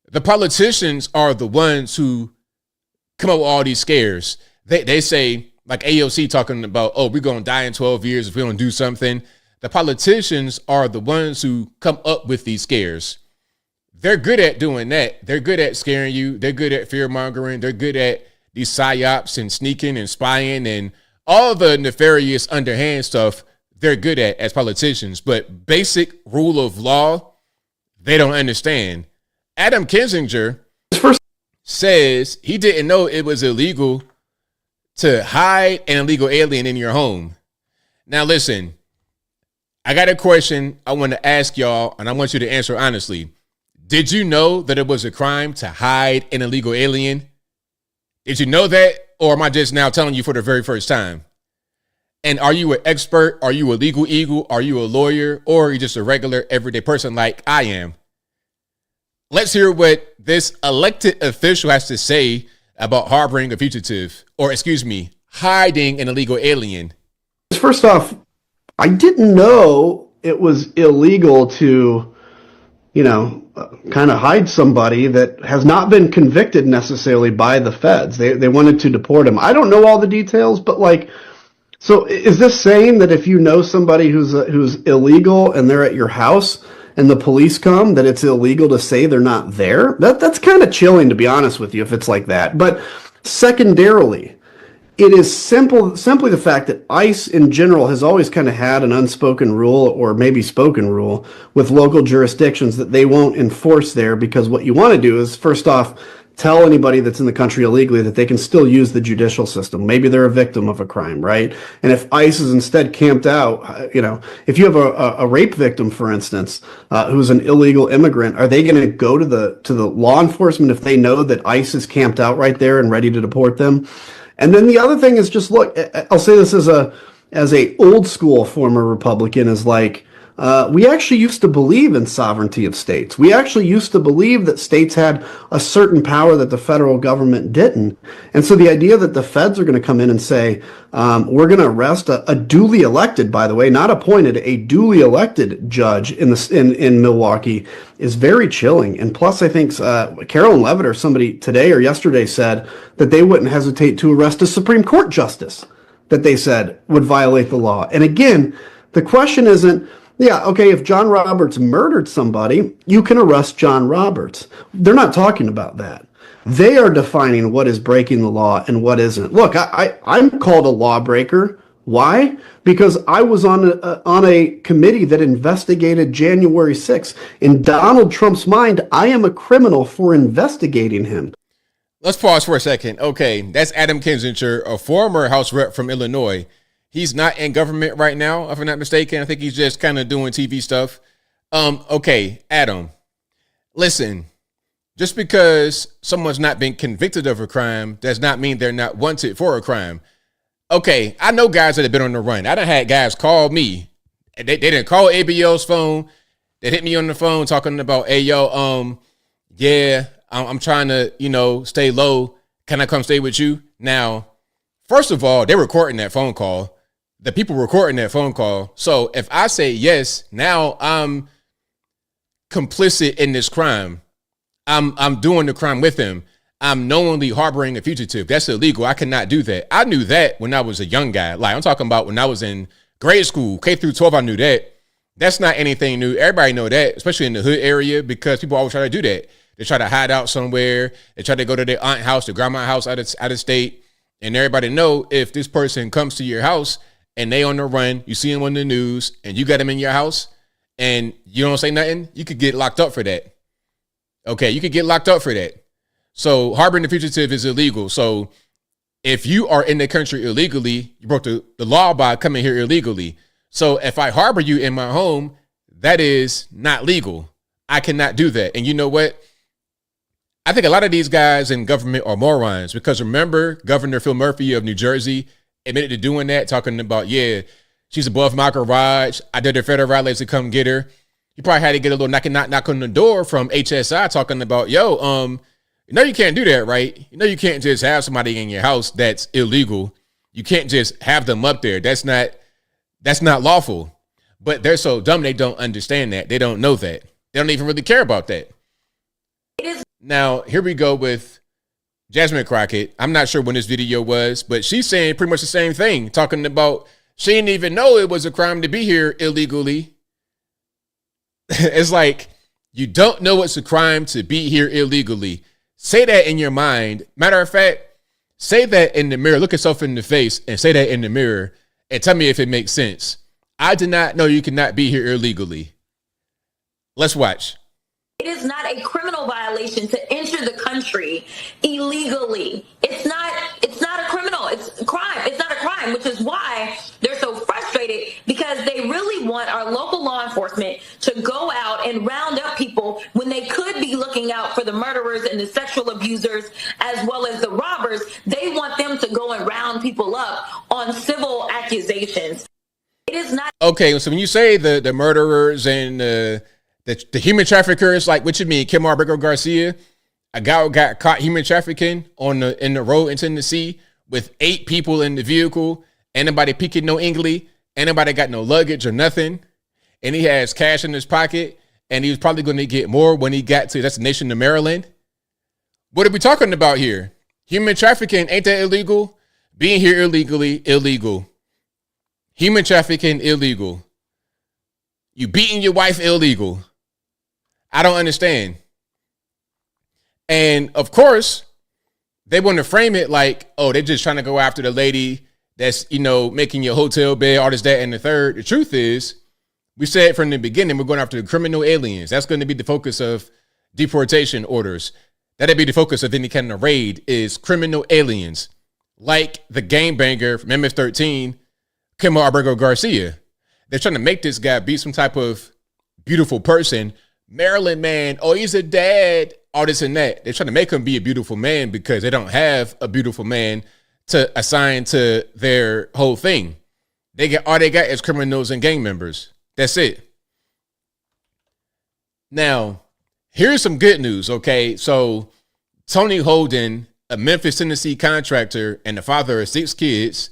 The politicians are the ones who come up with all these scares. They say, like AOC talking about, oh, we're going to die in 12 years if we don't do something. The politicians are the ones who come up with these scares. They're good at doing that. They're good at scaring you. They're good at fear mongering. They're good at these psyops and sneaking and spying and all the nefarious underhand stuff. They're good at as politicians, but basic rule of law, they don't understand. Adam Kinzinger says he didn't know it was illegal to hide an illegal alien in your home. Now, listen, I got a question I want to ask y'all, and I want you to answer honestly. Did you know that it was a crime to hide an illegal alien? Did you know that? Or am I just now telling you for the very first time? And are you an expert? Are you a legal eagle? Are you a lawyer? Or are you just a regular everyday person like I am? Let's hear what this elected official has to say about harboring a fugitive, or excuse me, hiding an illegal alien. First off, I didn't know it was illegal to, kind of hide somebody that has not been convicted necessarily by the feds. They wanted to deport him. I don't know all the details, but so is this saying that if you know somebody who's illegal and they're at your house and the police come, that it's illegal to say they're not there? That's kind of chilling, to be honest with you, if it's like that. But secondarily, it is simply the fact that ICE in general has always kind of had an unspoken rule, or maybe spoken rule, with local jurisdictions that they won't enforce there, because what you want to do is, first off, tell anybody that's in the country illegally that they can still use the judicial system. Maybe they're a victim of a crime, right? And if ICE is instead camped out, if you have a rape victim, for instance, who's an illegal immigrant, are they going to go to the law enforcement if they know that ICE is camped out right there and ready to deport them? And then the other thing is just look, I'll say this as a old school former Republican, is like, We actually used to believe in sovereignty of states. We actually used to believe that states had a certain power that the federal government didn't. And so the idea that the feds are going to come in and say, we're going to arrest a duly elected, by the way, not appointed, a duly elected judge in Milwaukee is very chilling. And plus, I think Carolyn Levitt or somebody today or yesterday said that they wouldn't hesitate to arrest a Supreme Court justice that they said would violate the law. And again, the question isn't, yeah, okay, if John Roberts murdered somebody, you can arrest John Roberts. They're not talking about that. They are defining what is breaking the law and what isn't. Look, I'm called a lawbreaker. Why? Because I was on a committee that investigated January 6th. In Donald Trump's mind, I am a criminal for investigating him. Let's pause for a second. Okay, that's Adam Kinzinger, a former House rep from Illinois. He's not in government right now, if I'm not mistaken. I think he's just kind of doing TV stuff. Okay, Adam, listen, just because someone's not been convicted of a crime does not mean they're not wanted for a crime. Okay, I know guys that have been on the run. I done had guys call me. They didn't call ABL's phone. They hit me on the phone talking about, hey, yo, yeah, I'm trying to, stay low. Can I come stay with you? Now, first of all, they're recording that phone call. The people recording that phone call. So if I say yes, now I'm complicit in this crime. I'm doing the crime with him. I'm knowingly harboring a fugitive. That's illegal. I cannot do that. I knew that when I was a young guy. Like I'm talking about when I was in grade school, K through 12, I knew that. That's not anything new. Everybody know that, especially in the hood area, because people always try to do that. They try to hide out somewhere. They try to go to their aunt house, their grandma house out of state. And everybody know if this person comes to your house and they on the run, you see them on the news and you got them in your house and you don't say nothing, you could get locked up for that. Okay, you could get locked up for that. So harboring the fugitive is illegal. So if you are in the country illegally, you broke the law by coming here illegally. So if I harbor you in my home, that is not legal. I cannot do that. And you know what? I think a lot of these guys in government are morons because remember Governor Phil Murphy of New Jersey admitted to doing that, talking about, yeah, she's above my garage. I did her federal rallies to come get her. You probably had to get a little knock on the door from HSI talking about, yo, you can't do that, right? You can't just have somebody in your house that's illegal. You can't just have them up there. That's not lawful. But they're so dumb they don't understand that. They don't know that. They don't even really care about that. Now, here we go with Jasmine Crockett. I'm not sure when this video was, but she's saying pretty much the same thing, talking about she didn't even know it was a crime to be here illegally. It's like, you don't know it's a crime to be here illegally. Say that in your mind. Matter of fact, say that in the mirror. Look yourself in the face and say that in the mirror and tell me if it makes sense. I did not know you cannot be here illegally. Let's watch. It is not a criminal violation to enter the country illegally. It's not a criminal. It's a crime. It's not a crime, which is why they're so frustrated because they really want our local law enforcement to go out and round up people when they could be looking out for the murderers and the sexual abusers as well as the robbers. They want them to go and round people up on civil accusations. It is not. Okay, so when you say the murderers and the human traffickers, like what you mean, Kilmar Abrego Garcia, a guy who got caught human trafficking in the road in Tennessee with 8 people in the vehicle, ain't nobody peeking no English, ain't nobody got no luggage or nothing, and he has cash in his pocket, and he was probably going to get more when he got to destination to Maryland. What are we talking about here? Human trafficking, ain't that illegal? Being here illegally, illegal. Human trafficking, illegal. You beating your wife, illegal. I don't understand. And of course, they want to frame it like, oh, they're just trying to go after the lady that's, making your hotel bed, all this, that, and the third. The truth is, we said from the beginning, we're going after the criminal aliens. That's going to be the focus of deportation orders. That'd be the focus of any kind of raid is criminal aliens. Like the gangbanger from MS-13, Kilmar Abrego Garcia. They're trying to make this guy be some type of beautiful person. Maryland man, oh, he's a dad, all this and that. They're trying to make him be a beautiful man because they don't have a beautiful man to assign to their whole thing. All they got is criminals and gang members. That's it. Now, here's some good news, okay? So Tony Holden, a Memphis, Tennessee contractor and the father of 6 kids,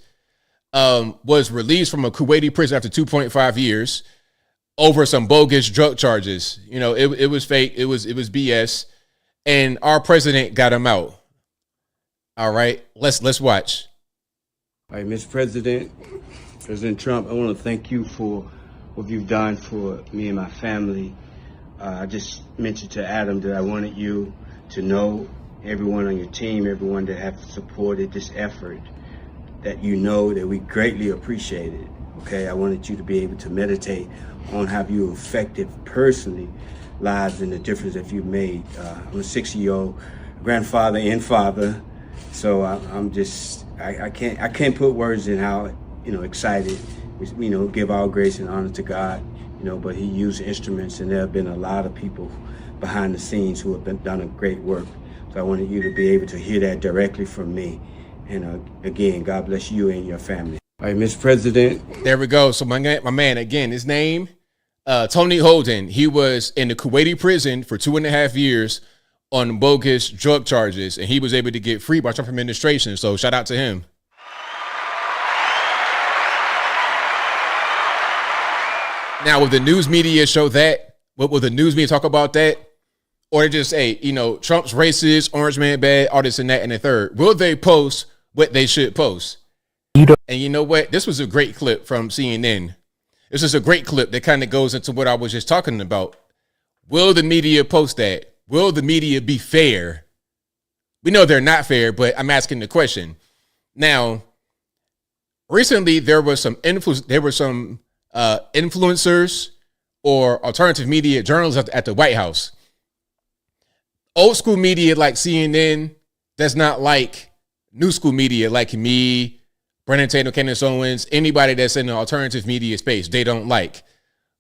was released from a Kuwaiti prison after 2.5 years over some bogus drug charges. You know, it was fake. It was BS. And our president got him out. All right, let's watch. All right, Mr. President, President Trump, I want to thank you for what you've done for me and my family. I just mentioned to Adam that I wanted you to know, everyone on your team, everyone that have supported this effort, that you know that we greatly appreciate it. Okay, I wanted you to be able to meditate on how you affected personally lives and the difference that you've made. I'm a 6-year-old grandfather and father, so I can't put words in how excited. We give all grace and honor to God, but He used instruments, and there have been a lot of people behind the scenes who have done a great work. So I wanted you to be able to hear that directly from me. And again, God bless you and your family. All right, Mr. President. There we go. So my man, again, his name, Tony Holden. He was in the Kuwaiti prison for 2.5 years on bogus drug charges, and he was able to get free by Trump administration. So shout out to him. Now, will the news media show that? What will the news media talk about that? Or just say, Trump's racist, orange man bad, all this and that and the third. Will they post what they should post? And you know what? This was a great clip from CNN. This is a great clip that kind of goes into what I was just talking about. Will the media post that? Will the media be fair? We know they're not fair, but I'm asking the question. Now, recently there were some influencers or alternative media journalists at the White House. Old school media like CNN does not like new school media like me, Brennan Tatum, Candace Owens, anybody that's in the alternative media space, they don't like.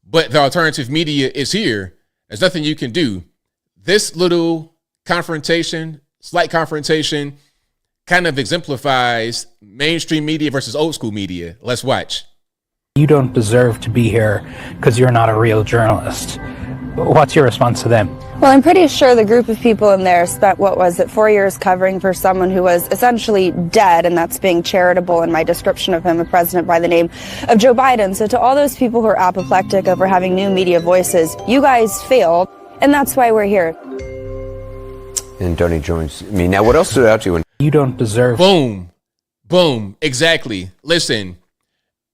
But the alternative media is here. There's nothing you can do. This little confrontation, slight confrontation, kind of exemplifies mainstream media versus old school media. Let's watch. You don't deserve to be here because you're not a real journalist. What's your response to them? Well, I'm pretty sure the group of people in there spent, 4 years covering for someone who was essentially dead, and that's being charitable in my description of him, a president by the name of Joe Biden. So to all those people who are apoplectic over having new media voices, you guys failed, and that's why we're here. And Donnie joins me. Now, what else stood out to you? You don't deserve... Boom. Boom. Exactly. Listen,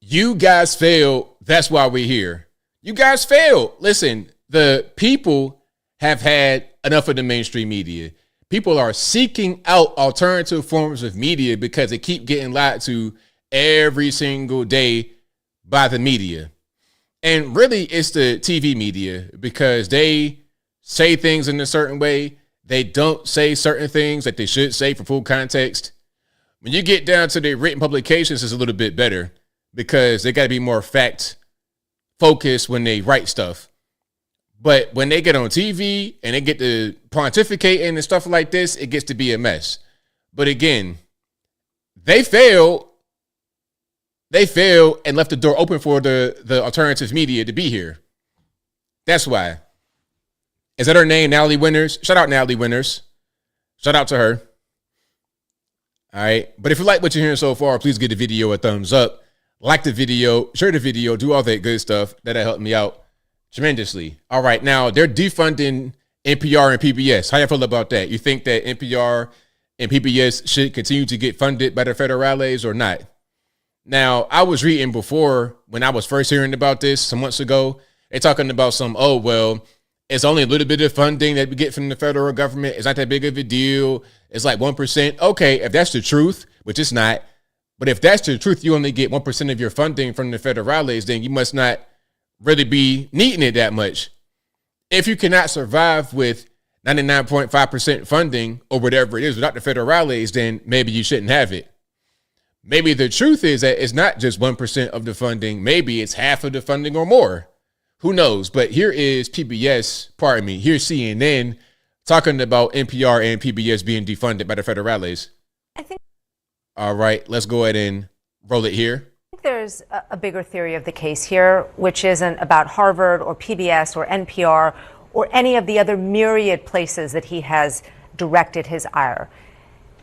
you guys failed. That's why we're here. You guys failed. Listen, the people have had enough of the mainstream media. People are seeking out alternative forms of media because they keep getting lied to every single day by the media. And really, it's the TV media because they say things in a certain way. They don't say certain things that they should say for full context. When you get down to the written publications, it's a little bit better because they got to be more fact focused when they write stuff. But when they get on TV and they get to pontificating and stuff like this, it gets to be a mess. But again, they failed. They failed and left the door open for the alternative media to be here. That's why. Is that her name, Natalie Winters? Shout out Natalie Winters. Shout out to her. All right. But if you like what you're hearing so far, please give the video a thumbs up. Like the video, share the video, do all that good stuff. That'll help me out tremendously. All right. Now, they're defunding NPR and PBS. How you feel about that? You think that NPR and PBS should continue to get funded by the federales or not? Now, I was reading before when I was first hearing about this some months ago. They're talking about it's only a little bit of funding that we get from the federal government. It's not that big of a deal. It's like 1%. Okay, if that's the truth, which it's not, but if that's the truth, you only get 1% of your funding from the federales, then you must not really be needing it that much. If you cannot survive with 99.5% funding or whatever it is without the federales, then maybe you shouldn't have it. Maybe the truth is that it's not just 1% of the funding. Maybe it's half of the funding or more. Who knows? But here is here's CNN talking about NPR and PBS being defunded by the federales. All right, let's go ahead and roll it here. There's a bigger theory of the case here, which isn't about Harvard or PBS or NPR or any of the other myriad places that he has directed his ire.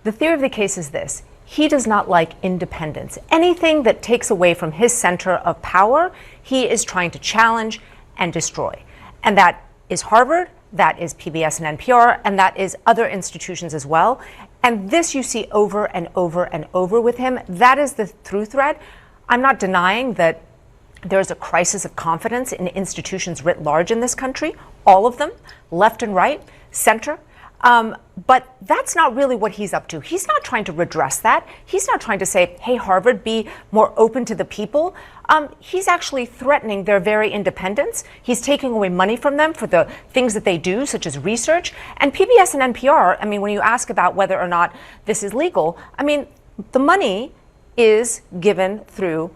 The theory of the case is this: he does not like independence. Anything that takes away from his center of power, he is trying to challenge and destroy. And that is Harvard, that is PBS and NPR, and that is other institutions as well. And this you see over and over and over with him. That is the through thread. I'm not denying that there's a crisis of confidence in institutions writ large in this country, all of them, left and right, center. But that's not really what he's up to. He's not trying to redress that. He's not trying to say, hey, Harvard, be more open to the people. He's actually threatening their very independence. He's taking away money from them for the things that they do, such as research. And PBS and NPR, I mean, when you ask about whether or not this is legal, I mean, the money is given through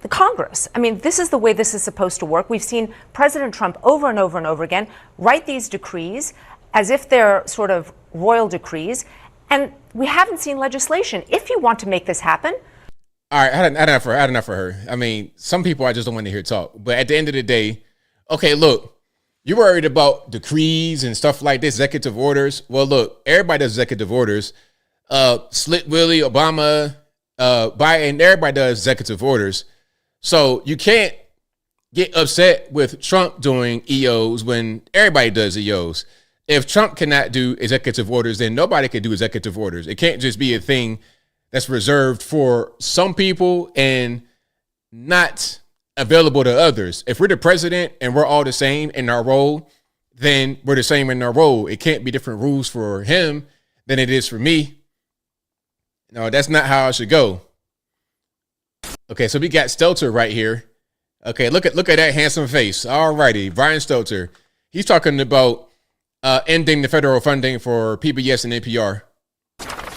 the Congress. I mean, this is the way this is supposed to work. We've seen President Trump over and over and over again write these decrees as if they're sort of royal decrees, and we haven't seen legislation. If you want to make this happen. All right, I had enough for her. I mean, some people I just don't want to hear talk. But at the end of the day, okay, look, you're worried about decrees and stuff like this, executive orders. Well, look, everybody does executive orders. Slit Willie, Obama, Biden, everybody does executive orders. So you can't get upset with Trump doing EOs when everybody does EOs. If Trump cannot do executive orders, then nobody can do executive orders. It can't just be a thing that's reserved for some people and not available to others. If we're the president and we're all the same in our role, then we're the same in our role. It can't be different rules for him than it is for me. No, that's not how it should go. Okay, so we got Stelter right here. Okay, look at that handsome face. All righty, Brian Stelter. He's talking about ending the federal funding for PBS and NPR.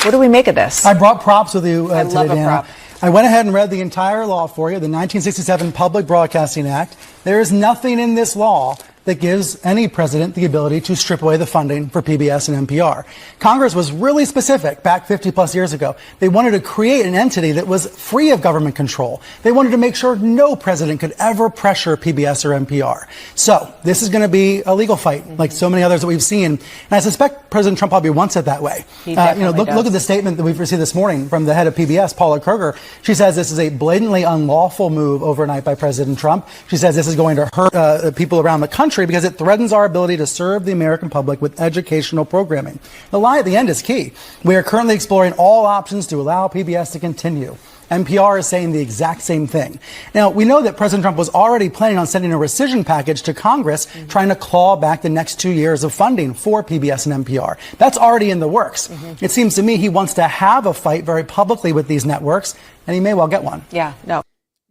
What do we make of this? I brought props with you I today, love a Dana. prop. I went ahead and read the entire law for you, the 1967 Public Broadcasting Act. There is nothing in this law that gives any president the ability to strip away the funding for PBS and NPR. Congress was really specific back 50 plus years ago. They wanted to create an entity that was free of government control. They wanted to make sure no president could ever pressure PBS or NPR. So this is going to be a legal fight, like so many others that we've seen. And I suspect President Trump probably wants it that way. He definitely does. Look at the statement that we've received this morning from the head of PBS, Paula Kruger. She says this is a blatantly unlawful move overnight by President Trump. She says this is going to hurt people around the country because it threatens our ability to serve the American public with educational programming. The lie at the end is key. We are currently exploring all options to allow PBS to continue. NPR is saying the exact same thing. Now, we know that President Trump was already planning on sending a rescission package to Congress, trying to claw back the next 2 years of funding for PBS and NPR. That's already in the works. It seems to me he wants to have a fight very publicly with these networks, and he may well get one. Yeah, no.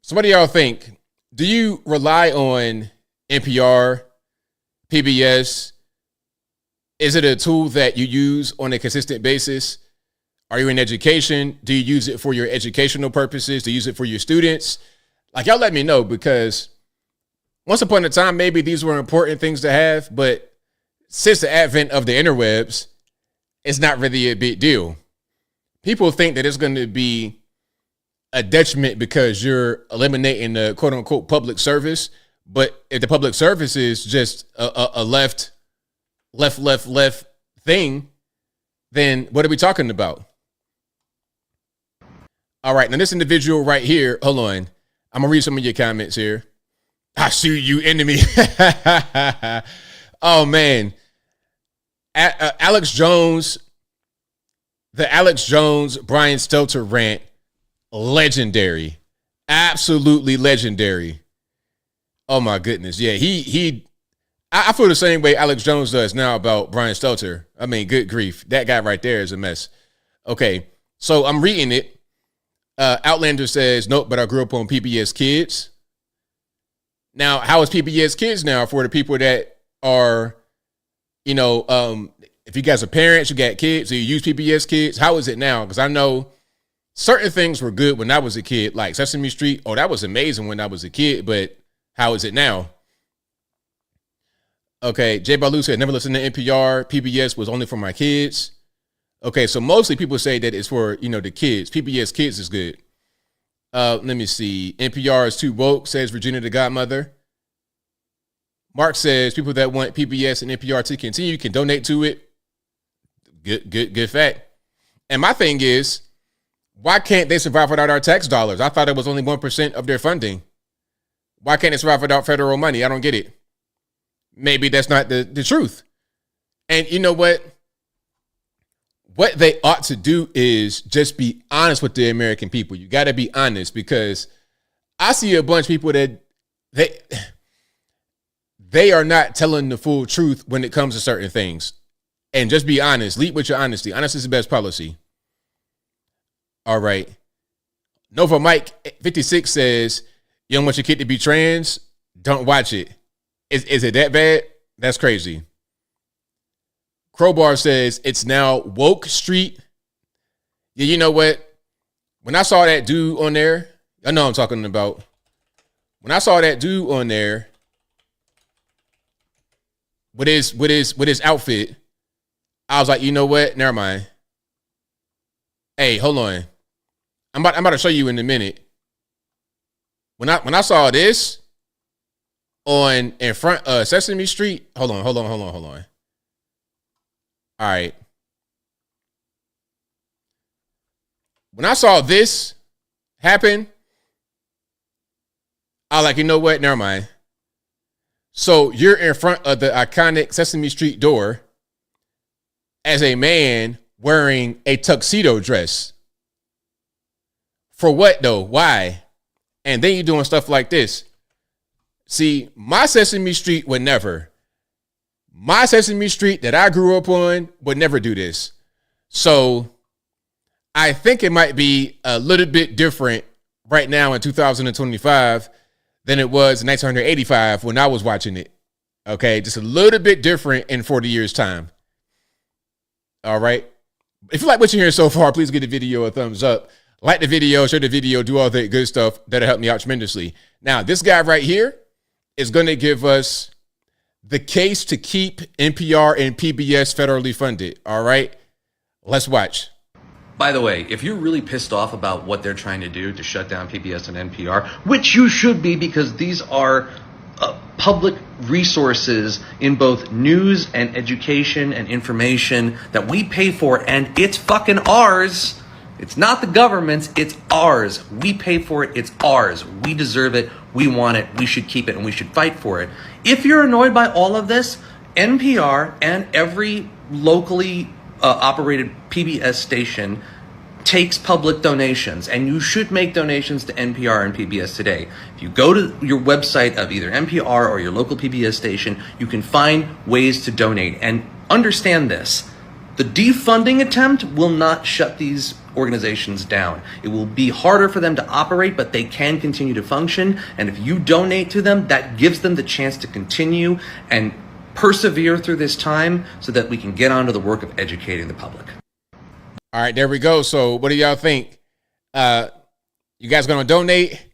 So what do y'all think? Do you rely on NPR, PBS? Is it a tool that you use on a consistent basis? Are you in education? Do you use it for your educational purposes? Do you use it for your students? Like, y'all let me know, because once upon a time, maybe these were important things to have, but since the advent of the interwebs, it's not really a big deal. People think that it's going to be a detriment because you're eliminating the quote unquote public service. But if the public service is just a left thing, then what are we talking about? All right, now this individual right here, hold on. I'm going to read some of your comments here. I see you, enemy. Oh, man. Alex Jones, the Alex Jones, Brian Stelter rant, legendary. Absolutely legendary. Oh, my goodness. Yeah, I feel the same way Alex Jones does now about Brian Stelter. I mean, good grief. That guy right there is a mess. Okay, so I'm reading it. Outlander says, nope, but I grew up on PBS Kids. Now, how is PBS Kids now for the people that are, if you guys are parents, you got kids, so you use PBS Kids, how is it now? Because I know certain things were good when I was a kid, like Sesame Street. Oh, that was amazing when I was a kid, but how is it now? Okay, Jay Balu said, never listened to NPR. PBS was only for my kids. Okay, so mostly people say that it's for, the kids. PBS Kids is good. Let me see. NPR is too woke, says Virginia the Godmother. Mark says people that want PBS and NPR to continue can donate to it. Good fact. And my thing is, why can't they survive without our tax dollars? I thought it was only 1% of their funding. Why can't they survive without federal money? I don't get it. Maybe that's not the truth. And you know what? What they ought to do is just be honest with the American people. You got to be honest, because I see a bunch of people that they are not telling the full truth when it comes to certain things. And just be honest. Lead with your honesty. Honesty is the best policy. All right. Nova Mike 56 says, you don't want your kid to be trans? Don't watch it. Is it that bad? That's crazy. Crowbar says it's now woke street. Yeah, you know what? When I saw that dude on there, I know what I'm talking about. When I saw that dude on there with his outfit, I was like, you know what? Never mind. Hey, hold on. I'm about to show you in a minute. When I saw this in front of Sesame Street, hold on. All right. When I saw this happen, I was like, you know what? Never mind. So you're in front of the iconic Sesame Street door as a man wearing a tuxedo dress. For what though? Why? And then you're doing stuff like this. See, my Sesame Street would never. My Sesame Street that I grew up on would never do this. So I think it might be a little bit different right now in 2025 than it was in 1985 when I was watching it. Okay, just a little bit different in 40 years' time. All right. If you like what you're hearing so far, please give the video a thumbs up. Like the video, share the video, do all that good stuff. That'll help me out tremendously. Now, this guy right here is going to give us the case to keep NPR and PBS federally funded. All right, let's watch. By the way, if you're really pissed off about what they're trying to do to shut down PBS and NPR, which you should be because these are public resources in both news and education and information that we pay for, and it's fucking ours. It's not the government's, it's ours. We pay for it, it's ours. We deserve it, we want it, we should keep it, and we should fight for it. If you're annoyed by all of this, NPR and every locally operated PBS station takes public donations, and you should make donations to NPR and PBS today. If you go to your website of either NPR or your local PBS station, you can find ways to donate. And understand this, the defunding attempt will not shut these organizations down. It will be harder for them to operate, but they can continue to function. And if you donate to them, that gives them the chance to continue and persevere through this time so that we can get on to the work of educating the public. All right, there we go. So what do y'all think? You guys going to donate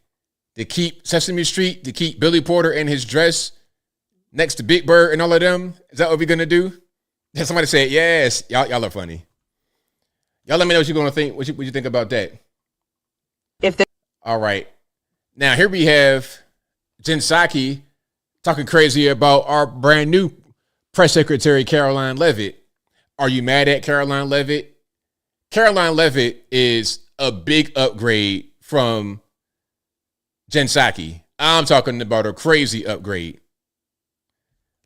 to keep Sesame Street, to keep Billy Porter in his dress next to Big Bird and all of them? Is that what we're going to do? Somebody said, yes. Y'all are funny. Y'all let me know what you're going to think. What you think about that? All right. Now, here we have Jen Psaki talking crazy about our brand new press secretary, Caroline Leavitt. Are you mad at Caroline Leavitt? Caroline Leavitt is a big upgrade from Jen Psaki. I'm talking about a crazy upgrade.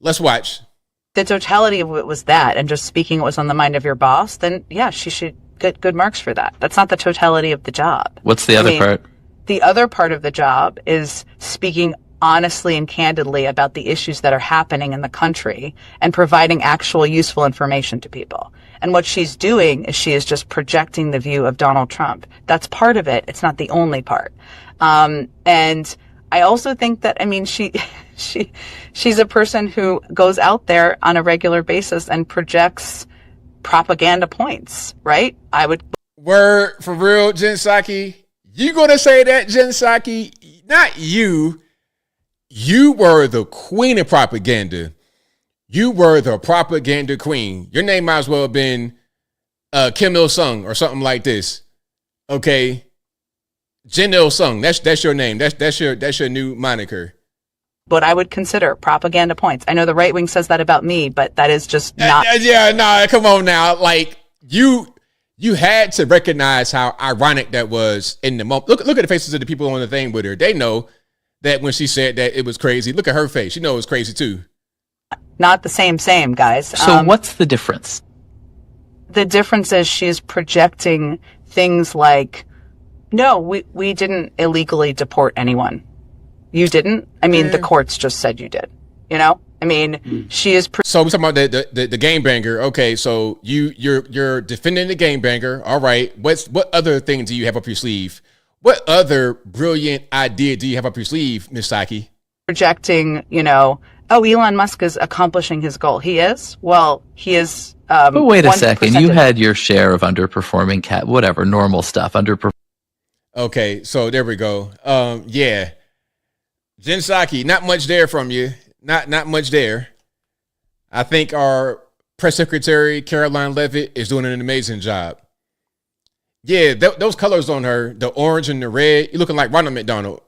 Let's watch. The totality of it was that, and just speaking what was on the mind of your boss, then yeah, she should get good marks for that. That's not the totality of the job. What's the other part? The other part of the job is speaking honestly and candidly about the issues that are happening in the country and providing actual useful information to people. And what she's doing is she is just projecting the view of Donald Trump. That's part of it. It's not the only part. And I also think that, I mean, she's a person who goes out there on a regular basis and projects propaganda points, right? Word for real, Jen Psaki. You gonna say that, Jen Psaki? Not you. You were the queen of propaganda. You were the propaganda queen. Your name might as well have been Kim Il-sung or something like this. Okay. Jen Il-sung. That's your name. That's your new moniker. what I would consider propaganda points. I know the right wing says that about me, but that is just not. Come on now. Like you had to recognize how ironic that was in the moment. Look at the faces of the people on the thing with her. They know that when she said that it was crazy. Look at her face. She knows it was crazy too. Not the same, guys. So what's the difference? The difference is she's projecting things like, no, we didn't illegally deport anyone. You didn't? I mean, the courts just said you did. You know? I mean, she is. So we're talking about the game banger. Okay, so you're defending the game banger. All right. What other thing do you have up your sleeve? What other brilliant idea do you have up your sleeve, Ms. Psaki? Projecting, Elon Musk is accomplishing his goal. He is? Well, he is. But wait a second. You had your share of underperforming normal stuff. Okay, so there we go. Yeah. Jen Psaki, not much there from you. Not much there. I think our press secretary, Caroline Levitt, is doing an amazing job. Yeah, those colors on her, the orange and the red, you're looking like Ronald McDonald.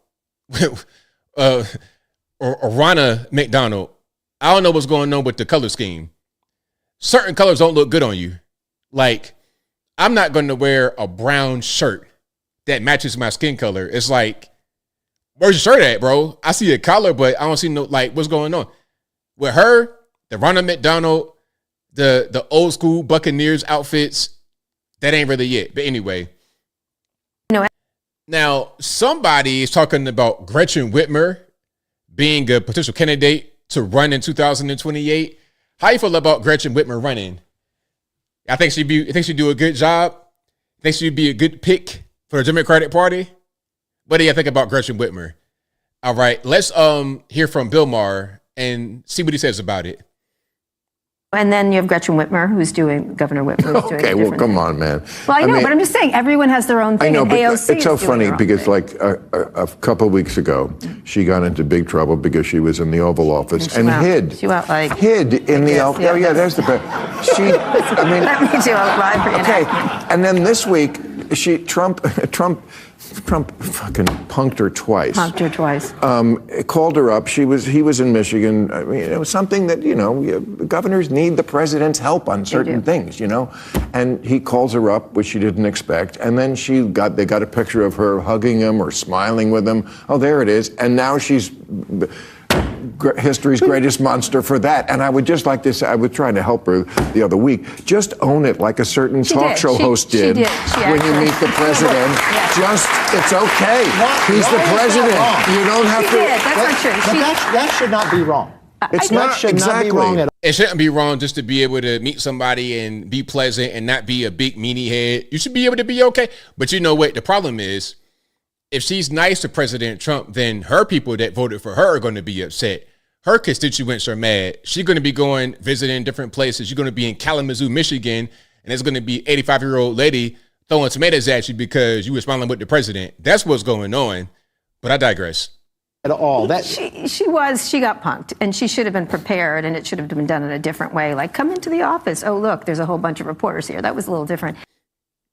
or Ronna McDonald. I don't know what's going on with the color scheme. Certain colors don't look good on you. Like, I'm not going to wear a brown shirt that matches my skin color. It's like, where's your shirt at, bro? I see a collar, but I don't see what's going on. With her, the Ronald McDonald, the old school Buccaneers outfits, that ain't really it. But anyway. No. Now, somebody is talking about Gretchen Whitmer being a potential candidate to run in 2028. How you feel about Gretchen Whitmer running? I think she'd do a good job. I think she'd be a good pick for the Democratic Party. What do you think about Gretchen Whitmer? All right, let's hear from Bill Maher and see what he says about it. And then you have Gretchen Whitmer, Governor Whitmer, who's doing Okay, well, come on, man. Well, I know, but I'm just saying, everyone has their own thing. I know, but AOC it's so funny because, like, a couple of weeks ago, she got into big trouble because she was in the Oval Office and hid. She went like hid in the Oval. Oh, yeah, there's the best. That means you have live reenactment. Okay, and then this week, Trump fucking punked her twice. Called her up. He was in Michigan. I mean, it was something that, governors need the president's help on certain things, And he calls her up, which she didn't expect. And then they got a picture of her hugging him or smiling with him. Oh, there it is. And now she's history's greatest monster for that. And I would just like to say, I was trying to help her the other week. Just own it like a certain talk show host did when you meet the president. It's okay. He's the president. You don't have to. That's not true. That should not be wrong. It's not exactly wrong at all. It shouldn't be wrong just to be able to meet somebody and be pleasant and not be a big meanie head. You should be able to be okay. But you know what? The problem is, if she's nice to President Trump, then her people that voted for her are going to be upset. Her constituents are mad. She's going to be visiting different places. She's going to be in Kalamazoo, Michigan, and there's going to be 85-year-old lady throwing tomatoes at you because you were smiling with the president. That's what's going on. But I digress. At all. She got punked, and she should have been prepared, and it should have been done in a different way. Like, come into the office. Oh, look, there's a whole bunch of reporters here. That was a little different.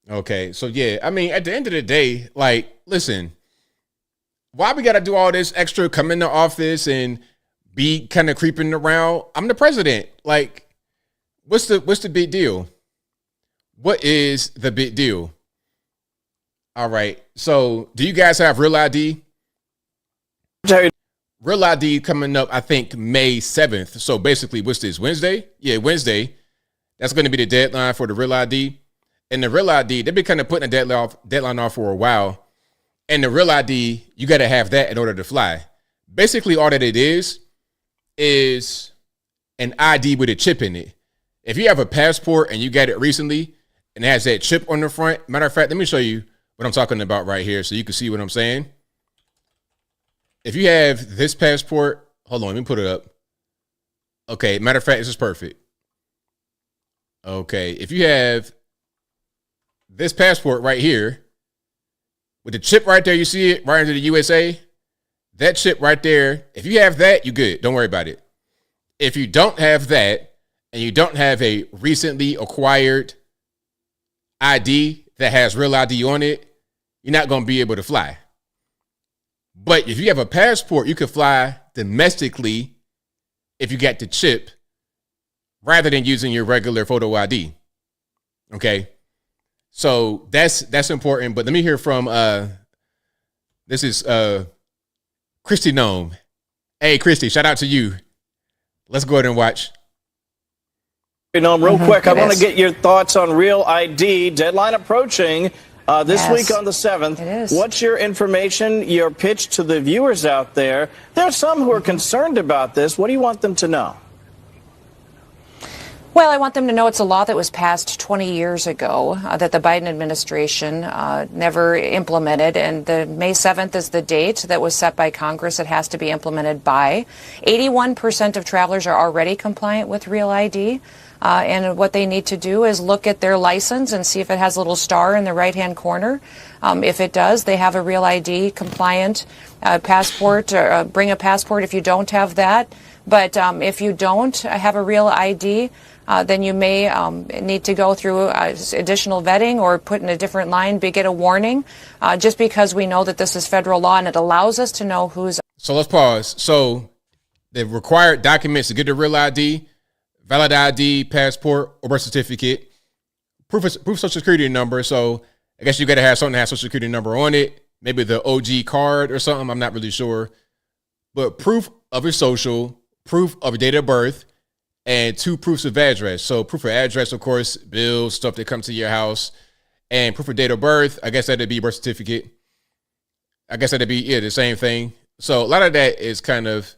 Okay, so yeah, I mean, at the end of the day, like, listen, why we got to do all this extra come in the office and be kind of creeping around? I'm the president. Like, what's the big deal? What is the big deal? All right, so do you guys have Real ID? Real ID coming up, I think, May 7th. So basically, what's this, Wednesday? Yeah, Wednesday. That's going to be the deadline for the Real ID. And the Real ID, they've been kind of putting a deadline off for a while. And the Real ID, you got to have that in order to fly. Basically, all that it is an ID with a chip in it. If you have a passport and you got it recently and it has that chip on the front, matter of fact, let me show you what I'm talking about right here so you can see what I'm saying. If you have this passport, hold on, let me put it up. Okay, matter of fact, this is perfect. Okay, if you have this passport right here, with the chip right there, you see it right under the USA? That chip right there, if you have that, you good. Don't worry about it. If you don't have that, and you don't have a recently acquired ID that has Real ID on it, you're not going to be able to fly. But if you have a passport, you can fly domestically if you got the chip rather than using your regular photo ID. Okay. So that's important. But let me hear from this is Christy Nome. Hey, Christy, shout out to you. Let's go ahead and watch. Real quick, I want to get your thoughts on Real ID. Deadline approaching this week on the 7th. What's your information, your pitch to the viewers out there? There are some who are concerned about this. What do you want them to know? Well, I want them to know it's a law that was passed 20 years ago that the Biden administration never implemented. And the May 7th is the date that was set by Congress. It has to be implemented by. 81% of travelers are already compliant with Real ID. And what they need to do is look at their license and see if it has a little star in the right-hand corner. If it does, they have a Real ID compliant passport. Bring a passport if you don't have that. But if you don't have a Real ID, then you may need to go through additional vetting or put in a different line, get a warning, just because we know that this is federal law and it allows us to know who's. So let's pause. So the required documents to get a Real ID, valid ID, passport, or birth certificate, proof of social security number. So I guess you got to have something that has social security number on it, maybe the OG card or something. I'm not really sure. But proof of your social, proof of your date of birth, and 2 proofs of address. So proof of address, of course, bills, stuff that come to your house, and proof of date of birth. I guess that'd be birth certificate. I guess that'd be the same thing. So a lot of that is kind of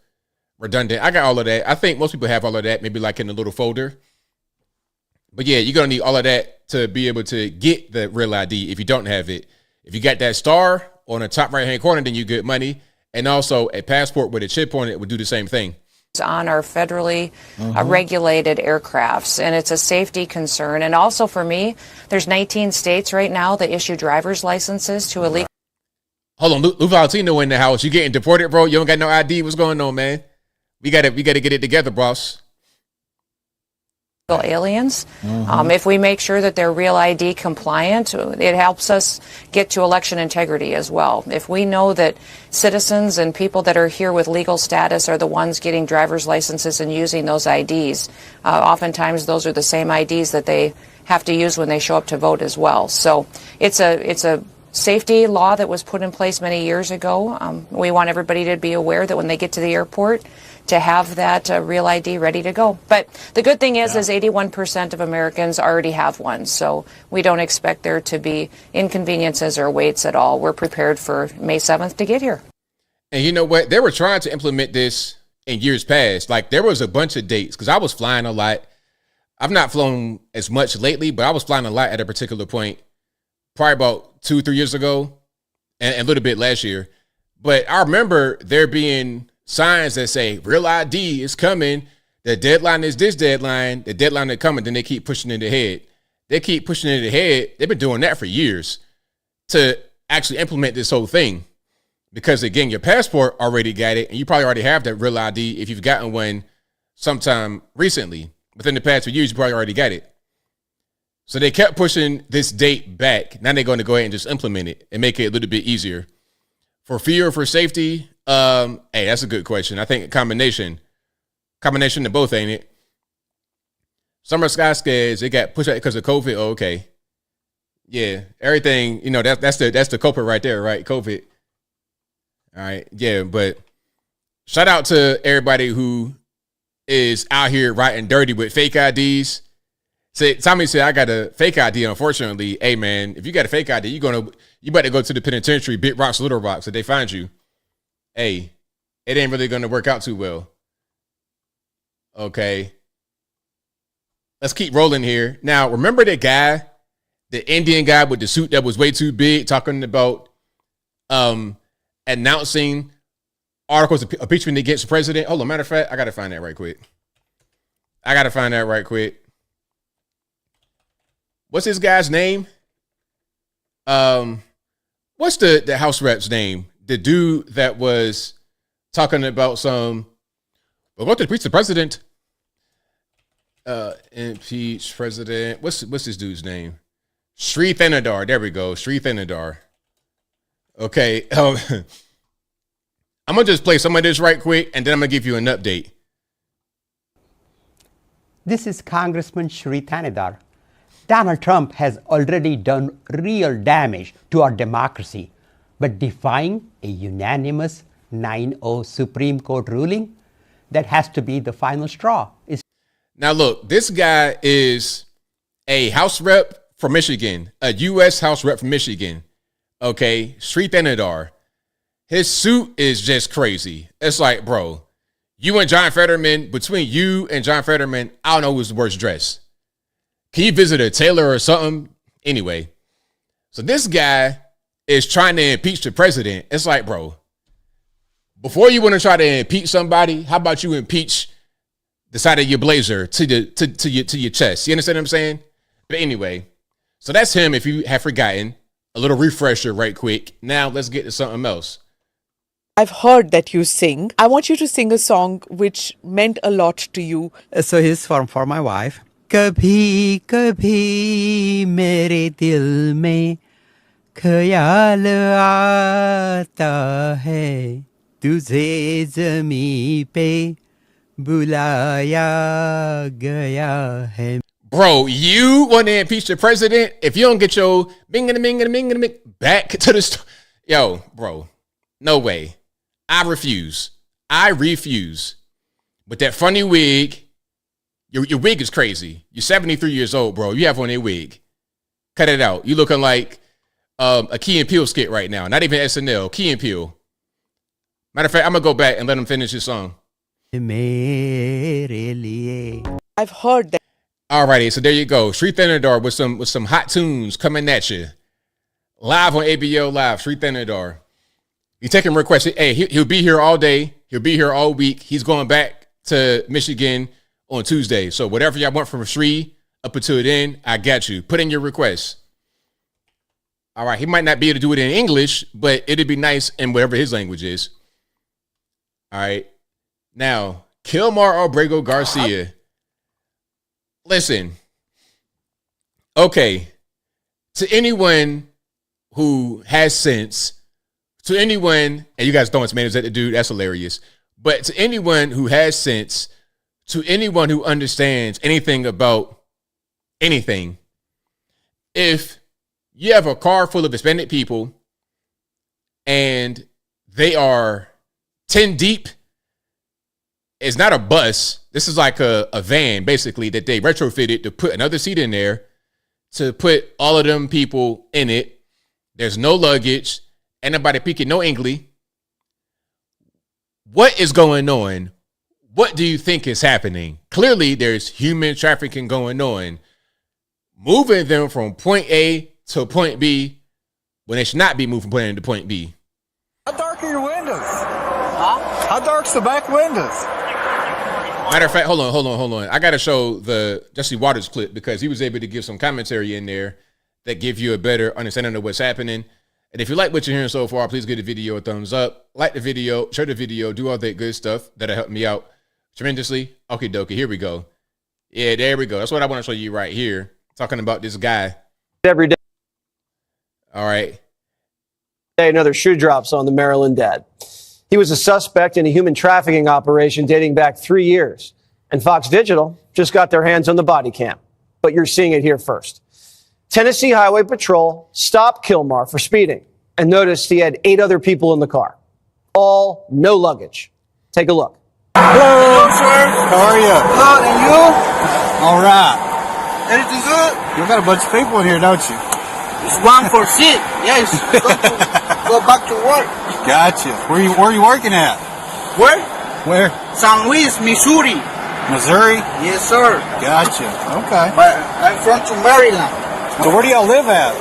redundant. I got all of that. I think most people have all of that, maybe like in a little folder. But yeah, you're going to need all of that to be able to get the Real ID if you don't have it. If you got that star on the top right-hand corner, then you get money. And also a passport with a chip on it would do the same thing. On our federally regulated aircrafts, and it's a safety concern. And also for me, there's 19 states right now that issue driver's licenses to illegal. Hold on, Lou Valentino in the house. You getting deported, bro? You don't got no ID. What's going on, man? We gotta get it together, boss. Aliens. If we make sure that they're Real ID compliant, it helps us get to election integrity as well. If we know that citizens and people that are here with legal status are the ones getting driver's licenses and using those IDs, oftentimes those are the same IDs that they have to use when they show up to vote as well. So it's a safety law that was put in place many years ago. We want everybody to be aware that when they get to the airport, to have that Real ID ready to go. But the good thing is 81% of Americans already have one. So we don't expect there to be inconveniences or waits at all. We're prepared for May 7th to get here. And you know what? They were trying to implement this in years past. Like there was a bunch of dates because I was flying a lot. I've not flown as much lately, but I was flying a lot at a particular point, probably about 2-3 years ago and a little bit last year. But I remember there being signs that say Real ID is coming. The deadline is this deadline. The deadline is coming. Then they keep pushing it ahead. They keep pushing it ahead. They've been doing that for years to actually implement this whole thing. Because again, your passport already got it, and you probably already have that Real ID if you've gotten one sometime recently. Within the past 2 years, you probably already got it. So they kept pushing this date back. Now they're going to go ahead and just implement it and make it a little bit easier. For fear or for safety, hey, that's a good question. I think a combination of both, ain't it? Summer Sky Scads, it got pushed out because of COVID. Oh, okay. Yeah, everything, that's the culprit right there, right? COVID. All right, yeah, but shout out to everybody who is out here writing dirty with fake IDs. Tommy said, I got a fake ID, unfortunately. Hey, man, if you got a fake ID, you better go to the penitentiary, Big Rocks, Little Rocks, if they find you. Hey, it ain't really going to work out too well. Okay. Let's keep rolling here. Now, remember that guy, the Indian guy with the suit that was way too big, talking about announcing articles of impeachment against the president? Hold on, matter of fact, I got to find that right quick. What's this guy's name? What's the House rep's name? The dude that was talking about we're going to impeach the president. Impeach president. What's this dude's name? Sri Thanadar. There we go. Sri Thanadar. Okay. I'm going to just play some of this right quick, and then I'm going to give you an update. This is Congressman Shri Thanedar. Donald Trump has already done real damage to our democracy, but defying a unanimous 9-0 Supreme Court ruling, that has to be the final straw. Now, look, this guy is a House rep from Michigan, a U.S. House rep from Michigan. Okay, Shri Thanedar. His suit is just crazy. It's like, bro, you and John Fetterman, between you and John Fetterman, I don't know who's the worst dressed. Can you visit a tailor or something? Anyway, so this guy is trying to impeach the president. It's like, bro, before you want to try to impeach somebody, how about you impeach the side of your blazer to your chest? You understand what I'm saying? But anyway, so that's him. If you have forgotten, a little refresher right quick. Now let's get to something else. I've heard that you sing. I want you to sing a song which meant a lot to you. So here's for my wife. कभी कभी मेरे दिल में ख्याल आता है तुझे ज़मीं पे बुलाया गया है. Bro, you want to impeach the president? If you don't get your bing back to the yo, bro, no way. I refuse. With that funny wig, your wig is crazy. You're 73 years old, bro. You have on a wig. Cut it out. You looking like a Key and Peele skit right now. Not even SNL. Key and Peele. Matter of fact, I'm gonna go back and let him finish his song. I've heard that. Alrighty, so there you go. Shri Thanedar with some hot tunes coming at you. Live on ABL Live, Shri Thanedar. He's taking requests. Hey, he'll be here all day. He'll be here all week. He's going back to Michigan on Tuesday. So whatever y'all want from Shri, up until then, I got you. Put in your requests. All right, he might not be able to do it in English, but it'd be nice in whatever his language is. All right. Now, Kilmar Abrego Garcia. Listen. Okay. To anyone who has sense, to anyone, and you guys throwing tomatoes at the dude, that's hilarious. But to anyone who has sense, to anyone who understands anything about anything, if you have a car full of Hispanic people and they are 10 deep, it's not a bus. This is like a van, basically, that they retrofitted to put another seat in there to put all of them people in it. There's no luggage. Ain't nobody speaking no English. What is going on? What do you think is happening? Clearly, there's human trafficking going on. Moving them from point A to point B when they should not be moving from point A to point B. How dark are your windows? Huh? How dark's the back windows? Matter of fact, hold on. I got to show the Jesse Waters clip because he was able to give some commentary in there that give you a better understanding of what's happening. And if you like what you're hearing so far, please give the video a thumbs up. Like the video, share the video, do all that good stuff. That'll help me out tremendously. Okie dokie, here we go. Yeah, there we go. That's what I want to show you right here. Talking about this guy. Every day. All right. Another shoe drops on the Maryland dad. He was a suspect in a human trafficking operation dating back 3 years. And Fox Digital just got their hands on the body cam. But you're seeing it here first. Tennessee Highway Patrol stopped Kilmar for speeding and noticed he had 8 other people in the car. All no luggage. Take a look. Hello, sir. How are you? Good, and you? All right. Everything good? You got a bunch of people in here, don't you? It's one for sick. Yes. Go back to work. Gotcha. Where are you working at? Where? Where? San Luis, Missouri. Missouri? Yes, sir. Gotcha. Okay. But I'm from Maryland. So where do y'all live at?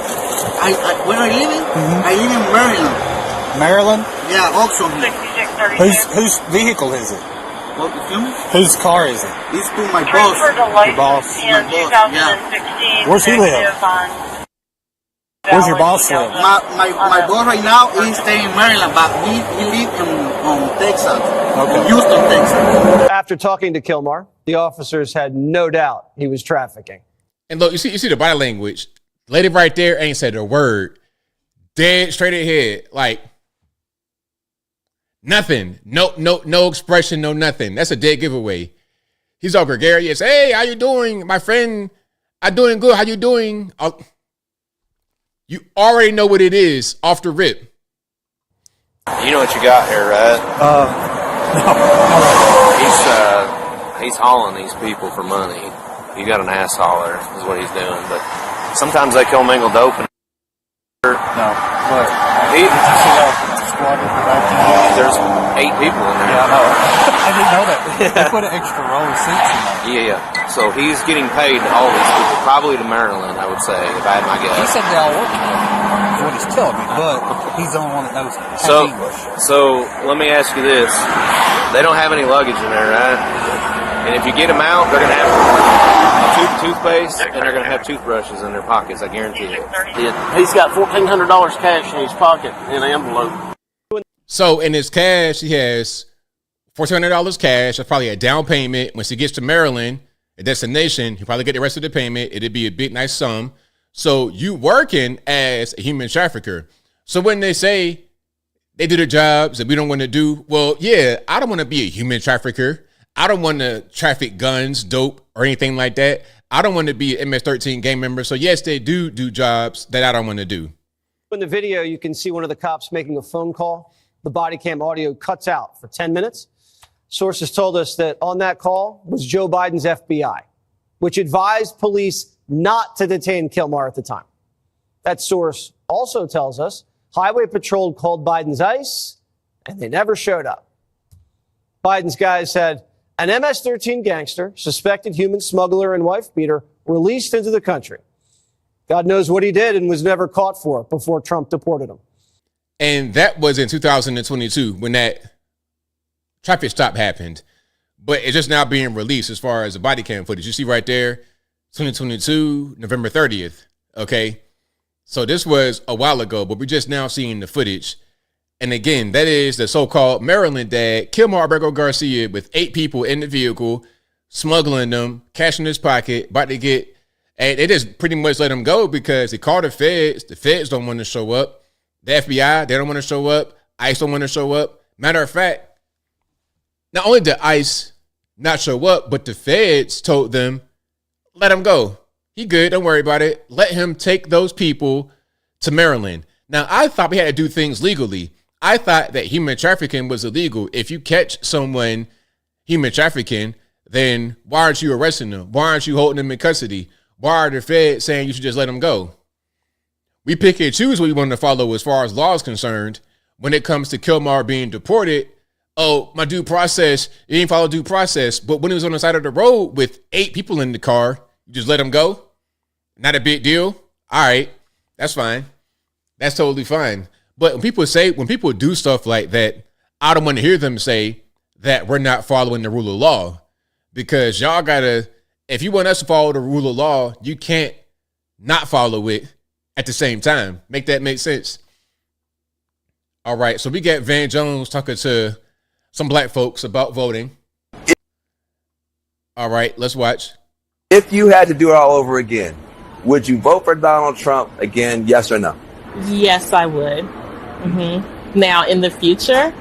Where I live in? I live in Maryland. Maryland? Yeah, also here. Whose vehicle is it? What, excuse me? Whose car is it? It's to my boss. Your boss? My boss, yeah. Where's he live? Where's your boss live? My boss right now is staying in Maryland, but he lives in Texas. Okay. Houston, Texas. After talking to Kilmar, the officers had no doubt he was trafficking. And look, you see the body language. Lady right there ain't said a word. Dead straight ahead. Like, Nothing. No expression, no nothing. That's a dead giveaway. He's all gregarious. Hey, how you doing, my friend? I'm doing good. How you doing? You already know what it is off the rip. You know what you got here, right? He's hauling these people for money. You got an ass hauler is what he's doing, but sometimes they commingle dope. No, what? There's 8 people in there. Yeah, I know. I didn't know that. They put an extra row of seats in there. Yeah. So he's getting paid to haul these people, probably to Maryland, I would say, if I had my guess. He said they all work together. That's what he's telling me, but he's the only one that knows English. So let me ask you this. They don't have any luggage in there, right? And if you get them out, they're going to have a tube of toothpaste and they're going to have toothbrushes in their pockets, I guarantee it. He's got $1,400 cash in his pocket in an envelope. So in his cash, he has $1,400 cash. That's probably a down payment. Once he gets to Maryland, a destination, he'll probably get the rest of the payment. It'd be a big, nice sum. So you working as a human trafficker. So when they say they do their jobs that we don't want to do, well, yeah, I don't want to be a human trafficker. I don't want to traffic guns, dope, or anything like that. I don't want to be an MS-13 gang member. So yes, they do jobs that I don't want to do. In the video, you can see one of the cops making a phone call. The body cam audio cuts out for 10 minutes. Sources told us that on that call was Joe Biden's FBI, which advised police not to detain Kilmar at the time. That source also tells us Highway Patrol called Biden's ICE, and they never showed up. Biden's guys said an MS-13 gangster, suspected human smuggler and wife beater, released into the country. God knows what he did and was never caught for it before Trump deported him. And that was in 2022 when that traffic stop happened. But it's just now being released as far as the body cam footage. You see right there, 2022, November 30th. Okay. So this was a while ago, but we're just now seeing the footage. And again, that is the so-called Maryland dad, Kilmar Abrego Garcia, with 8 people in the vehicle, smuggling them, cash in his pocket, about to get, and they just pretty much let him go because they called the feds. The feds don't want to show up. The FBI, they don't want to show up. ICE don't want to show up. Matter of fact, not only did ICE not show up, but the feds told them, let him go. He good. Don't worry about it. Let him take those people to Maryland. Now, I thought we had to do things legally. I thought that human trafficking was illegal. If you catch someone human trafficking, then why aren't you arresting them? Why aren't you holding them in custody? Why are the feds saying you should just let them go? We pick and choose what we want to follow as far as law is concerned. When it comes to Kilmar being deported, oh, my due process, you didn't follow due process. But when he was on the side of the road with 8 people in the car, you just let him go? Not a big deal? All right, that's fine. That's totally fine. But when people do stuff like that, I don't want to hear them say that we're not following the rule of law. Because y'all gotta, if you want us to follow the rule of law, you can't not follow it at the same time. Make that make sense? All right, so we got Van Jones talking to some black folks about voting. All right, let's watch. If you had to do it all over again, would you vote for Donald Trump again, yes or no? Yes, I would. Now, in the future,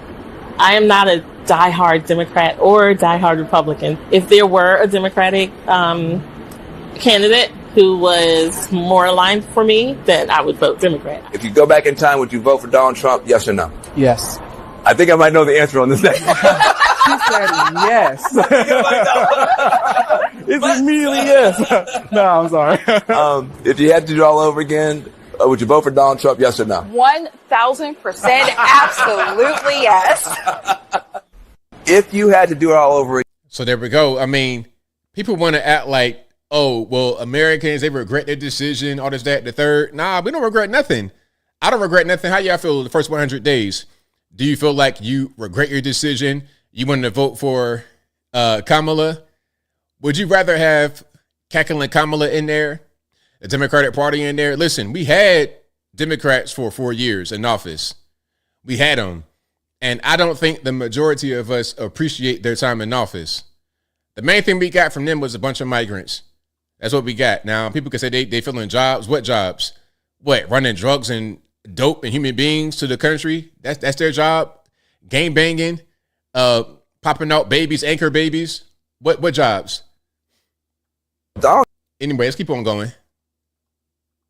I am not a diehard Democrat or diehard Republican. If there were a Democratic candidate who was more aligned for me, then I would vote Democrat. If you go back in time, would you vote for Donald Trump, yes or no? Yes. I think I might know the answer on this thing. She said yes. It's immediately yes. No, I'm sorry. If you had to do it all over again, would you vote for Donald Trump, yes or no? 1,000% absolutely yes. If you had to do it all over again. So there we go. I mean, people want to act like, oh, well, Americans, they regret their decision, all this, that, the third. Nah, we don't regret nothing. I don't regret nothing. How y'all feel the first 100 days? Do you feel like you regret your decision? You wanted to vote for Kamala? Would you rather have cackling Kamala in there, the Democratic Party in there? Listen, we had Democrats for 4 years in office. We had them. And I don't think the majority of us appreciate their time in office. The main thing we got from them was a bunch of migrants. That's what we got. Now, people can say they filling jobs. What jobs? What, running drugs and dope and human beings to the country? That's their job. gang banging, popping out babies, anchor babies. What jobs? Anyway, let's keep on going.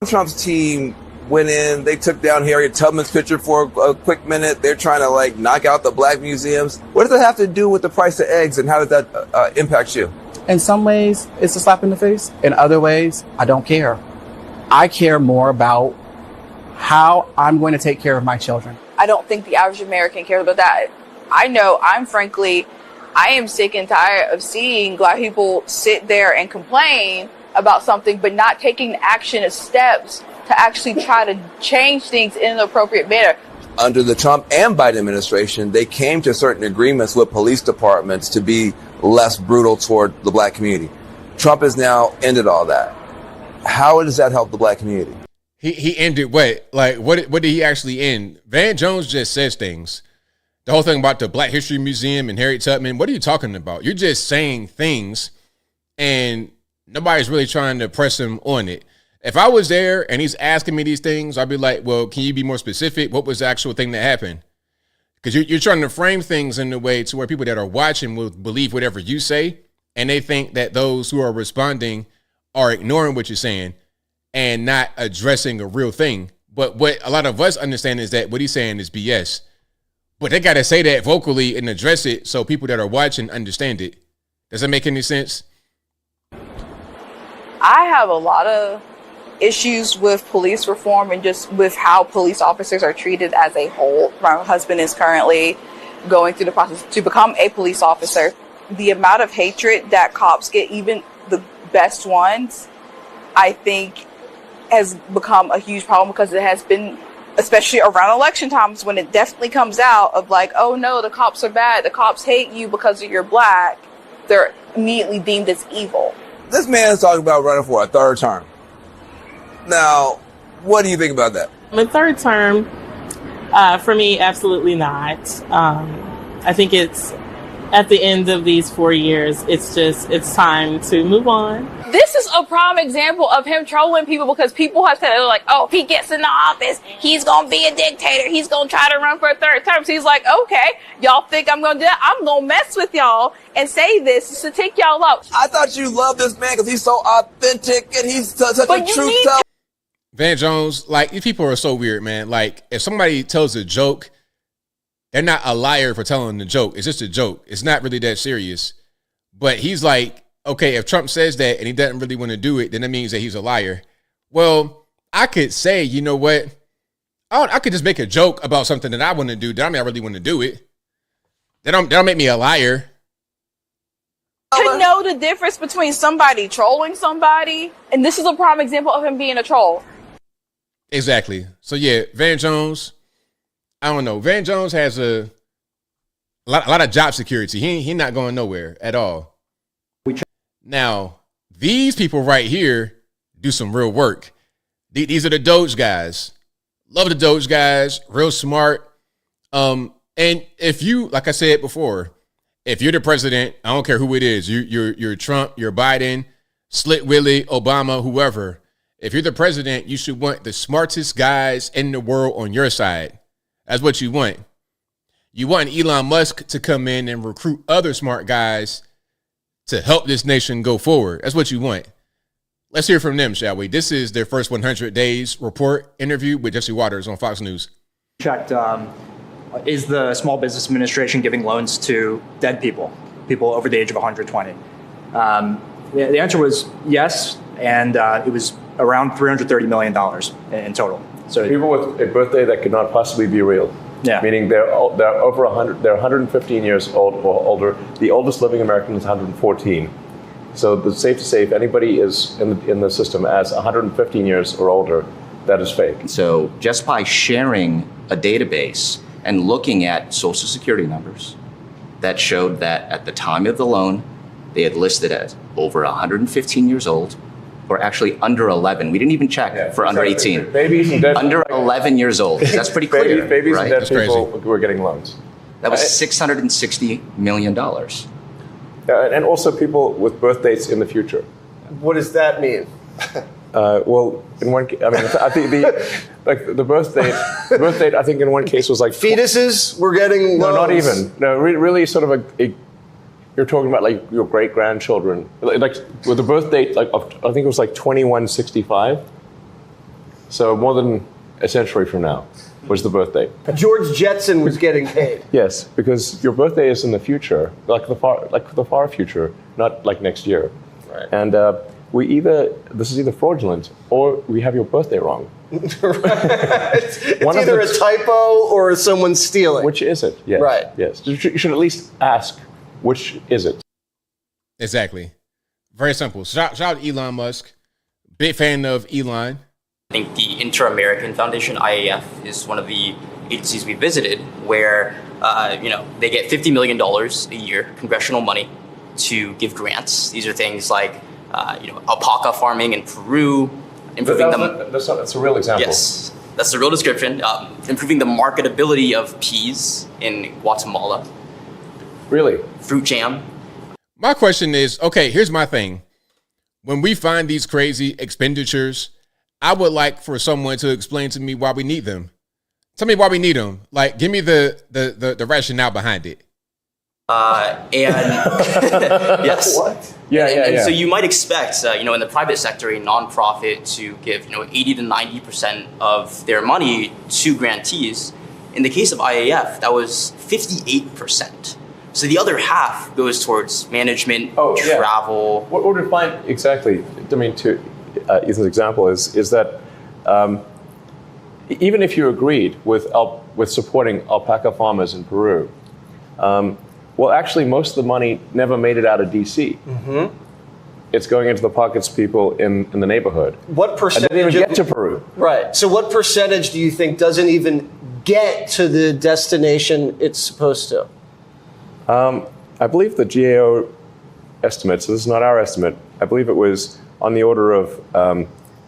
Trump's team went in, they took down Harriet Tubman's picture for a quick minute. They're trying to like knock out the black museums. What does that have to do with the price of eggs, and how does that impact you? In some ways, it's a slap in the face. In other ways, I don't care. I care more about how I'm going to take care of my children. I don't think the average American cares about that. I know I am sick and tired of seeing black people sit there and complain about something, but not taking action and steps to actually try to change things in an appropriate manner. Under the Trump and Biden administration, they came to certain agreements with police departments to be less brutal toward the black community. Trump has now ended all that. How does that help the black community? He ended what? Like, what did he actually end? Van Jones just says things. The whole thing about the Black History Museum and Harriet Tubman, what are you talking about? You're just saying things, and nobody's really trying to press him on it. If I was there and he's asking me these things, I'd be like, well, can you be more specific? What was the actual thing that happened? Because you're trying to frame things in a way to where people that are watching will believe whatever you say, and they think that those who are responding are ignoring what you're saying and not addressing a real thing. But what a lot of us understand is that what he's saying is BS. But they got to say that vocally and address it so people that are watching understand it. Does that make any sense? I have a lot of issues with police reform and just with how police officers are treated as a whole. My husband is currently going through the process to become a police officer. The amount of hatred that cops get, even the best ones, I think has become a huge problem, because it has been, especially around election times, when it definitely comes out of like, oh no, the cops are bad, the cops hate you because you're black, they're immediately deemed as evil. This man is talking about running for a third term. Now, what do you think about that? The third term, for me, absolutely not. I think it's at the end of these 4 years, it's time to move on. This is a prime example of him trolling people, because people have said, they're like, oh, if he gets in the office, he's going to be a dictator. He's going to try to run for a third term. So he's like, okay, y'all think I'm going to do that? I'm going to mess with y'all and say this just to take y'all out. I thought you loved this man because he's so authentic and he's such a truth teller. Van Jones, like, these people are so weird, man. Like, if somebody tells a joke, they're not a liar for telling the joke. It's just a joke. It's not really that serious. But he's like, okay, if Trump says that and he doesn't really want to do it, then that means that he's a liar. Well, I could say, you know what? I could just make a joke about something that I want to do. That I mean, I really want to do it. That don't make me a liar. To know the difference between somebody trolling somebody, and this is a prime example of him being a troll. Exactly. So yeah, Van Jones, I don't know. Van Jones has a lot of job security. He not going nowhere at all. Now, these people right here do some real work. These are the DOGE guys. Love the DOGE guys. Real smart. And if you, like I said before, if you're the president, I don't care who it is. You're Trump, you're Biden, Slick Willie, Obama, whoever. If you're the president, you should want the smartest guys in the world on your side. That's what you want. You want Elon Musk to come in and recruit other smart guys to help this nation go forward. That's what you want. Let's hear from them, shall we? This is their first 100 days report interview with Jesse Waters on Fox News. Checked, is the Small Business Administration giving loans to dead people over the age of 120? The answer was yes, and it was around $330 million in total. So people with a birthday that could not possibly be real. Yeah. Meaning they're over 100. They're 115 years old or older. The oldest living American is 114. So it's safe to say if anybody is in the system as 115 years or older, that is fake. So just by sharing a database and looking at Social Security numbers that showed that at the time of the loan, they had listed as over 115 years old, or actually under 11. We didn't even check for under 18. Babies and dead under 11 years old. That's pretty clear. Babies right? and dead people were getting loans. That was $660 million. And also people with birth dates in the future. What does that mean? Well, in one, I mean, I think the birth date, I think in one case was like fetuses were getting no, not loans. even. No, really, sort of you're talking about like your great grandchildren, like with the birth date, like I think it was like 2165. So more than a century from now was the birth date. George Jetson was getting paid. Yes, because your birthday is in the future, like the far future, not like next year. Right. And this is either fraudulent or we have your birthday wrong. It's either a typo or someone stealing. Which is it? Yes. Right. Yes. You should at least ask, which is it? Exactly. Very simple. Shout out Elon Musk. Big fan of Elon. I think the Inter-American Foundation, IAF, is one of the agencies we visited where, they get $50 million a year, congressional money, to give grants. These are things like, alpaca farming in Peru, improving That's a real example. Yes, that's the real description. Improving the marketability of peas in Guatemala. Really? Fruit jam. My question is, okay, here's my thing. When we find these crazy expenditures, I would like for someone to explain to me why we need them. Tell me why we need them. Like, give me the rationale behind it. Yes. What? And so you might expect, in the private sector, a nonprofit to give, 80 to 90% of their money to grantees. In the case of IAF, that was 58%. So the other half goes towards management, travel. What we're to find exactly, I mean, to Ethan's example is that even if you agreed with supporting alpaca farmers in Peru, well, actually, most of the money never made it out of D.C. Mm-hmm. It's going into the pockets of people in the neighborhood. What percentage? And they didn't even get to Peru. Right. So what percentage do you think doesn't even get to the destination it's supposed to? I believe the GAO estimate, so this is not our estimate, I believe it was on the order of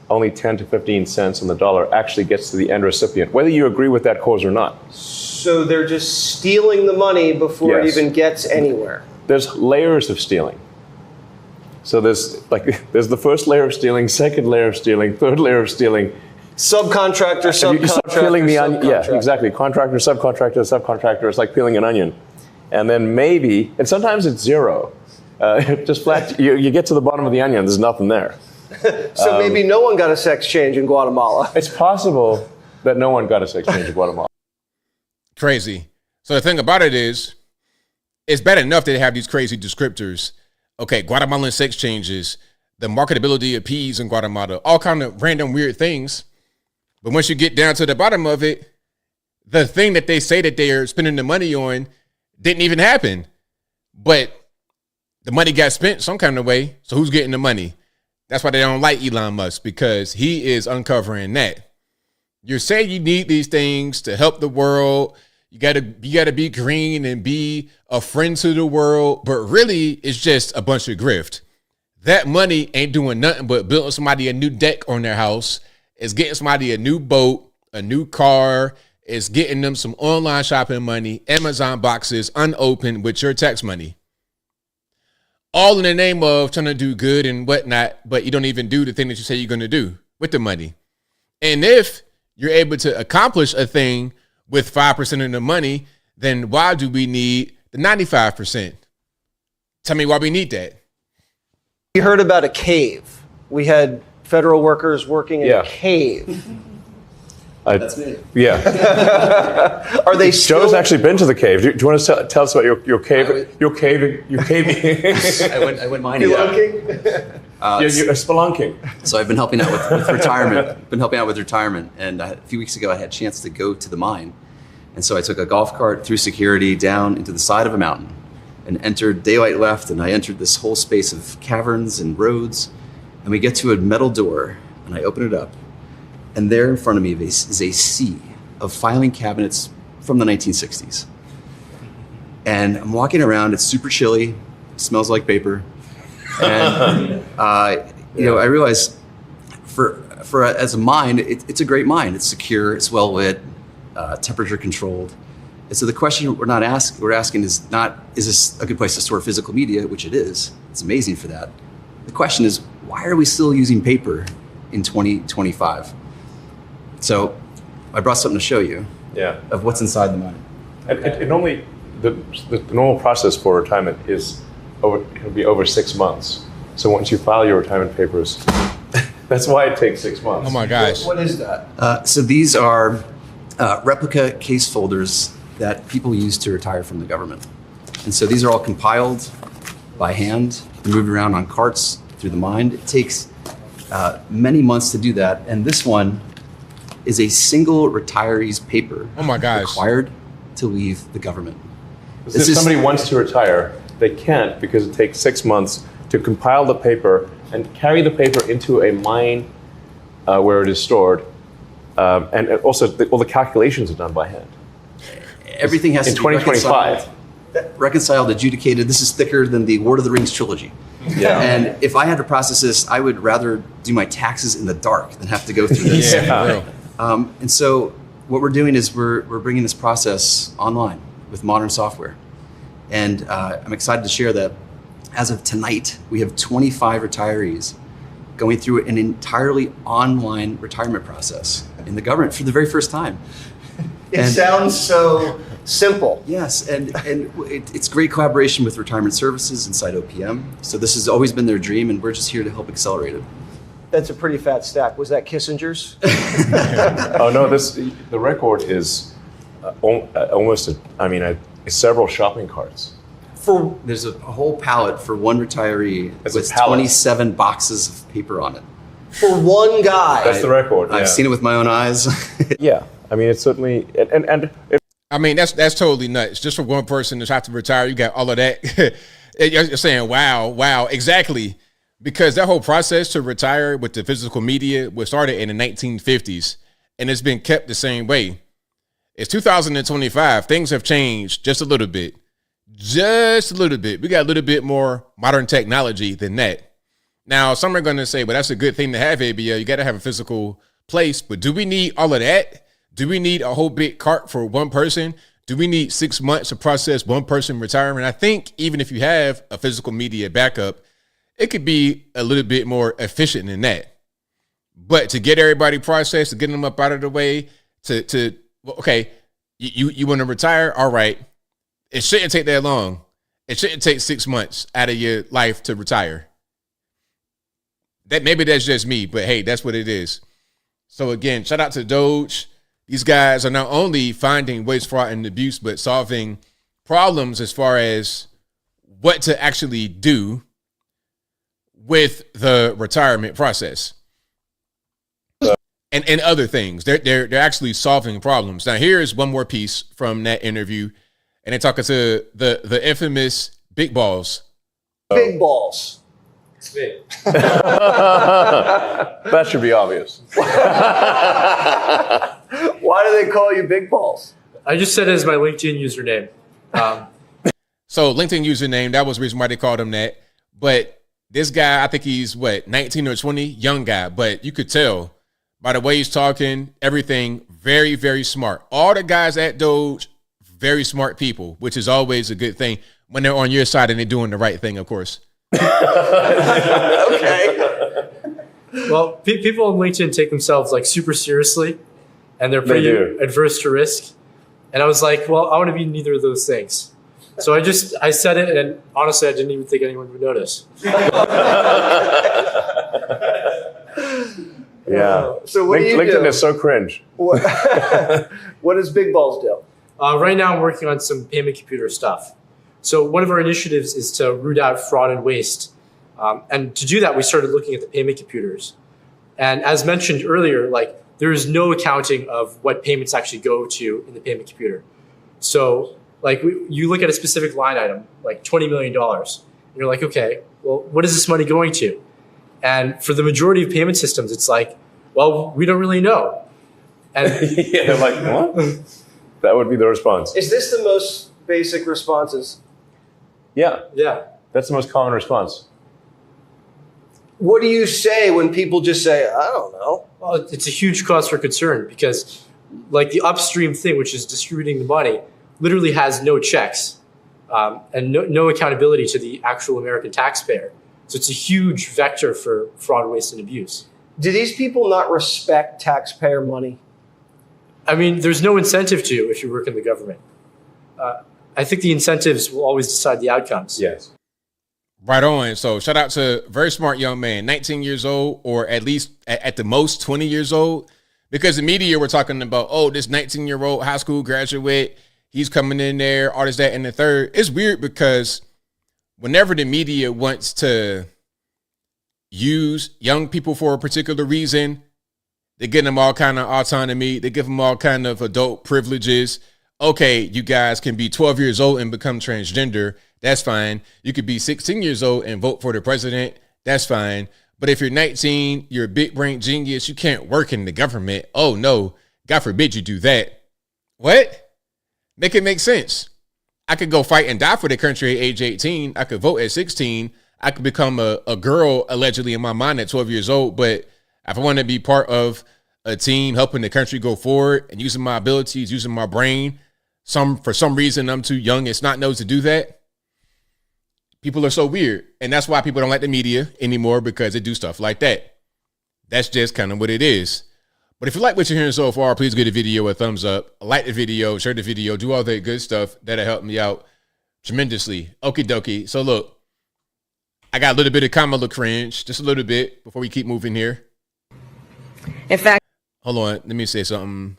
only 10 to 15 cents on the dollar actually gets to the end recipient, whether you agree with that cause or not. So they're just stealing the money before it even gets anywhere. There's layers of stealing. So there's the first layer of stealing, second layer of stealing, third layer of stealing. Subcontractor, You start peeling the onion. Yeah, exactly. Contractor, subcontractor. It's like peeling an onion. And then maybe, and sometimes it's zero. Just flat, you get to the bottom of the onion, there's nothing there. So maybe no one got a sex change in Guatemala. It's possible that no one got a sex change in Guatemala. Crazy. So the thing about it is, it's bad enough that they have these crazy descriptors. Okay, Guatemalan sex changes, the marketability of peas in Guatemala, all kind of random weird things. But once you get down to the bottom of it, the thing that they say that they are spending the money on didn't even happen. But the money got spent some kind of way. So who's getting the money? That's why they don't like Elon Musk, because he is uncovering that. You're saying you need these things to help the world. You gotta be green and be a friend to the world, but really it's just a bunch of grift. That money ain't doing nothing but building somebody a new deck on their house. It's getting somebody a new boat, a new car. It's getting them some online shopping money, Amazon boxes unopened with your tax money. All in the name of trying to do good and whatnot, but you don't even do the thing that you say you're going to do with the money. And if you're able to accomplish a thing with 5% of the money, then why do we need the 95%? Tell me why we need that. You heard about a cave. We had federal workers working in a cave. That's me. Yeah. Are they still? Joe's actually been to the cave. Do you want to tell us about your cave? Your caving. I wouldn't mind it. You're spelunking. So I've been helping out with retirement. And a few weeks ago, I had a chance to go to the mine. And so I took a golf cart through security down into the side of a mountain and entered, daylight left, and I entered this whole space of caverns and roads. And we get to a metal door, and I open it up. And there in front of me is a sea of filing cabinets from the 1960s. And I'm walking around, it's super chilly, smells like paper. And, I realize as a mine, it's a great mine. It's secure, it's well lit, temperature controlled. And so the question we're asking is not, is this a good place to store physical media, which it is. It's amazing for that. The question is, why are we still using paper in 2025. So I brought something to show you of what's inside the money. And normally, the normal process for retirement can be over 6 months. So once you file your retirement papers, that's why it takes 6 months. Oh my gosh. What is that? So these are replica case folders that people use to retire from the government. And so these are all compiled by hand, moved around on carts through the mine. It takes many months to do that. And this one is a single retiree's paper. Oh my gosh. Required to leave the government. If somebody wants to retire, they can't because it takes 6 months to compile the paper and carry the paper into a mine where it is stored. And also, all the calculations are done by hand. Everything has in to be 2025. reconciled, adjudicated. This is thicker than the Lord of the Rings trilogy. Yeah. And if I had to process this, I would rather do my taxes in the dark than have to go through this. And so what we're doing is we're bringing this process online with modern software. And I'm excited to share that as of tonight, we have 25 retirees going through an entirely online retirement process in the government for the very first time. It sounds so simple. Yes, and it's great collaboration with retirement services inside OPM. So this has always been their dream, and we're just here to help accelerate it. That's a pretty fat stack. Was that Kissinger's? Oh no, the record is almost several shopping carts. There's a whole pallet for one retiree with 27 boxes of paper on it. For one guy. That's the record. I've seen it with my own eyes. Yeah, I mean it's certainly I mean that's totally nuts. Just for one person to have to retire, you got all of that. You're saying, wow, exactly. Because that whole process to retire with the physical media was started in the 1950s, and it's been kept the same way. It's 2025. Things have changed just a little bit. Just a little bit. We got a little bit more modern technology than that. Now, some are going to say, well, that's a good thing to have, ABL. You got to have a physical place. But do we need all of that? Do we need a whole big cart for one person? Do we need 6 months to process one person retirement? I think even if you have a physical media backup, it could be a little bit more efficient than that. But to get everybody processed, to get them up out of the way, you want to retire? All right. It shouldn't take that long. It shouldn't take 6 months out of your life to retire. Maybe that's just me, but hey, that's what it is. So again, shout out to DOGE. These guys are not only finding waste, fraud, and abuse, but solving problems as far as what to actually do with the retirement process and other things. They're actually solving problems. Now, here's one more piece from that interview, and they're talking to the infamous Big Balls. Big Balls. It's big. That should be obvious. Why do they call you Big Balls? I just said it as my LinkedIn username. So LinkedIn username, that was the reason why they called him that. But this guy, I think he's 19 or 20, young guy, but you could tell by the way he's talking, everything, very, very smart. All the guys at DOGE, very smart people, which is always a good thing when they're on your side and they're doing the right thing, of course. Okay. Well, people on LinkedIn take themselves super seriously, and they're pretty adverse to risk. And I was like, well, I want to be neither of those things. So I said it, and honestly, I didn't even think anyone would notice. Yeah. So what do you LinkedIn do? is so cringe. What does Big Balls do? Right now, I'm working on some payment computer stuff. So one of our initiatives is to root out fraud and waste. And to do that, we started looking at the payment computers. And as mentioned earlier, there is no accounting of what payments actually go to in the payment computer. So you look at a specific line item, like $20 million, and you're like, okay, well, what is this money going to? And for the majority of payment systems, it's like, well, we don't really know. And yeah, they're like, what? That would be the response. Is this the most basic responses? Yeah. Yeah. That's the most common response. What do you say when people just say, I don't know? Well, it's a huge cause for concern because the upstream thing, which is distributing the money, literally has no checks and no accountability to the actual American taxpayer. So it's a huge vector for fraud, waste, and abuse. Do these people not respect taxpayer money? I mean, there's no incentive to if you work in the government. I think the incentives will always decide the outcomes. Yes. Right on. So shout out to very smart young man, 19 years old, or at least at the most 20 years old. Because the media were talking about, oh, this 19-year-old high school graduate, he's coming in there, all this, that, and the third. It's weird because whenever the media wants to use young people for a particular reason, they give them all kind of autonomy. They give them all kind of adult privileges. Okay, you guys can be 12 years old and become transgender. That's fine. You could be 16 years old and vote for the president. That's fine. But if you're 19, you're a big brain genius, you can't work in the government. Oh no, God forbid you do that. What? Make it make sense. I could go fight and die for the country at age 18. I could vote at 16. I could become a girl, allegedly in my mind, at 12 years old. But if I want to be part of a team helping the country go forward and using my abilities, using my brain, for some reason I'm too young and snot nosed to do that. People are so weird. And that's why people don't like the media anymore, because they do stuff like that. That's just kind of what it is. But if you like what you're hearing so far, please give the video a thumbs up, like the video, share the video, do all that good stuff. That'll help me out tremendously. Okie dokie. So look, I got a little bit of Kamala cringe, just a little bit before we keep moving here. In fact, hold on, let me say something.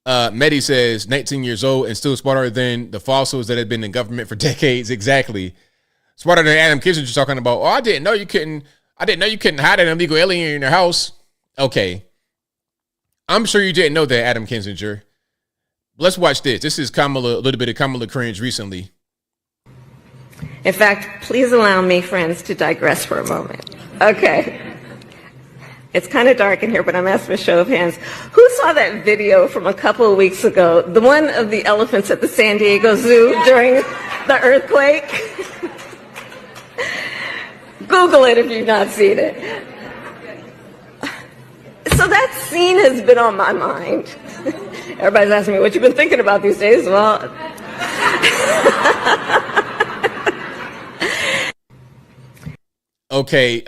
Medi says 19 years old and still smarter than the fossils that have been in government for decades. Exactly. Smarter than Adam Kissinger talking about, oh, I didn't know you couldn't hide an illegal alien in your house. Okay. I'm sure you didn't know that, Adam Kinzinger. Let's watch this. This is Kamala, a little bit of Kamala cringe recently. in fact, please allow me, friends, to digress for a moment. Okay. It's kind of dark in here, but I'm asking a show of hands. Who saw that video from a couple of weeks ago? The one of the elephants at the San Diego Zoo during the earthquake? Google it if you've not seen it. So that scene has been on my mind. Everybody's asking me what you've been thinking about these days. Well, okay.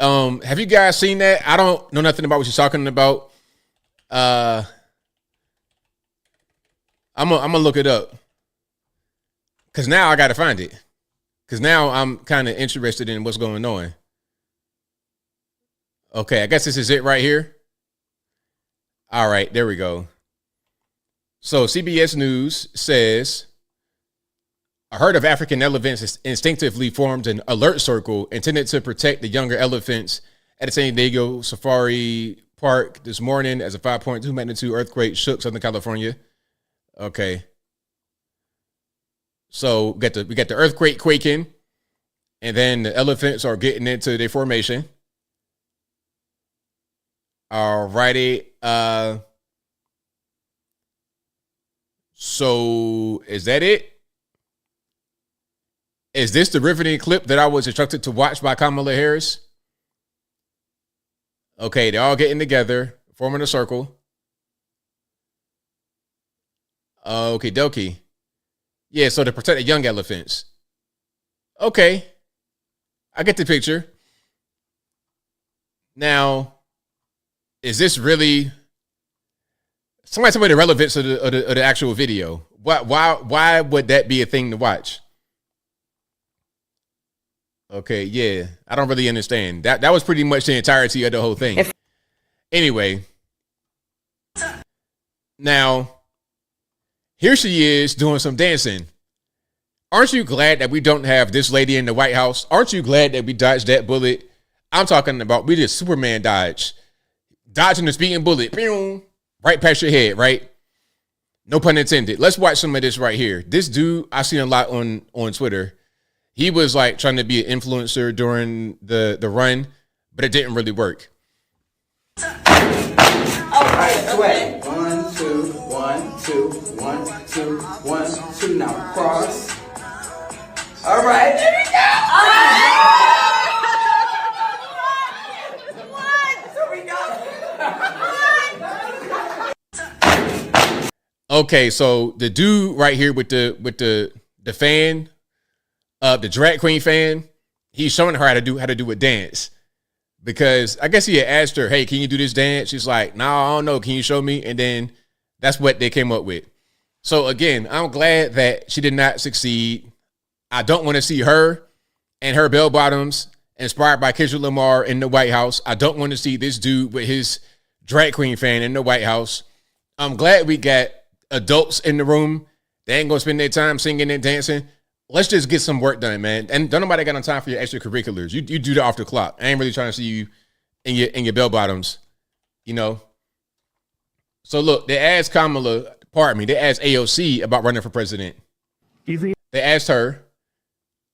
Have you guys seen that? I don't know nothing about what you're talking about. I'm gonna look it up, because now I gotta find it, because now I'm kind of interested in what's going on. Okay, I guess this is it right here. All right, there we go. So CBS News says a herd of African elephants instinctively formed an alert circle intended to protect the younger elephants at the San Diego Safari Park this morning as a 5.2 magnitude earthquake shook Southern California. Okay. So we got the earthquake quaking, and then the elephants are getting into their formation. All righty. So is that it? Is this the riveting clip that I was instructed to watch by Kamala Harris? Okay, they're all getting together, forming a circle. Okay, dokie. Yeah, so to protect the young elephants. Okay. I get the picture. Now, is this really... Somebody tell me the relevance of the actual video. Why would that be a thing to watch? Okay, yeah. I don't really understand. That was pretty much the entirety of the whole thing. Anyway. Now, here she is doing some dancing. Aren't you glad that we don't have this lady in the White House? Aren't you glad that we dodged that bullet? I'm talking about we did Superman dodge. Dodging the speeding bullet. Right past your head, right? No pun intended. Let's watch some of this right here. This dude, I've seen a lot on Twitter. He was like trying to be an influencer during the run, but it didn't really work. All right, sweat. 1, 2, 1, 2, 1, 2, 1, 2. Now cross. All right, there we go. Okay, so the dude right here with the fan, the drag queen fan, he's showing her how to do a dance. because I guess he had asked her, hey, can you do this dance? She's like, no, I don't know. Can you show me? And then that's what they came up with. So again, I'm glad that she did not succeed. I don't want to see her and her bell bottoms inspired by Kendrick Lamar in the White House. I don't want to see this dude with his drag queen fan in the White House. I'm glad we got adults in the room. They ain't gonna spend their time singing and dancing. Let's just get some work done, man. And don't nobody got on time for your extracurriculars. You do that off the clock. I ain't really trying to see you in your bell bottoms, you know. So look, they asked Kamala, they asked AOC about running for president. They asked her.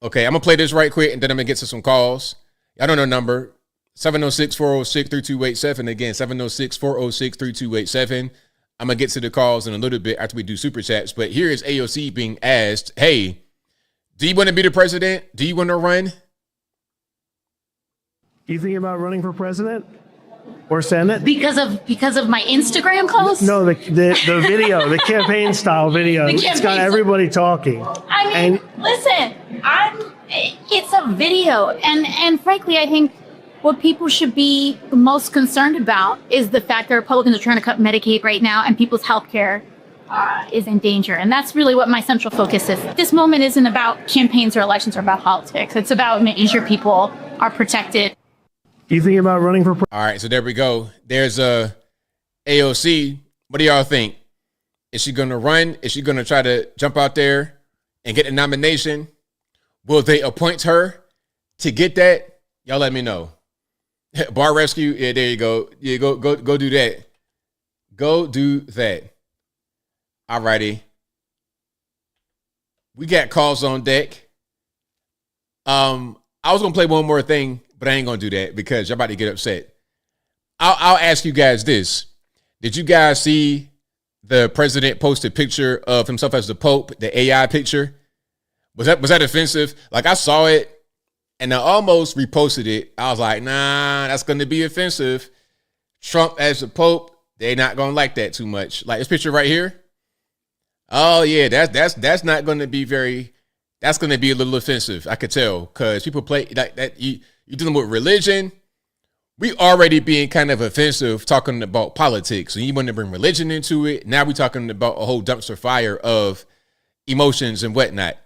Okay, I'm gonna play this right quick and then I'm gonna get to some calls. I don't know number 706-406-3287. Again, 706-406-3287. I'm gonna get to the calls in a little bit after we do super chats. But here is AOC being asked, hey, do you want to be the president? Do you want to run? You thinking about running for president or senate? Because of my Instagram post? No, the video, the campaign style video. It's got everybody talking. I mean, listen, it's a video, and frankly, I think what people should be most concerned about is the fact that Republicans are trying to cut Medicaid right now, and people's health care is in danger. And that's really what my central focus is. This moment isn't about campaigns or elections or about politics. It's about making sure people are protected. You thinking about running for All right, so there we go. There's AOC. What do y'all think? Is she going to run? Is she going to try to jump out there and get a nomination? Will they appoint her to get that? Y'all let me know. Bar rescue. Yeah, there you go. Yeah, go do that. Go do that. All righty. We got calls on deck. I was going to play one more thing, but I ain't going to do that because y'all about to get upset. I'll ask you guys this. Did you guys see the president post a picture of himself as the Pope, the AI picture? Was that offensive? Like, I saw it and I almost reposted it. I was like, nah, that's going to be offensive. Trump as the Pope, they're not going to like that too much. Like this picture right here. Oh yeah, that's not going to be that's going to be a little offensive. I could tell because people play like that. You're dealing with religion. We already being kind of offensive talking about politics, and you want to bring religion into it. Now we're talking about a whole dumpster fire of emotions and whatnot.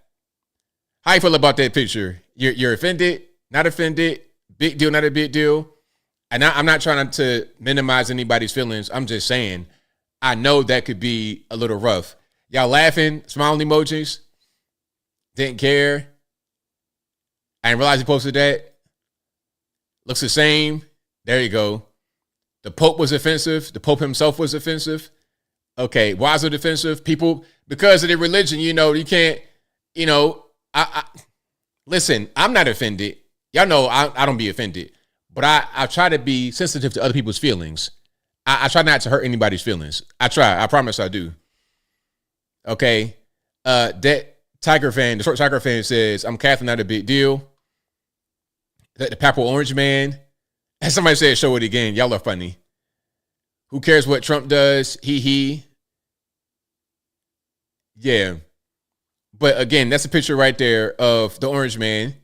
How you feel about that picture? You're offended? Not offended? Big deal? Not a big deal? And I'm not trying to minimize anybody's feelings. I'm just saying, I know that could be a little rough. Y'all laughing, smiling emojis. Didn't care. I didn't realize he posted that. Looks the same. There you go. The Pope was offensive. The Pope himself was offensive. Okay, why is it offensive? People, because of their religion, you can't, I listen, I'm not offended. Y'all know I don't be offended. But I try to be sensitive to other people's feelings. I try not to hurt anybody's feelings. I try. I promise I do. Okay. That Tiger fan, the short Tiger fan says, I'm Catholic, not a big deal. The Purple Orange Man. And somebody said, show it again. Y'all are funny. Who cares what Trump does? He. Yeah. But again, that's a picture right there of the Orange Man.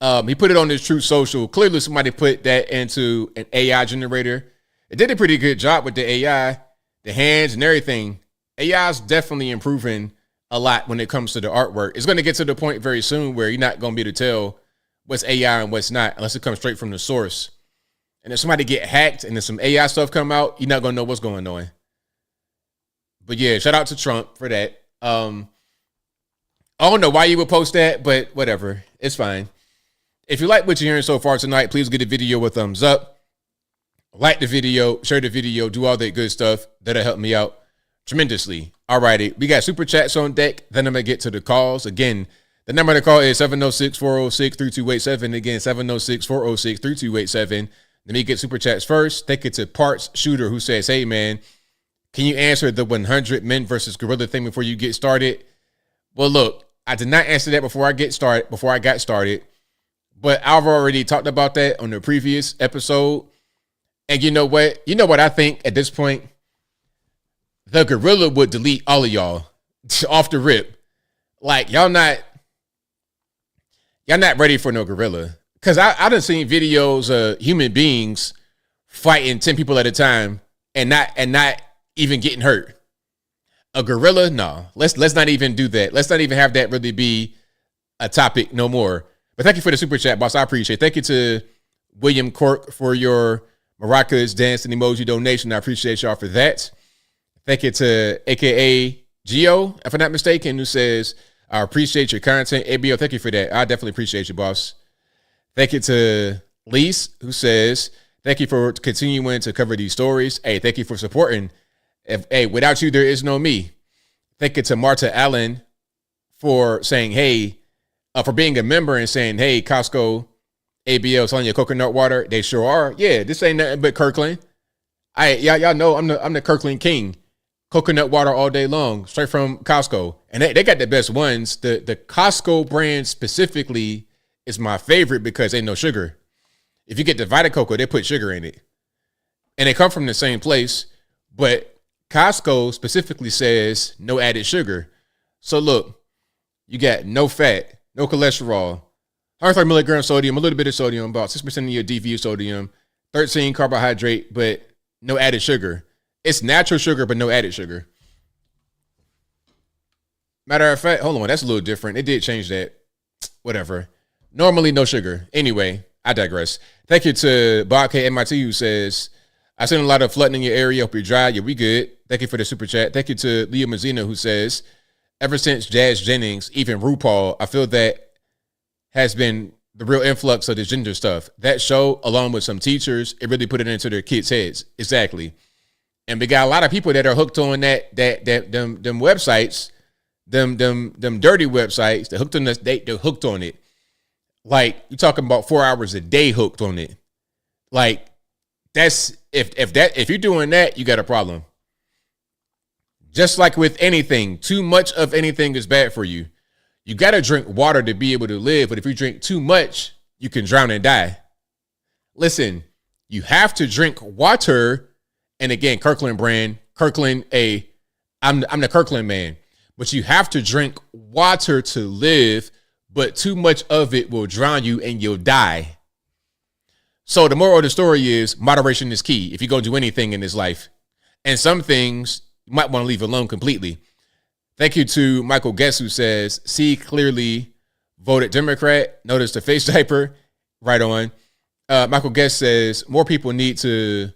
He put it on his Truth Social. Clearly somebody put that into an AI generator. It did a pretty good job with the AI, the hands and everything. AI is definitely improving a lot when it comes to the artwork. It's going to get to the point very soon where you're not going to be able to tell what's AI and what's not unless it comes straight from the source. And if somebody get hacked and then some AI stuff come out, you're not going to know what's going on. But yeah, shout out to Trump for that. I don't know why you would post that, but whatever. It's fine. If you like what you're hearing so far tonight, please give the video a thumbs up. Like the video, share the video, do all that good stuff. That'll help me out tremendously. All righty. We got super chats on deck. Then I'm going to get to the calls. Again, the number to call is 706-406-3287. Again, 706-406-3287. Let me get super chats first. Take it to Parts Shooter, who says, hey, man, can you answer the 100 men versus gorilla thing before you get started? Well, look, I did not answer that before I got started. But I've already talked about that on the previous episode. And you know what? You know what I think at this point? The gorilla would delete all of y'all off the rip. Like, y'all not ready for no gorilla. Because I done seen videos of human beings fighting 10 people at a time and not even getting hurt. A gorilla? No. Let's not even do that. Let's not even have that really be a topic no more. But thank you for the super chat, boss. I appreciate it. Thank you to William Cork for your maracas dance and emoji donation. I appreciate y'all for that. Thank you to AKA Geo, if I'm not mistaken, who says, I appreciate your content. ABL, thank you for that. I definitely appreciate you, boss. Thank you to Lise, who says, thank you for continuing to cover these stories. Hey, thank you for supporting. Without you, there is no me. Thank you to Marta Allen for saying, hey, for being a member and saying, hey, Costco, ABL selling your coconut water. They sure are. Yeah, this ain't nothing but Kirkland. Y'all know I'm the Kirkland king. Coconut water all day long, straight from Costco. And they got the best ones. The Costco brand specifically is my favorite because ain't no sugar. If you get the Vita Coco, they put sugar in it. And they come from the same place, but Costco specifically says no added sugar. So look, you got no fat, no cholesterol, 130 milligrams sodium, a little bit of sodium, about 6% of your DVU sodium, 13 carbohydrate, but no added sugar. It's natural sugar, but no added sugar. Matter of fact, hold on, that's a little different. They did change that. Whatever. Normally, no sugar. Anyway, I digress. Thank you to Bob K. MIT, who says, I seen a lot of flooding in your area. Hope you're dry. Yeah, we good. Thank you for the super chat. Thank you to Leo Mazzina, who says, ever since Jazz Jennings, even RuPaul, I feel that has been the real influx of the gender stuff. That show, along with some teachers, it really put it into their kids' heads. Exactly. And we got a lot of people that are hooked on them websites, them dirty websites. They're hooked on this. They're hooked on it. Like, you're talking about 4 hours a day hooked on it. Like, that's if you're doing that, you got a problem. Just like with anything, too much of anything is bad for you. You got to drink water to be able to live, but if you drink too much, you can drown and die. Listen, you have to drink water. And again, Kirkland brand, I'm the Kirkland man. But you have to drink water to live, but too much of it will drown you and you'll die. So the moral of the story is moderation is key if you're going to do anything in this life. And some things you might want to leave alone completely. Thank you to Michael Guess, who says, see, clearly voted Democrat. Notice the face diaper. Right on. Michael Guess says, more people need to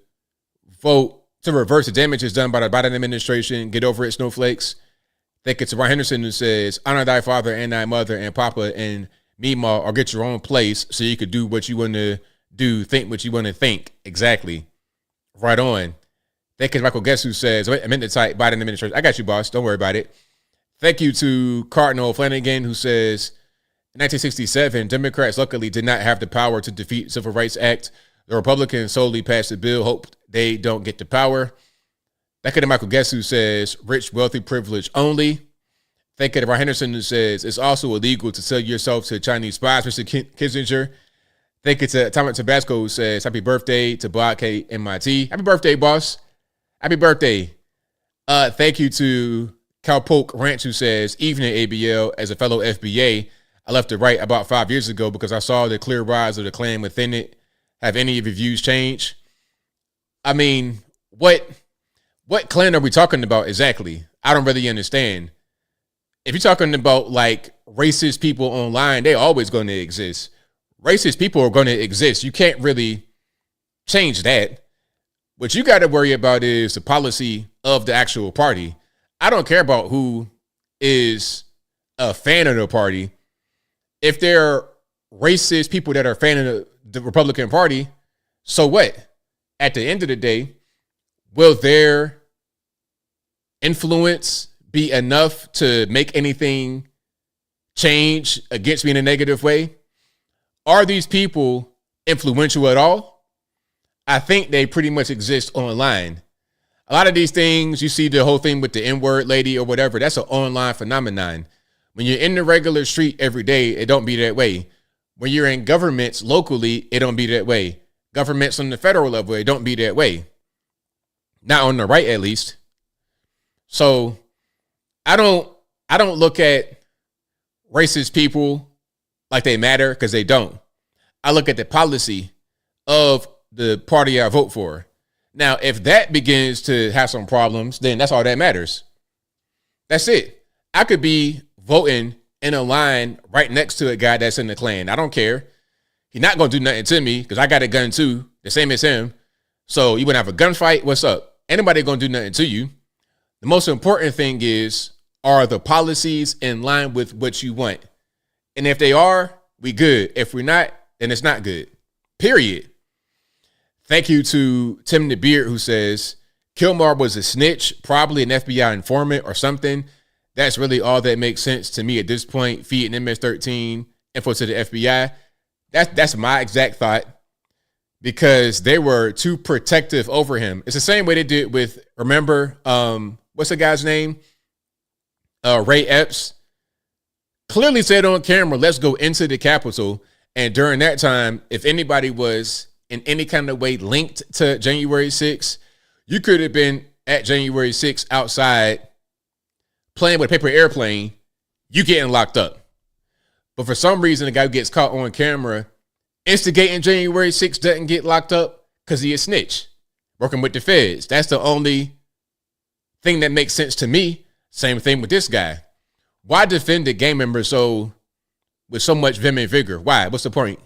vote to reverse the damages done by the Biden administration. Get over it, snowflakes. Thank you to Ron Henderson, who says, honor thy father and thy mother and papa and Mima, or get your own place so you could do what you want to do, think what you want to think. Exactly. Right on. Thank you to Michael Guess, who says, I meant to type Biden administration. I got you, boss. Don't worry about it. Thank you to Cardinal Flanagan, who says, in 1967, Democrats luckily did not have the power to defeat Civil Rights Act. The Republicans solely passed the bill, hope they don't get the power. Thank you to Michael Guess, who says, rich, wealthy, privilege only. Thank you to Ron Henderson, who says, it's also illegal to sell yourself to Chinese spies, Mr. Kissinger. Thank you to Thomas Tabasco, who says, happy birthday to Bob K. MIT. Happy birthday, boss. Happy birthday. Thank you to Cowpoke Ranch, who says, evening ABL, as a fellow FBA, I left it right about 5 years ago because I saw the clear rise of the Klan within it. Have any of your views changed? I mean, what Klan are we talking about exactly? I don't really understand. If you're talking about like racist people online, they're always going to exist. Racist people are going to exist. You can't really change that. What you got to worry about is the policy of the actual party. I don't care about who is a fan of the party. If they're racist people that are a fan of the Republican Party, so what? At the end of the day, will their influence be enough to make anything change against me in a negative way? Are these people influential at all? I think they pretty much exist online. A lot of these things, you see the whole thing with the N-word lady or whatever, that's an online phenomenon. When you're in the regular street every day, it don't be that way. When you're in governments locally, it don't be that way. Governments on the federal level, it don't be that way. Not on the right, at least. So I don't look at racist people like they matter, because they don't. I look at the policy of the party I vote for. Now, if that begins to have some problems, then that's all that matters. That's it. I could be voting in a line right next to a guy that's in the Klan. I don't care. He's not going to do nothing to me because I got a gun too, the same as him. So you want to have a gunfight? What's up? Anybody going to do nothing to you. The most important thing is, are the policies in line with what you want? And if they are, we good. If we're not, then it's not good. Period. Thank you to Tim the Beard, who says Kilmar was a snitch, probably an FBI informant or something. That's really all that makes sense to me at this point. Feeding MS-13 info to the FBI. That's my exact thought, because they were too protective over him. It's the same way they did with, remember, what's the guy's name? Ray Epps. Clearly said on camera, let's go into the Capitol. And during that time, if anybody was in any kind of way linked to January 6th, you could have been at January 6th outside playing with a paper airplane, you getting locked up. But for some reason, the guy who gets caught on camera instigating January 6th doesn't get locked up because he a snitch, working with the feds. That's the only thing that makes sense to me. Same thing with this guy. Why defend the gang member with so much vim and vigor? Why? What's the point?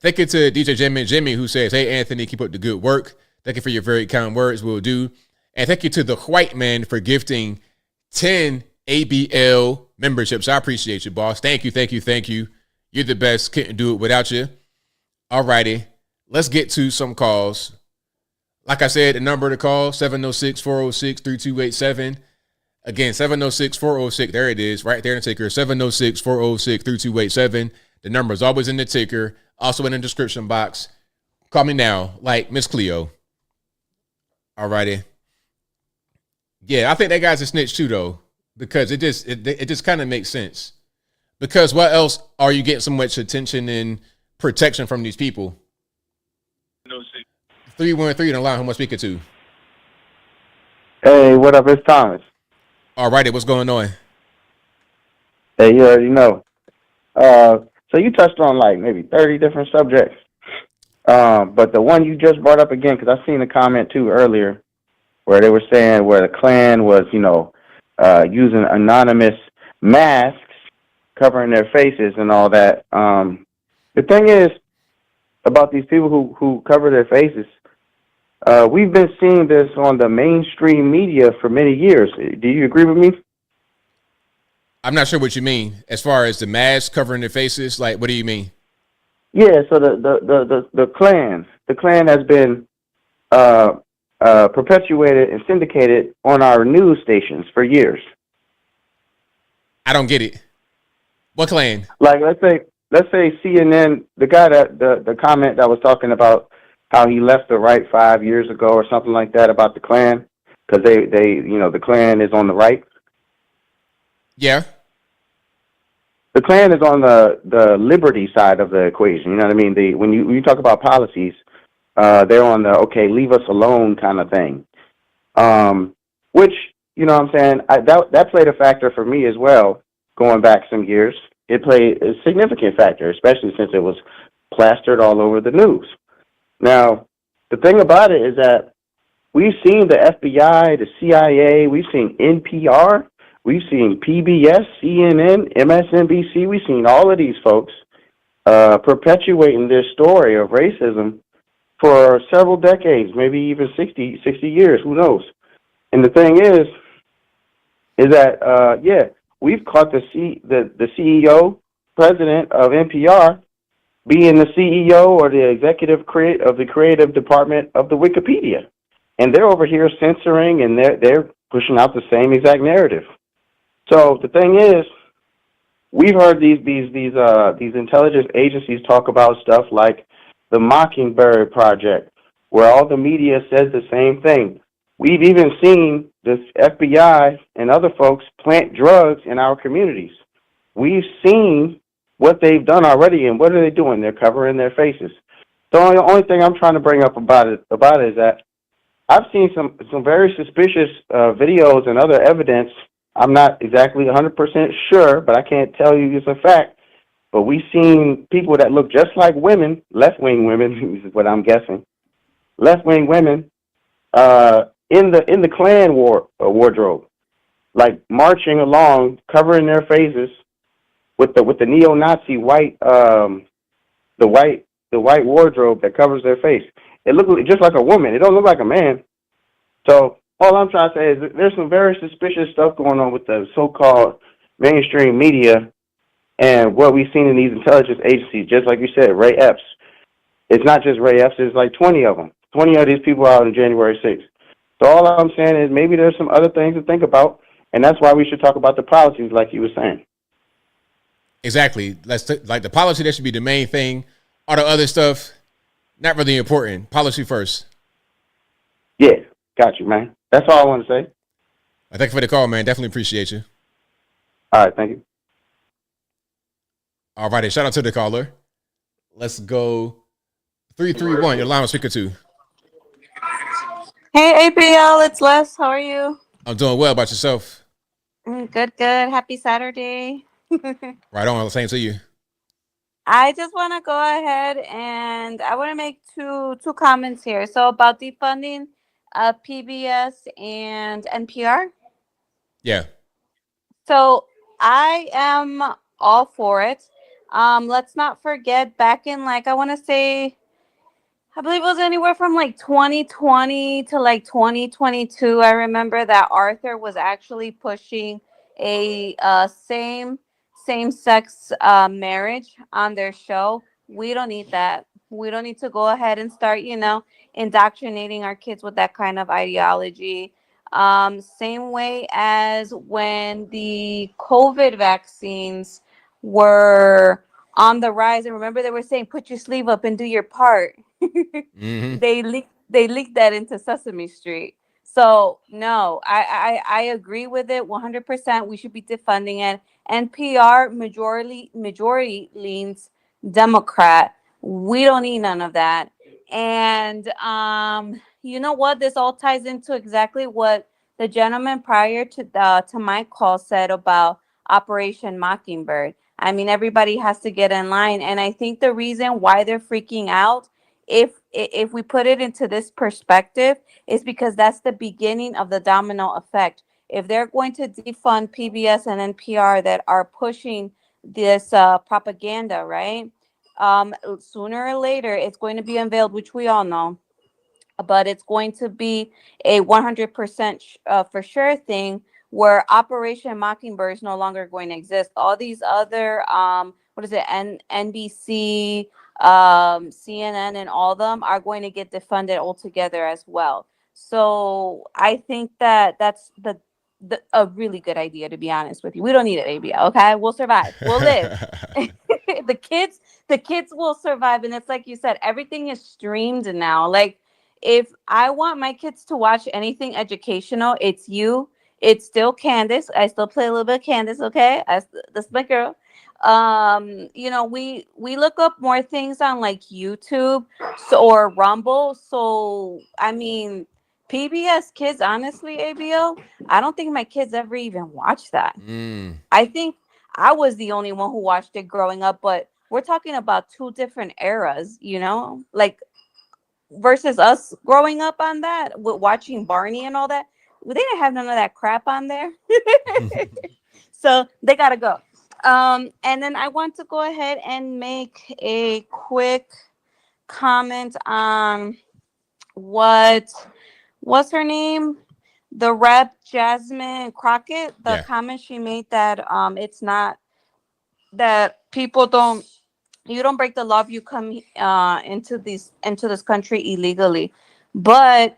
Thank you to DJ Jimmy, who says, hey, Anthony, keep up the good work. Thank you for your very kind words. Will do. And thank you to the white man for gifting 10 ABL memberships. I appreciate you, boss. Thank you. You're the best. Couldn't do it without you. All righty. Let's get to some calls. Like I said, the number to call, 706-406-3287. Again, 706-406. There it is, right there in the ticker. 706-406-3287. The number is always in the ticker. Also in the description box. Call me now, like Miss Cleo. All righty. Yeah, I think that guy's a snitch too, though, because it just kind of makes sense. Because what else are you getting so much attention and protection from these people? 313 on the line. Who am I speaking to? Hey, what up? It's Thomas. All righty, what's going on? Hey, you already know. So you touched on like maybe 30 different subjects. But the one you just brought up again, because I seen a comment too earlier where they were saying where the Klan was, using anonymous masks covering their faces and all that. The thing is about these people who cover their faces, we've been seeing this on the mainstream media for many years. Do you agree with me? I'm not sure what you mean. As far as the masks covering their faces, like, what do you mean? Yeah, so the Klan has been perpetuated and syndicated on our news stations for years. I don't get it. What Klan? Like, let's say CNN, the guy the comment that was talking about how he left the right 5 years ago or something like that about the Klan, because they the Klan is on the right. Yeah. The Klan is on the liberty side of the equation. You know what I mean? When you talk about policies, they're on the okay, leave us alone kind of thing. Which, you know what I'm saying, that played a factor for me as well, going back some years. It played a significant factor, especially since it was plastered all over the news. Now, the thing about it is that we've seen the FBI, the CIA, we've seen NPR, we've seen PBS, CNN, MSNBC, we've seen all of these folks perpetuating this story of racism for several decades, maybe even 60 years, who knows. And the thing is that, we've caught the CEO, president of NPR, being the CEO or the executive of the creative department of the Wikipedia. And they're over here censoring, and they're pushing out the same exact narrative. So the thing is, we've heard these intelligence agencies talk about stuff like the Mockingbird Project, where all the media says the same thing. We've even seen the FBI and other folks plant drugs in our communities. We've seen what they've done already, and what are they doing? They're covering their faces. The only thing I'm trying to bring up about it is that I've seen some very suspicious videos and other evidence. I'm not exactly 100% sure, but I can't tell you it's a fact. but we've seen people that look just like women, left-wing women, is what I'm guessing, left-wing women, in the Klan wardrobe, like marching along, covering their faces with the neo-Nazi the white wardrobe that covers their face. It looks just like a woman. It don't look like a man. So all I'm trying to say is that there's some very suspicious stuff going on with the so-called mainstream media and what we've seen in these intelligence agencies. Just like you said, Ray Epps. It's not just Ray Epps. There's like 20 of them. 20 of these people out on January 6th. So all I'm saying is maybe there's some other things to think about, and that's why we should talk about the policies, like you were saying. Exactly. Like the policy, that should be the main thing. All the other stuff, not really important. Policy first. Yeah, got you, man. That's all I want to say. Thank you for the call, man. Definitely appreciate you. All right, thank you. All righty, shout out to the caller. Let's go 331. Your line was speaker 2. Hey, ABL, it's Les. How are you? I'm doing well. About yourself? Good, good. Happy Saturday. Right on. Same to you. I just want to go ahead and I want to make two comments here. So about defunding PBS and NPR. Yeah. So I am all for it. Let's not forget back in I want to say, I believe it was anywhere from 2020 to 2022. I remember that Arthur was actually pushing a same-sex marriage on their show. We don't need that. We don't need to go ahead and start, indoctrinating our kids with that kind of ideology. Same way as when the COVID vaccines were on the rise. And remember, they were saying, put your sleeve up and do your part. Mm-hmm. They leaked that into Sesame Street. So no, I agree with it 100%. We should be defunding it. NPR majority leans Democrat. We don't need none of that. And you know what? This all ties into exactly what the gentleman prior to my call said about Operation Mockingbird. I mean, everybody has to get in line, and I think the reason why they're freaking out, if we put it into this perspective, is because that's the beginning of the domino effect. If they're going to defund PBS and NPR that are pushing this propaganda, right? Sooner or later, it's going to be unveiled, which we all know, but it's going to be a 100% for sure thing where Operation Mockingbird is no longer going to exist. All these other, NBC, CNN, and all of them are going to get defunded altogether as well. So I think that's a really good idea, to be honest with you. We don't need it, ABL, okay? We'll survive. We'll live. The kids will survive. And it's like you said, everything is streamed now. If I want my kids to watch anything educational, it's you. It's still Candace. I still play a little bit of Candace, okay? That's my girl. We look up more things on YouTube or Rumble. So I mean, PBS Kids, honestly, ABL, I don't think my kids ever even watched that. I think I was the only one who watched it growing up, but we're talking about two different eras, versus us growing up on that, with watching Barney and all that. Well, they didn't have none of that crap on there. So they gotta go. And then I want to go ahead and make a quick comment on what's her name? The rep Jasmine Crockett, the comment she made that it's not that you don't break the law if you come into this country illegally. But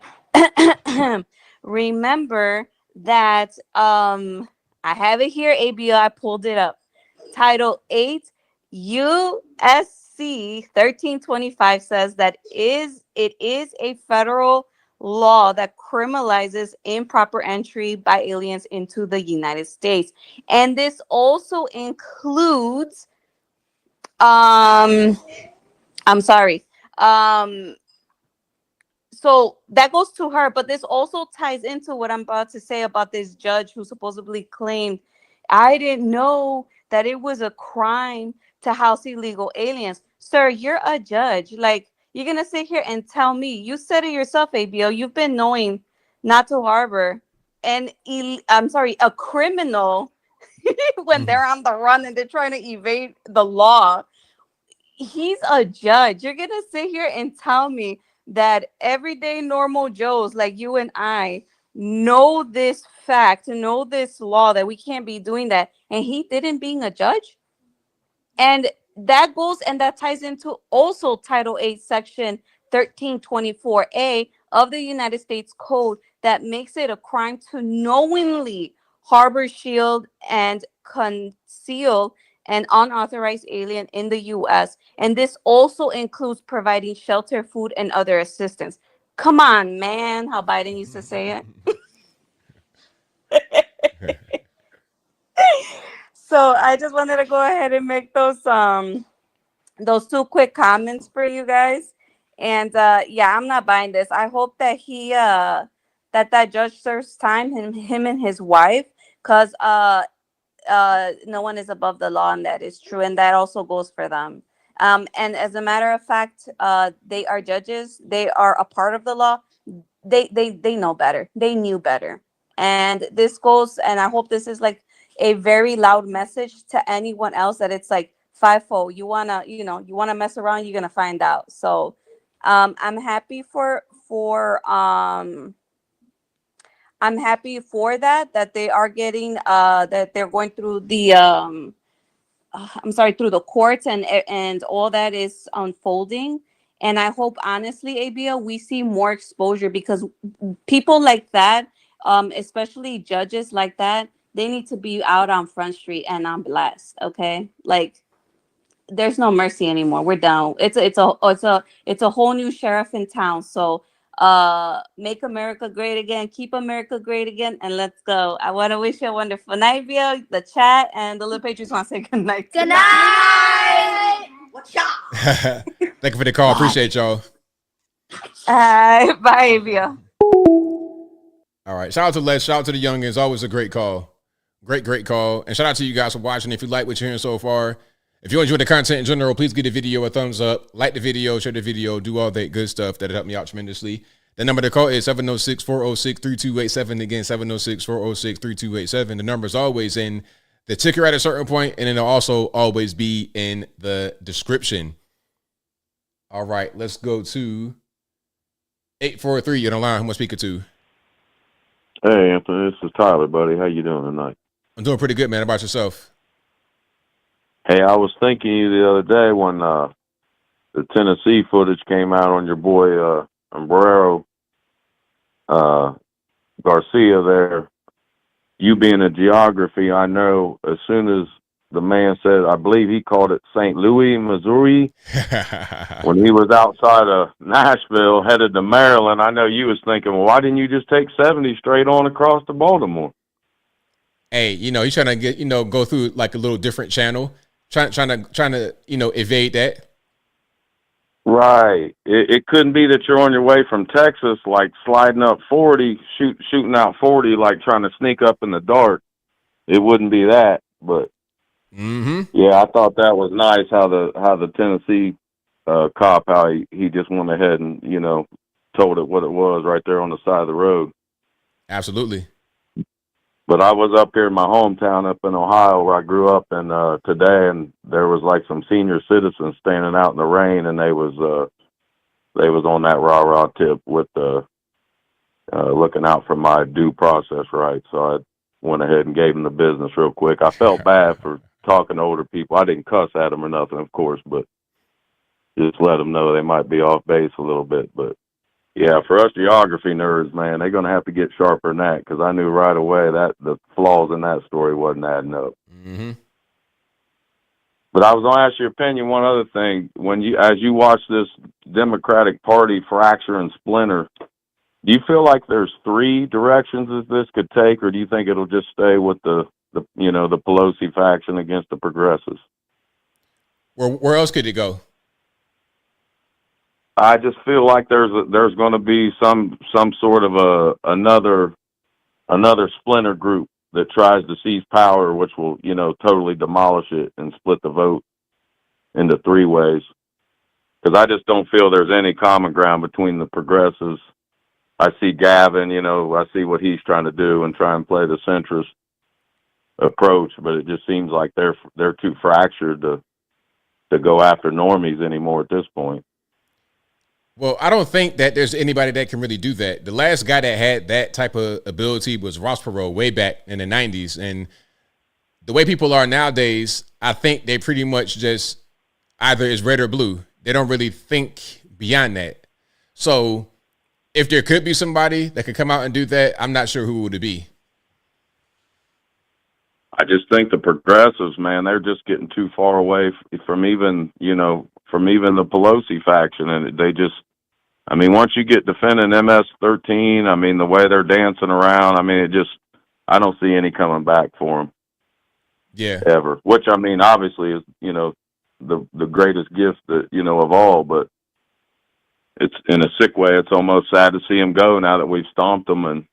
remember that I have it here, ABL, I pulled it up. Title 8 USC 1325 says that it is a federal law that criminalizes improper entry by aliens into the United States. And this also includes I'm sorry. So that goes to her, but this also ties into what I'm about to say about this judge who supposedly claimed, I didn't know that it was a crime to house illegal aliens. Sir, you're a judge. Like, you're going to sit here and tell me, you said it yourself, ABL, you've been knowing not to harbor a criminal when they're on the run and they're trying to evade the law. He's a judge. You're gonna sit here and tell me that everyday normal Joes like you and I know this fact, know this law, that we can't be doing that, and he didn't, being a judge? And that goes and that ties into also Title 8, Section 1324A of the United States Code, that makes it a crime to knowingly harbor, shield, and conceal an unauthorized alien in the U.S. And this also includes providing shelter, food, and other assistance. Come on, man, how Biden used to say it. So I just wanted to go ahead and make those two quick comments for you guys. And yeah, I'm not buying this. I hope that he that judge serves time, him and his wife, because no one is above the law, and that is true, and that also goes for them. And as a matter of fact, they are judges. They are a part of the law. They know better. They knew better. And this goes, and I hope this is like a very loud message to anyone else, that it's like, FIFO, you wanna mess around, you're gonna find out. So I'm happy for that they are getting that they're going through the through the courts, and all that is unfolding. And I hope, honestly, ABL, we see more exposure, because people like that, especially judges like that, they need to be out on Front Street and on blast. Okay, like, there's no mercy anymore. We're done. It's a whole new sheriff in town. So make America great again, keep America great again, and let's go. I want to wish you a wonderful night, Bill, the chat, and the Little Patriots want to say good night. Good night. What's up? Thank you for the call. Appreciate y'all. Bye, Bill. All right. Shout out to Les. Shout out to the youngins. Always a great call. Great call. And shout out to you guys for watching. If you like what you're hearing so far, if you enjoy the content in general, please give the video a thumbs up, like the video, share the video, do all that good stuff. That'll help me out tremendously. The number to call is 706-406-3287. Again, 706-406-3287. The number is always in the ticker at a certain point, and it'll also always be in the description. All right, let's go to 843. You're on the line. Who am I speaking to? Hey, Anthony, this is Tyler, buddy. How you doing tonight? I'm doing pretty good, man. How about yourself? Hey, I was thinking of you the other day when the Tennessee footage came out on your boy Abrego Garcia there. You being a geography, I know as soon as the man said, I believe he called it St. Louis, Missouri, when he was outside of Nashville headed to Maryland, I know you was thinking, well, why didn't you just take 70 straight on across to Baltimore? Hey, he's trying to get, go through like a little different channel. Trying to evade that. Right. It couldn't be that you're on your way from Texas, like sliding up 40, shooting out 40, like trying to sneak up in the dark. It wouldn't be that, but yeah, I thought that was nice how the Tennessee cop, how he just went ahead and told it what it was right there on the side of the road. Absolutely. But I was up here in my hometown up in Ohio where I grew up, and today, and there was like some senior citizens standing out in the rain, and they was on that rah-rah tip with looking out for my due process rights. So I went ahead and gave them the business real quick. I felt bad for talking to older people. I didn't cuss at them or nothing, of course, but just let them know they might be off base a little bit. But yeah, for us geography nerds, man, they're going to have to get sharper than that, because I knew right away that the flaws in that story wasn't adding up. But I was going to ask your opinion, one other thing. As you watch this Democratic Party fracture and splinter, do you feel like there's three directions that this could take, or do you think it'll just stay with the Pelosi faction against the progressives? Where else could it go? I just feel like there's going to be some sort of another splinter group that tries to seize power, which will totally demolish it and split the vote. into three ways. Because I just don't feel there's any common ground between the progressives. I see Gavin, I see what he's trying to do and try and play the centrist approach, but it just seems like they're too fractured to go after normies anymore at this point. Well, I don't think that there's anybody that can really do that. The last guy that had that type of ability was Ross Perot way back in the 90s. And the way people are nowadays, I think they pretty much just either is red or blue. They don't really think beyond that. So if there could be somebody that could come out and do that, I'm not sure who would it be. I just think the progressives, man, they're just getting too far away from even the Pelosi faction. And they just, once you get defending MS-13, the way they're dancing around, I don't see any coming back for them. Yeah. Ever. Which, obviously is, the greatest gift that, of all, but it's in a sick way. It's almost sad to see them go now that we've stomped them and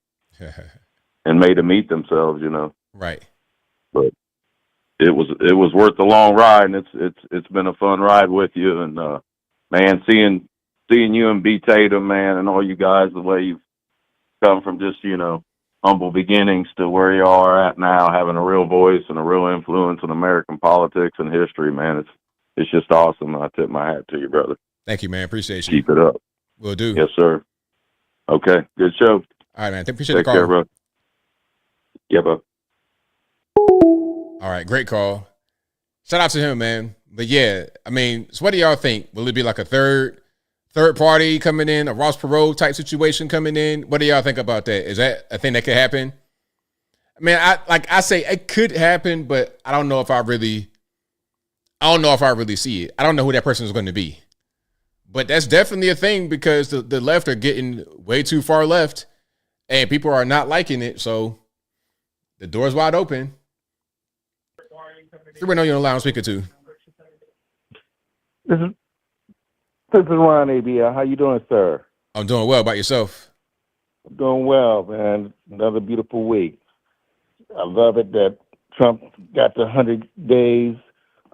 made them eat themselves, Right. But it was worth the long ride, and it's been a fun ride with you. And man, seeing you and B Tatum, man, and all you guys, the way you've come from just humble beginnings to where you are at now, having a real voice and a real influence in American politics and history, man, it's just awesome. I tip my hat to you, brother. Thank you, man. Appreciate you. Keep it up. Will do. Yes, sir. Okay, good show. All right, man. Appreciate Take the call. care, bro. Yeah, bro. All right, great call. Shout out to him, man. But yeah, so what do y'all think? Will it be like a third party coming in, a Ross Perot type situation coming in? What do y'all think about that? Is that a thing that could happen? I say it could happen, but I don't know if I really see it. I don't know who that person is going to be. But that's definitely a thing because the left are getting way too far left and people are not liking it. So the door's wide open. We know you're on loudspeaker speaker too. This is Ron ABL. How you doing, sir? I'm doing well. About yourself? I'm doing well, man. Another beautiful week. I love it that Trump got the 100 days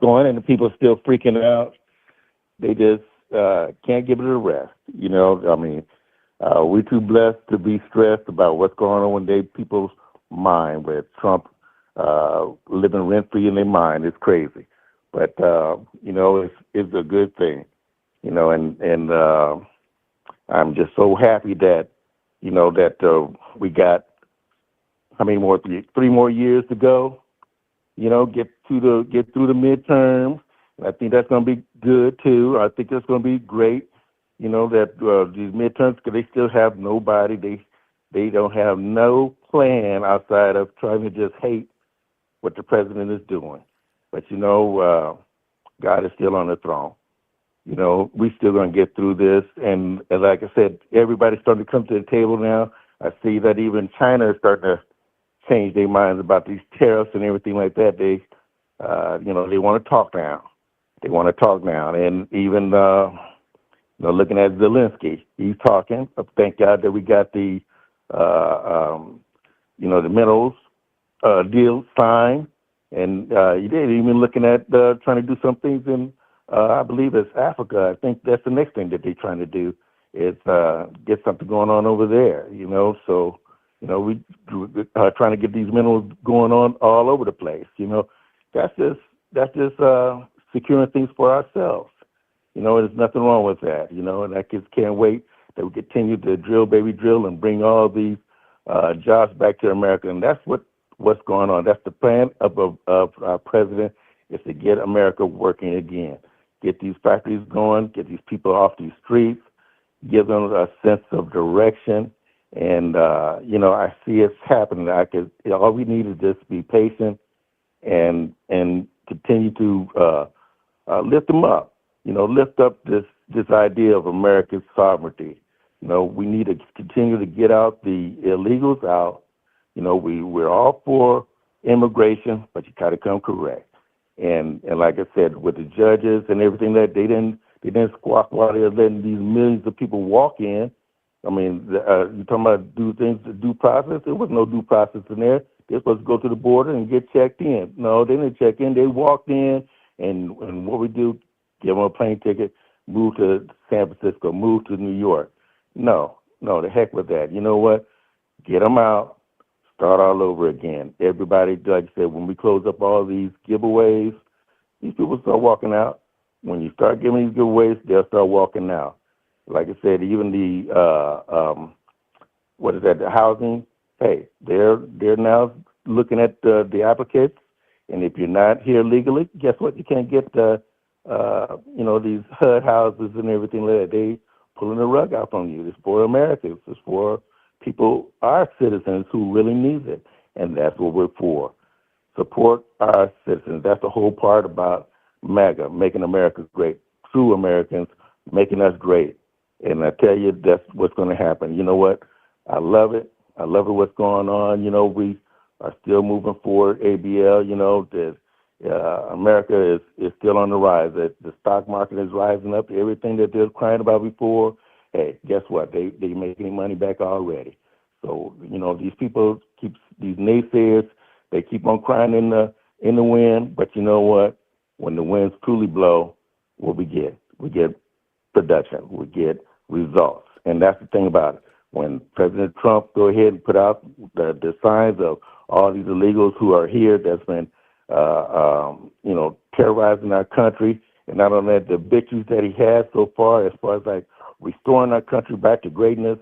going and the people are still freaking out. They just can't give it a rest. We're too blessed to be stressed about what's going on in people's mind with Trump living rent-free in their mind. It's crazy. But, it's a good thing, and I'm just so happy that, we got, three more years to go, get through the midterms. And I think that's going to be good, too. I think that's going to be great, that these midterms, because they still have nobody. They don't have no plan outside of trying to just hate what the president is doing. But, God is still on the throne. We still going to get through this. And like I said, everybody's starting to come to the table now. I see that even China is starting to change their minds about these tariffs and everything like that. They want to talk now. And even, looking at Zelensky, he's talking. Thank God that we got the minerals deal signed. And he did. Even looking at trying to do some things in, I believe it's Africa. I think that's the next thing that they're trying to do is get something going on over there. So we trying to get these minerals going on all over the place. That's just securing things for ourselves. There's nothing wrong with that. And I just can't wait that we continue to drill, baby, drill, and bring all these jobs back to America. And that's what's going on. That's the plan of our president, is to get America working again, get these factories going, get these people off these streets, give them a sense of direction. And, I see it's happening. All we need is just be patient and continue to lift them up, lift up this idea of America's sovereignty. We need to continue to get out the illegals out. We're all for immigration, but you got to come correct. And like I said, with the judges and everything that they didn't squawk while they're letting these millions of people walk in. You're talking about due process. There was no due process in there. They're supposed to go to the border and get checked in. No, they didn't check in. They walked in, and what we do, give them a plane ticket, move to San Francisco, move to New York. No, the heck with that. You know what? Get them out, start all over again. Everybody, like I said, when we close up all these giveaways, these people start walking out. When you start giving these giveaways, they'll start walking out. Like I said, even the the housing. Hey, they're now looking at the applicants, and if you're not here legally, guess what? You can't get the these HUD houses and everything like that. They pulling the rug out from you. It's for Americans. It's for people, our citizens who really need it, and that's what we're for. Support our citizens. That's the whole part about MAGA, making America great. True Americans, making us great. And I tell you, that's what's going to happen. You know what? I love it. I love it what's going on. You know, we are still moving forward. ABL, you know, that America is still on the rise. That the stock market is rising up. Everything that they're crying about before, hey, guess what? They making money back already. So, you know, these people these naysayers, they keep on crying in the wind. But you know what? When the winds truly blow, what we get? We get production. We get results. And that's the thing about it. When President Trump go ahead and put out the signs of all these illegals who are here that's been, terrorizing our country, and not only that, the victories that he has so far as like restoring our country back to greatness,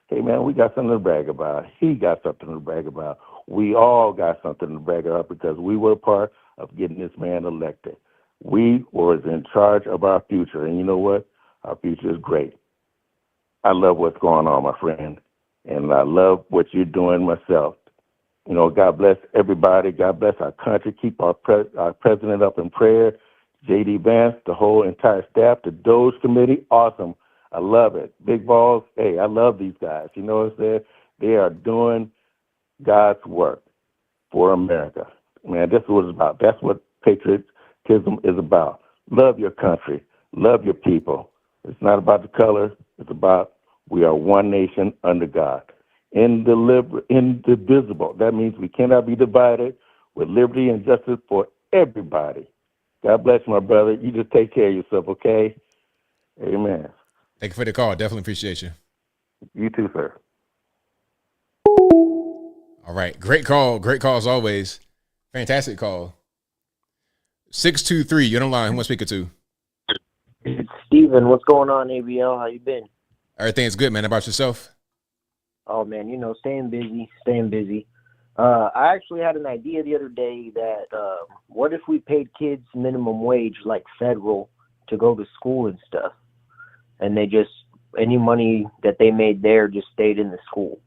hey, man, we got something to brag about. He got something to brag about. We all got something to brag about because we were part of getting this man elected. We was in charge of our future, and you know what? Our future is great. I love what's going on, my friend, and I love what you're doing myself. You know, God bless everybody. God bless our country. Keep our president up in prayer. J.D. Vance, the whole entire staff, the DOGE committee, awesome. I love it. Big balls, hey, I love these guys. You know what I'm saying? They are doing God's work for America. Man, this is what it's about. That's what patriotism is about. Love your country. Love your people. It's not about the color. It's about we are one nation under God. Indivisible. That means we cannot be divided, with liberty and justice for everybody. God bless you, my brother. You just take care of yourself, okay? Amen. Thank you for the call. Definitely appreciate you. You too, sir. All right. Great call. Great call as always. Fantastic call. 623, you're on the line. Who am I speaking to? It's Steven. What's going on, ABL? How you been? Everything's good, man. How about yourself? Oh, man, staying busy. I actually had an idea the other day that what if we paid kids minimum wage, like federal, to go to school and stuff, and they just, any money that they made there just stayed in the school,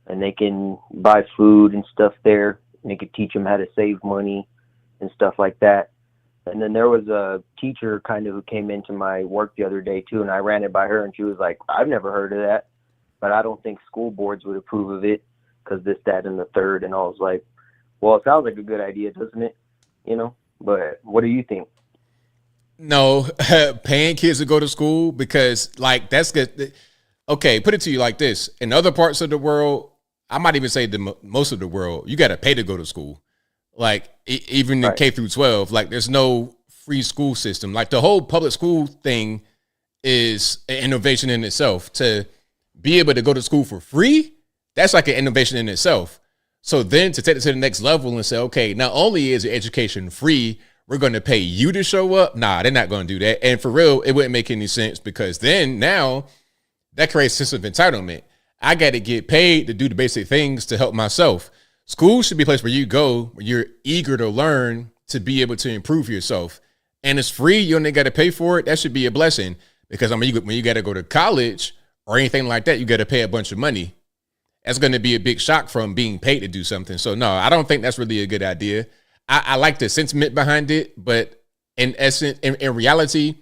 and they can buy food and stuff there, and they could teach them how to save money and stuff like that. And then there was a teacher kind of who came into my work the other day too, and I ran it by her, and she was like, I've never heard of that, but I don't think school boards would approve of it because this, that, and the third. And I was like, well, it sounds like a good idea, doesn't it? You know, but what do you think? No, paying kids to go to school because, like, that's good. Okay, put it to you like this. In other parts of the world, I might even say most of the world, you got to pay to go to school. Like, even in K through 12, like, there's no free school system. Like, the whole public school thing is an innovation in itself. To be able to go to school for free, that's like an innovation in itself. So then to take it to the next level and say, okay, not only is your education free, we're going to pay you to show up. Nah, they're not going to do that. And for real, it wouldn't make any sense because then now that creates a sense of entitlement. I got to get paid to do the basic things to help myself. School should be a place where you go, where you're eager to learn to be able to improve yourself. And it's free. You only got to pay for it. That should be a blessing because I mean, when you got to go to college or anything like that, you got to pay a bunch of money. That's going to be a big shock from being paid to do something. So no, I don't think that's really a good idea. I like the sentiment behind it, but in essence, in reality,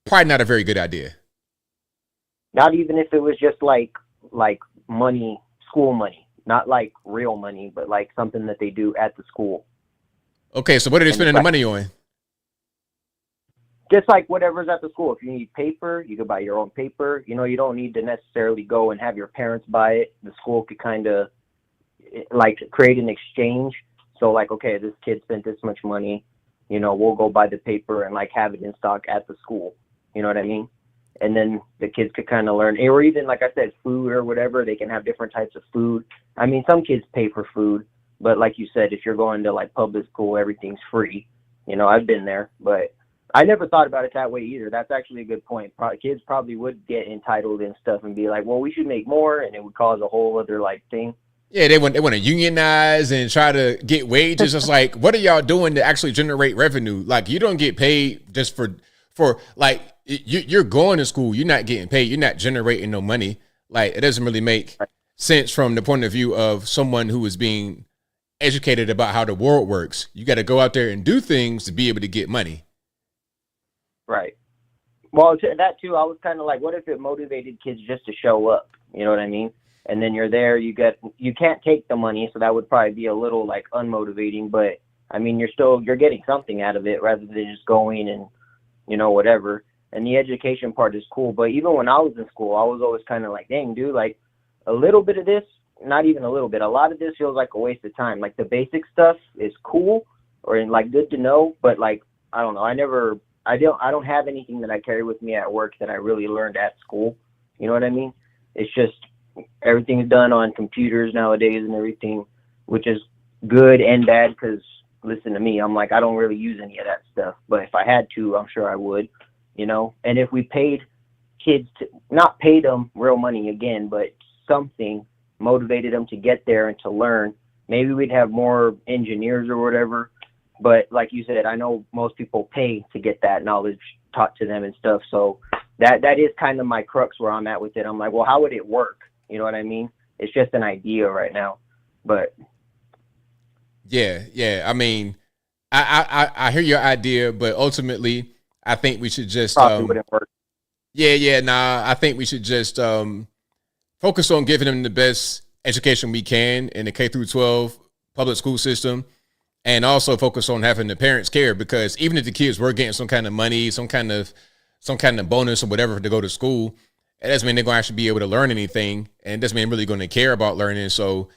probably not a very good idea. Not even if it was just like money, school money, not like real money, but like something that they do at the school. Okay, so what are they spending the money on? Just like whatever's at the school. If you need paper, you could buy your own paper. You know, you don't need to necessarily go and have your parents buy it. The school could kind of like create an exchange. So like, okay, this kid spent this much money. you know, we'll go buy the paper and like have it in stock at the school. You know what I mean? And then the kids could kind of learn, or even like I said, food or whatever. They can have different types of food. I mean, some kids pay for food, but like you said, if you're going to like public school, everything's free. You know, I've been there, but I never thought about it that way either. That's actually a good point. Kids probably would get entitled and stuff and be like, well, we should make more, and it would cause a whole other like thing. Yeah, they want to unionize and try to get wages. It's like, what are y'all doing to actually generate revenue? Like, you don't get paid just for like, you're going to school. You're not getting paid. You're not generating no money. Like, it doesn't really make sense from the point of view of someone who is being educated about how the world works. You got to go out there and do things to be able to get money. Right. Well, to that too, I was kind of like, what if it motivated kids just to show up? You know what I mean? And then you're there, you can't take the money, so that would probably be a little like unmotivating. But I mean, you're getting something out of it rather than just going and, you know, whatever. And the education part is cool. But even when I was in school, I was always kind of like, dang, dude, like a little bit of this, not even a little bit, a lot of this feels like a waste of time. Like the basic stuff is cool or like good to know, but like, I don't know, I don't have anything that I carry with me at work that I really learned at school. You know what I mean? It's just everything's done on computers nowadays and everything, which is good and bad because, listen to me, I'm like, I don't really use any of that stuff. But if I had to, I'm sure I would, you know? And if we paid kids to, not pay them real money again, but something, motivated them to get there and to learn, maybe we'd have more engineers or whatever. But like you said, I know most people pay to get that knowledge taught to them and stuff. So that is kind of my crux where I'm at with it. I'm like, well, how would it work? You know what I mean? It's just an idea right now. But yeah. I mean, I hear your idea, but ultimately, I think we should just probably wouldn't work. I think we should just focus on giving them the best education we can in the K through 12 public school system. And also focus on having the parents care, because even if the kids were getting some kind of money, some kind of bonus or whatever to go to school, it doesn't mean they're going to actually be able to learn anything. And it doesn't mean they're really going to care about learning. So,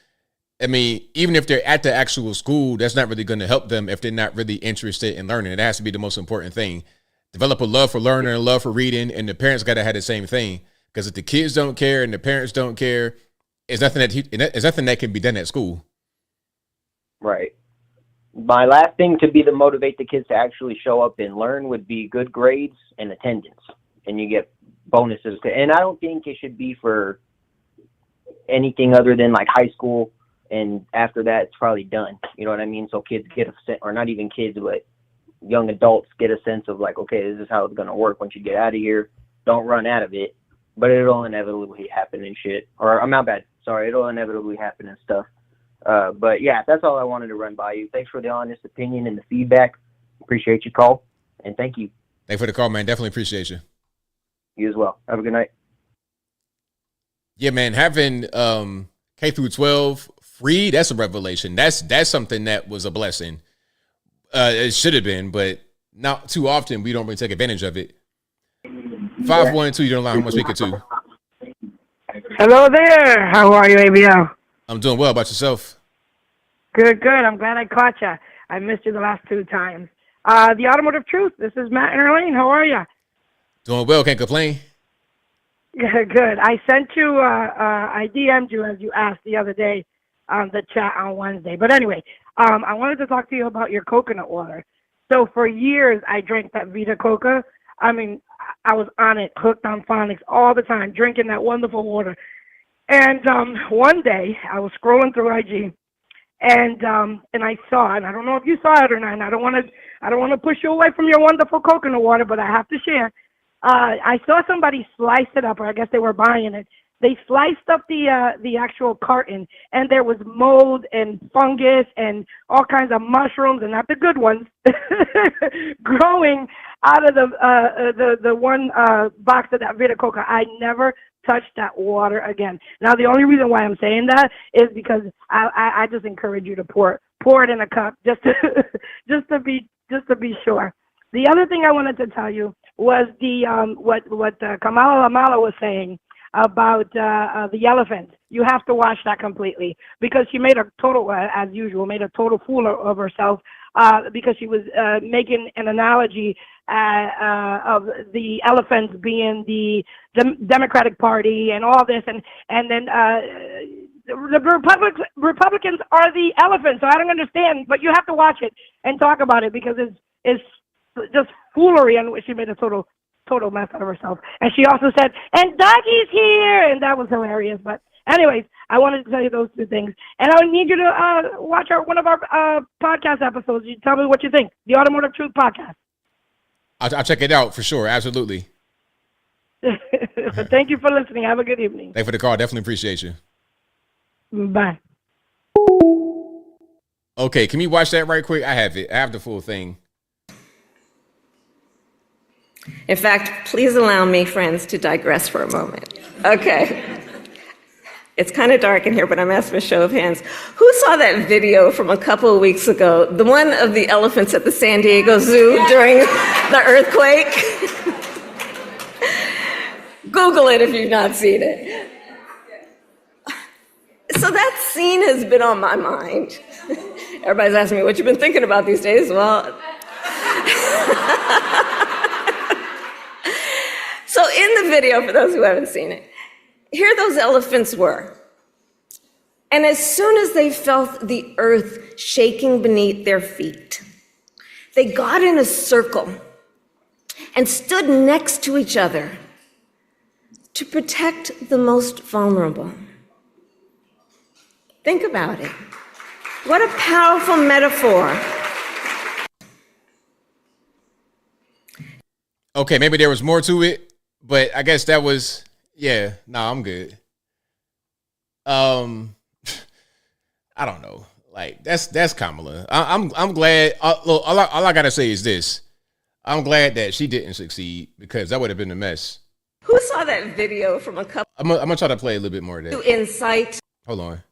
I mean, even if they're at the actual school, that's not really going to help them if they're not really interested in learning. It has to be the most important thing. Develop a love for learning and a love for reading, and the parents got to have the same thing. Because if the kids don't care and the parents don't care, it's nothing that can be done at school. Right. My last thing to motivate the kids to actually show up and learn would be good grades and attendance, and you get bonuses. And I don't think it should be for anything other than like high school, and after that it's probably done. You know what I mean? So kids get a sense, or not even kids, but young adults get a sense of like, okay, this is how it's going to work once you get out of here. Don't run out of it, but it'll inevitably happen and shit. Or I'm not bad. Sorry, it'll inevitably happen and stuff. But yeah, that's all I wanted to run by you. Thanks for the honest opinion and the feedback. Appreciate your call, and thank you. Thanks for the call, man. Definitely appreciate you. You as well. Have a good night. Yeah, man. Having K through 12 free, that's a revelation. That's something that was a blessing. It should have been, but not too often. We don't really take advantage of it. 512, you don't know who I'm speaking to. Hello there. How are you, ABL? I'm doing well. About yourself? Good. I'm glad I caught you. I missed you the last 2 times. The Automotive Truth. This is Matt and Erlene. How are you? Doing well. Can't complain. Good. I sent you, I DM'd you as you asked the other day on the chat on Wednesday. But anyway, I wanted to talk to you about your coconut water. So for years, I drank that Vita Coca. I mean, I was on it, hooked on phonics all the time, drinking that wonderful water. And one day I was scrolling through IG, and I saw, and I don't know if you saw it or not. And I don't want to push you away from your wonderful coconut water, but I have to share. I saw somebody slice it up, or I guess they were buying it. They sliced up the actual carton, and there was mold and fungus and all kinds of mushrooms, and not the good ones, growing out of the one box of that Vita Coca. I never touched that water again. Now, the only reason why I'm saying that is because I just encourage you to pour it in a cup just to be sure. The other thing I wanted to tell you was what Kamala was saying about the elephant. You have to watch that completely, because she made a total, as usual, made a total fool of herself because she was making an analogy of the elephants being the Democratic Party and all this, and then the Republicans are the elephants. So I don't understand, but you have to watch it and talk about it because it's just foolery, and she made a total mess out of herself. And she also said, "And Dougie's here," and that was hilarious. But anyways, I wanted to tell you those two things, and I need you to watch one of our podcast episodes. You tell me what you think. The Automotive Truth podcast. I'll check it out for sure. Absolutely. Thank you for listening. Have a good evening. Thank you for the call. Definitely appreciate you. Bye. Okay, can we watch that right quick? I have it. I have the full thing. In fact, please allow me, friends, to digress for a moment. Okay. It's kind of dark in here, but I'm asking for a show of hands. Who saw that video from a couple of weeks ago? The one of the elephants at the San Diego Zoo during the earthquake? Google it if you've not seen it. So that scene has been on my mind. Everybody's asking me, what you've been thinking about these days? Well, so in the video, for those who haven't seen it, here those elephants were. And as soon as they felt the earth shaking beneath their feet, they got in a circle and stood next to each other to protect the most vulnerable. Think about it. What a powerful metaphor. Okay, maybe there was more to it, but I guess that was, I'm good. I don't know. Like that's Kamala. I'm glad. Look, all I gotta say is this: I'm glad that she didn't succeed because that would have been a mess. Who saw that video from a couple? I'm gonna try to play a little bit more of that. To incite. Hold on.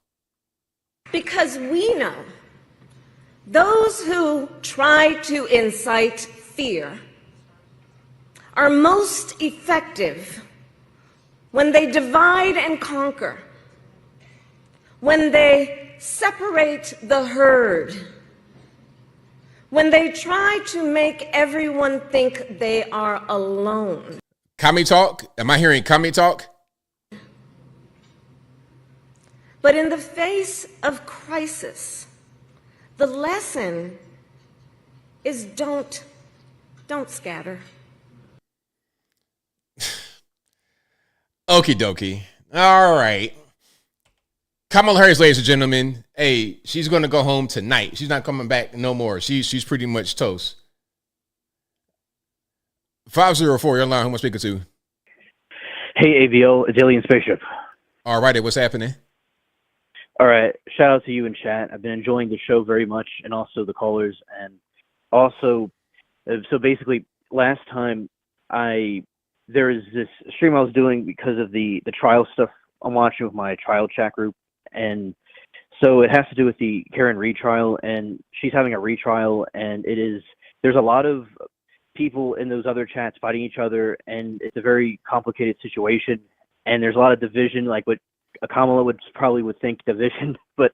Because we know those who try to incite fear are most effective when they divide and conquer, when they separate the herd, when they try to make everyone think they are alone. Commie talk? Am I hearing commie talk? But in the face of crisis, the lesson is don't scatter. Okie dokie. All right. Kamala Harris, ladies and gentlemen. Hey, she's going to go home tonight. She's not coming back no more. She's pretty much toast. 504, you're online. Who am I speaking to? Hey, ABL, it's Alien Spaceship. All righty, what's happening? All right, shout out to you in chat. I've been enjoying the show very much, and also the callers, and also, so basically, last time there is this stream I was doing because of the trial stuff I'm watching with my trial chat group, and so it has to do with the Karen retrial, and she's having a retrial, and there's a lot of people in those other chats fighting each other, and it's a very complicated situation, and there's a lot of division, like what Kamala would think division, but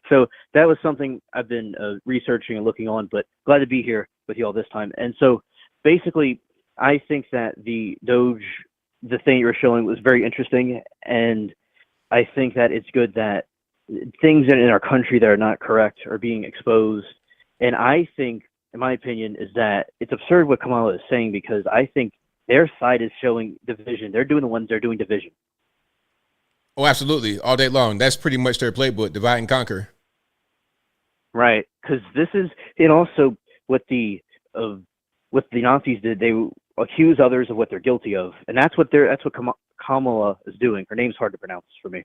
so that was something I've been researching and looking on, but glad to be here with you all this time. And so basically, I think that the thing you were showing was very interesting, and I think that it's good that things in our country that are not correct are being exposed. And I think, in my opinion, is that it's absurd what Kamala is saying, because I think their side is showing division. They're doing the ones that are doing division. Oh, absolutely. All day long. That's pretty much their playbook, divide and conquer. Right. Because this is, and also what the Nazis did, they accuse others of what they're guilty of. And that's what Kamala is doing. Her name's hard to pronounce for me.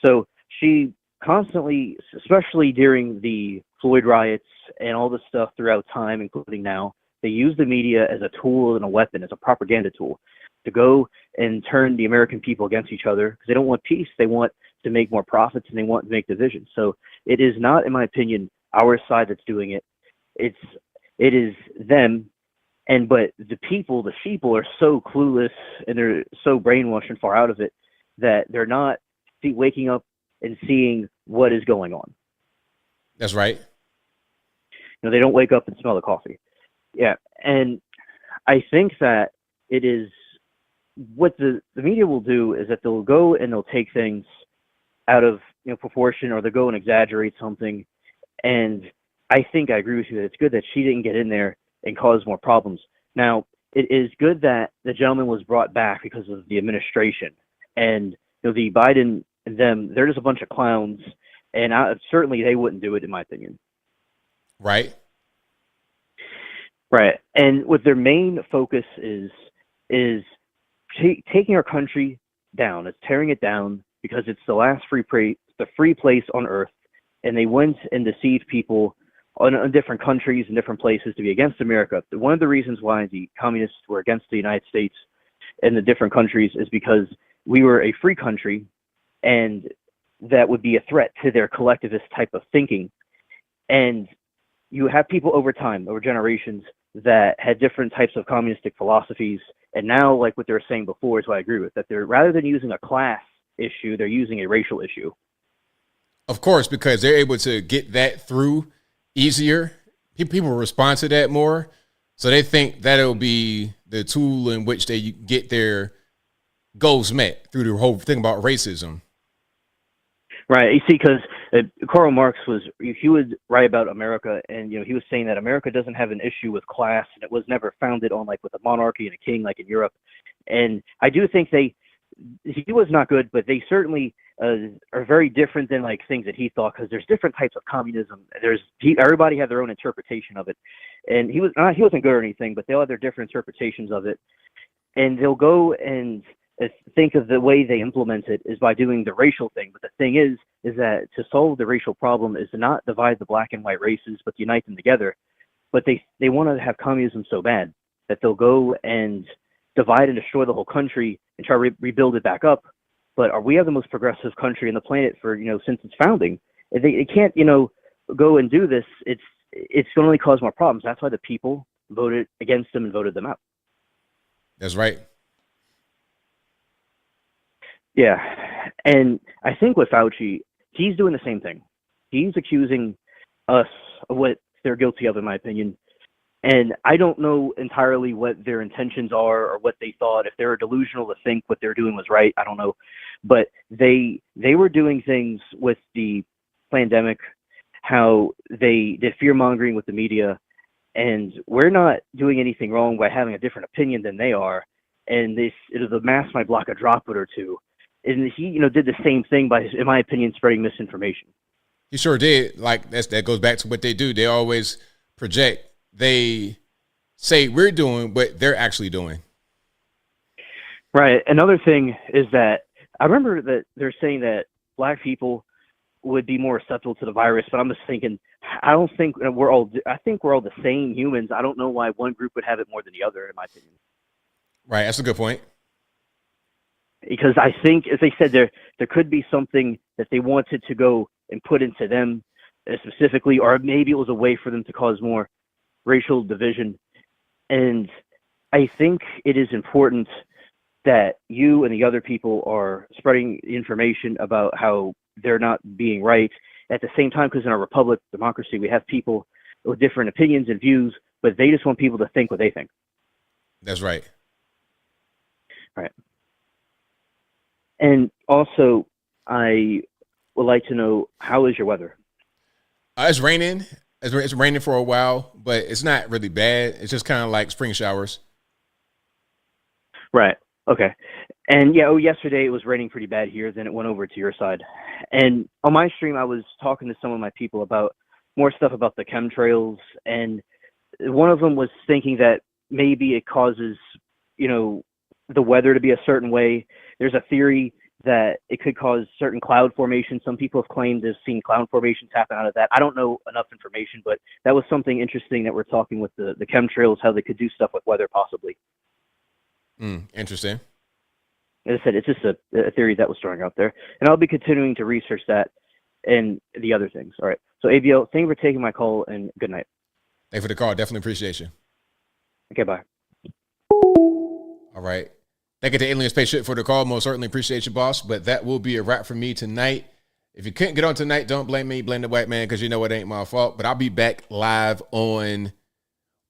So she constantly, especially during the Floyd riots and all this stuff throughout time, including now, they use the media as a tool and a weapon, as a propaganda tool, to go and turn the American people against each other, because they don't want peace. They want to make more profits, and they want to make division. So it is not, in my opinion, our side that's doing it. It is them. But the people, the sheeple, are so clueless and they're so brainwashed and far out of it that they're not waking up and seeing what is going on. That's right. they don't wake up and smell the coffee. Yeah, and I think that it is what the media will do is that they'll go and they'll take things out of proportion, or they'll go and exaggerate something. And I think I agree with you that it's good that she didn't get in there and cause more problems. Now, it is good that the gentleman was brought back because of the administration. And the Biden and them, they're just a bunch of clowns. And certainly they wouldn't do it, in my opinion. Right. Right. And what their main focus is taking our country down. It's tearing it down because it's the last free place on earth. And they went and deceived people in different countries and different places to be against America. One of the reasons why the communists were against the United States and the different countries is because we were a free country, and that would be a threat to their collectivist type of thinking. And you have people over time, over generations, that had different types of communistic philosophies. And now, like what they were saying before, is what I agree with, that they're, rather than using a class issue, they're using a racial issue. Of course, because they're able to get that through easier. People respond to that more. So they think that'll be the tool in which they get their goals met through the whole thing about racism. Right. You see, because Karl Marx he would write about America, and he was saying that America doesn't have an issue with class, and it was never founded on with a monarchy and a king like in Europe. And I do think he was not good, but they certainly are very different than things that he thought, because there's different types of communism. Everybody had their own interpretation of it, and he wasn't good or anything, but they all had their different interpretations of it, and they'll go and think of the way they implement it is by doing the racial thing. But the thing is that to solve the racial problem is to not divide the black and white races, but to unite them together. But they want to have communism so bad that they'll go and divide and destroy the whole country and try to rebuild it back up. But we have the most progressive country on the planet for since its founding. They can't go and do this. It's going to only cause more problems. That's why the people voted against them and voted them out. That's right. Yeah, and I think with Fauci, he's doing the same thing. He's accusing us of what they're guilty of, in my opinion. And I don't know entirely what their intentions are or what they thought. If they were delusional to think what they're doing was right, I don't know. But they were doing things with the pandemic, how they did fear-mongering with the media, and we're not doing anything wrong by having a different opinion than they are. And it is a mass might block a droplet or two. And he, did the same thing by, in my opinion, spreading misinformation. He sure did. That goes back to what they do. They always project. They say we're doing what they're actually doing. Right. Another thing is that I remember that they're saying that black people would be more susceptible to the virus, but I'm just thinking, I think we're all the same humans. I don't know why one group would have it more than the other, in my opinion. Right. That's a good point. Because I think, as they said, there could be something that they wanted to go and put into them specifically, or maybe it was a way for them to cause more racial division. And I think it is important that you and the other people are spreading information about how they're not being right at the same time, because in our republic, democracy, we have people with different opinions and views, but they just want people to think what they think. That's right. Right. And also, I would like to know, how is your weather? It's raining. It's raining for a while, but it's not really bad. It's just kind of like spring showers. Right. Okay. And yesterday it was raining pretty bad here. Then it went over to your side. And on my stream, I was talking to some of my people about more stuff about the chemtrails. And one of them was thinking that maybe it causes, the weather to be a certain way. There's a theory that it could cause certain cloud formations. Some people have claimed they've seen cloud formations happen out of that. I don't know enough information, but that was something interesting that we're talking with the chemtrails, how they could do stuff with weather possibly. Interesting. As I said, it's just a theory that was thrown out there. And I'll be continuing to research that and the other things. All right. So ABL, thank you for taking my call, and good night. Thanks for the call. Definitely appreciate you. Okay, bye. All right. Thank you to Alien Spaceship for the call. Most certainly appreciate you, boss. But that will be a wrap for me tonight. If you couldn't get on tonight, don't blame me. Blame the white man because you know it ain't my fault. But I'll be back live on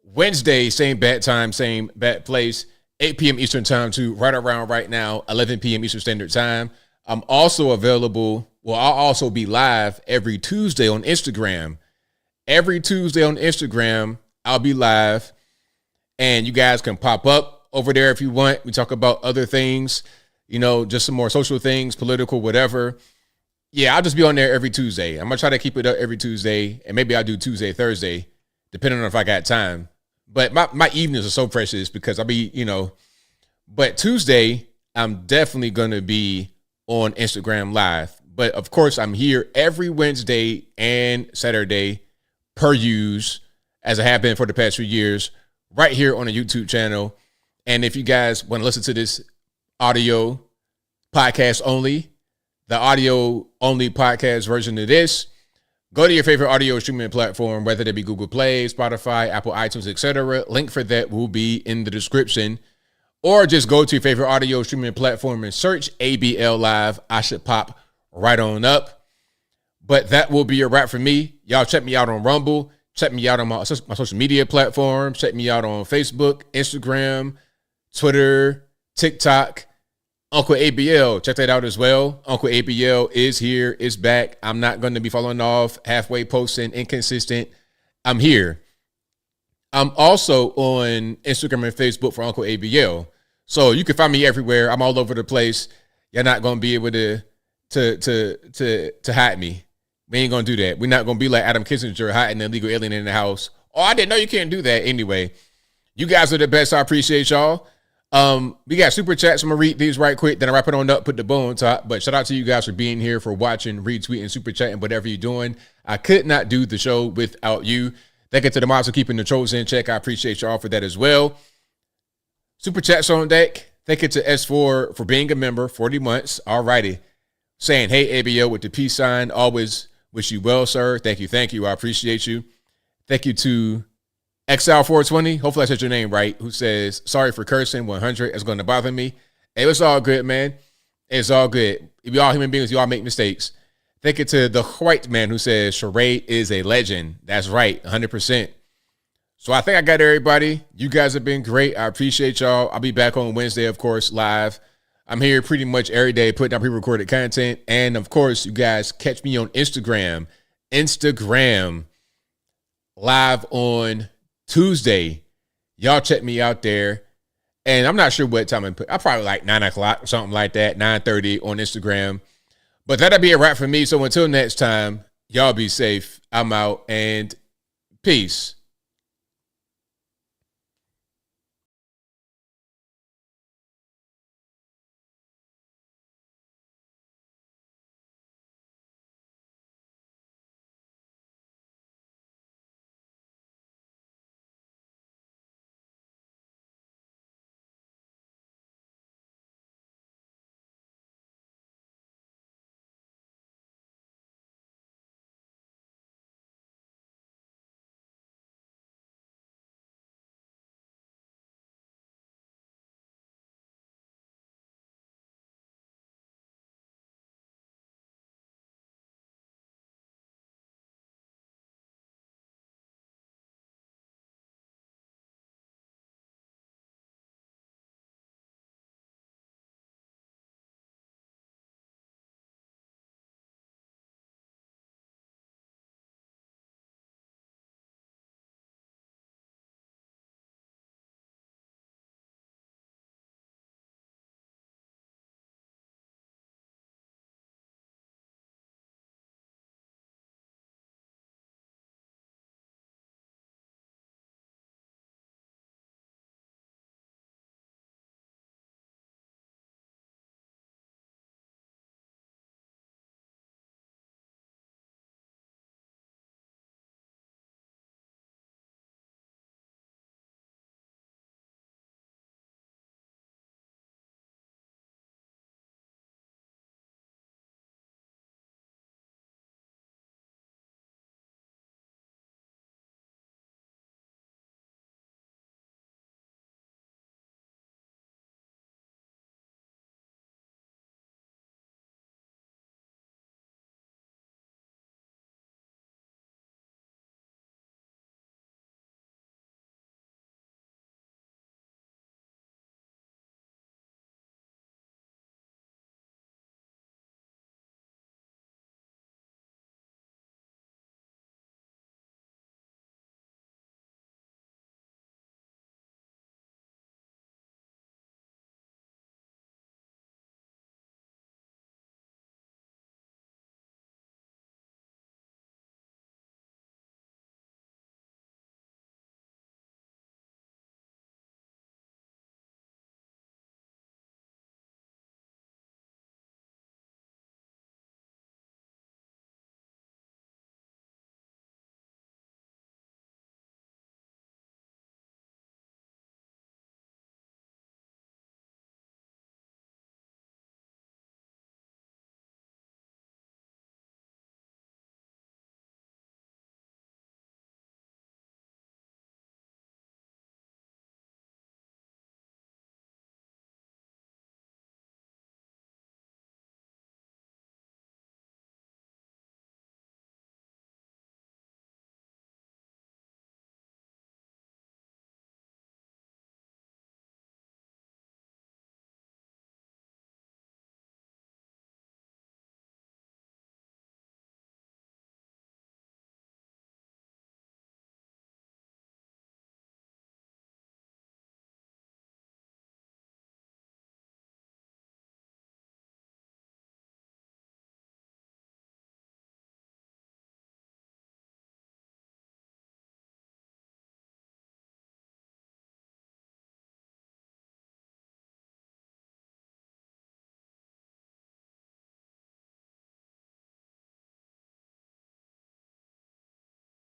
Wednesday, same bat time, same bat place, 8 p.m. Eastern time to right around right now, 11 p.m. Eastern Standard Time. I'm also available. Well, I'll also be live every Tuesday on Instagram. Every Tuesday on Instagram, I'll be live. And you guys can pop up over there if you want. We talk about other things, just some more social things, political, whatever. Yeah, I'll just be on there every Tuesday. I'm going to try to keep it up every Tuesday. And maybe I'll do Tuesday, Thursday, depending on if I got time. But my evenings are so precious because I'll be, But Tuesday, I'm definitely going to be on Instagram Live. But, of course, I'm here every Wednesday and Saturday per use, as I have been for the past few years, right here on the YouTube channel. And if you guys want to listen to this audio podcast only, the audio only podcast version of this, go to your favorite audio streaming platform, whether it be Google Play, Spotify, Apple, iTunes, etc. Link for that will be in the description. Or just go to your favorite audio streaming platform and search ABL Live. I should pop right on up. But that will be a wrap for me. Y'all check me out on Rumble. Check me out on my social media platforms. Check me out on Facebook, Instagram, Twitter, TikTok. Uncle ABL, check that out as well. Uncle ABL is here, is back. I'm not going to be falling off, halfway posting, inconsistent. I'm here. I'm also on Instagram and Facebook for Uncle ABL. So you can find me everywhere. I'm all over the place. You're not going to be able to hide me. We ain't going to do that. We're not going to be like Adam Kissinger hiding an illegal alien in the house. Oh, I didn't know you can't do that. Anyway, you guys are the best. I appreciate y'all. We got super chats. I'm gonna read these right quick, then I wrap it on up, put the bow on top. But shout out to you guys for being here, for watching, retweeting, super chatting, whatever you're doing. I could not do the show without you. Thank you to the mods for keeping the trolls in check. I appreciate y'all for that as well. Super chats on deck. Thank you to S4 for being a member, 40 months. Alrighty. Saying, hey, ABO with the peace sign. Always wish you well, sir. Thank you. I appreciate you. Thank you to XL420, hopefully I said your name right, who says, sorry for cursing, 100, it's going to bother me. Hey, it's all good, man. It's all good. We all human beings, we all make mistakes. Thank you to the white man who says, Sheree is a legend. That's right, 100%. So I think I got everybody. You guys have been great. I appreciate y'all. I'll be back on Wednesday, of course, live. I'm here pretty much every day putting out pre-recorded content. And, of course, you guys catch me on Instagram live on Tuesday. Y'all check me out there. And I'm not sure what time I'm probably like 9 o'clock or something like that, 9:30 on Instagram. But that'll be a wrap for me. So until next time, y'all be safe. I'm out and peace.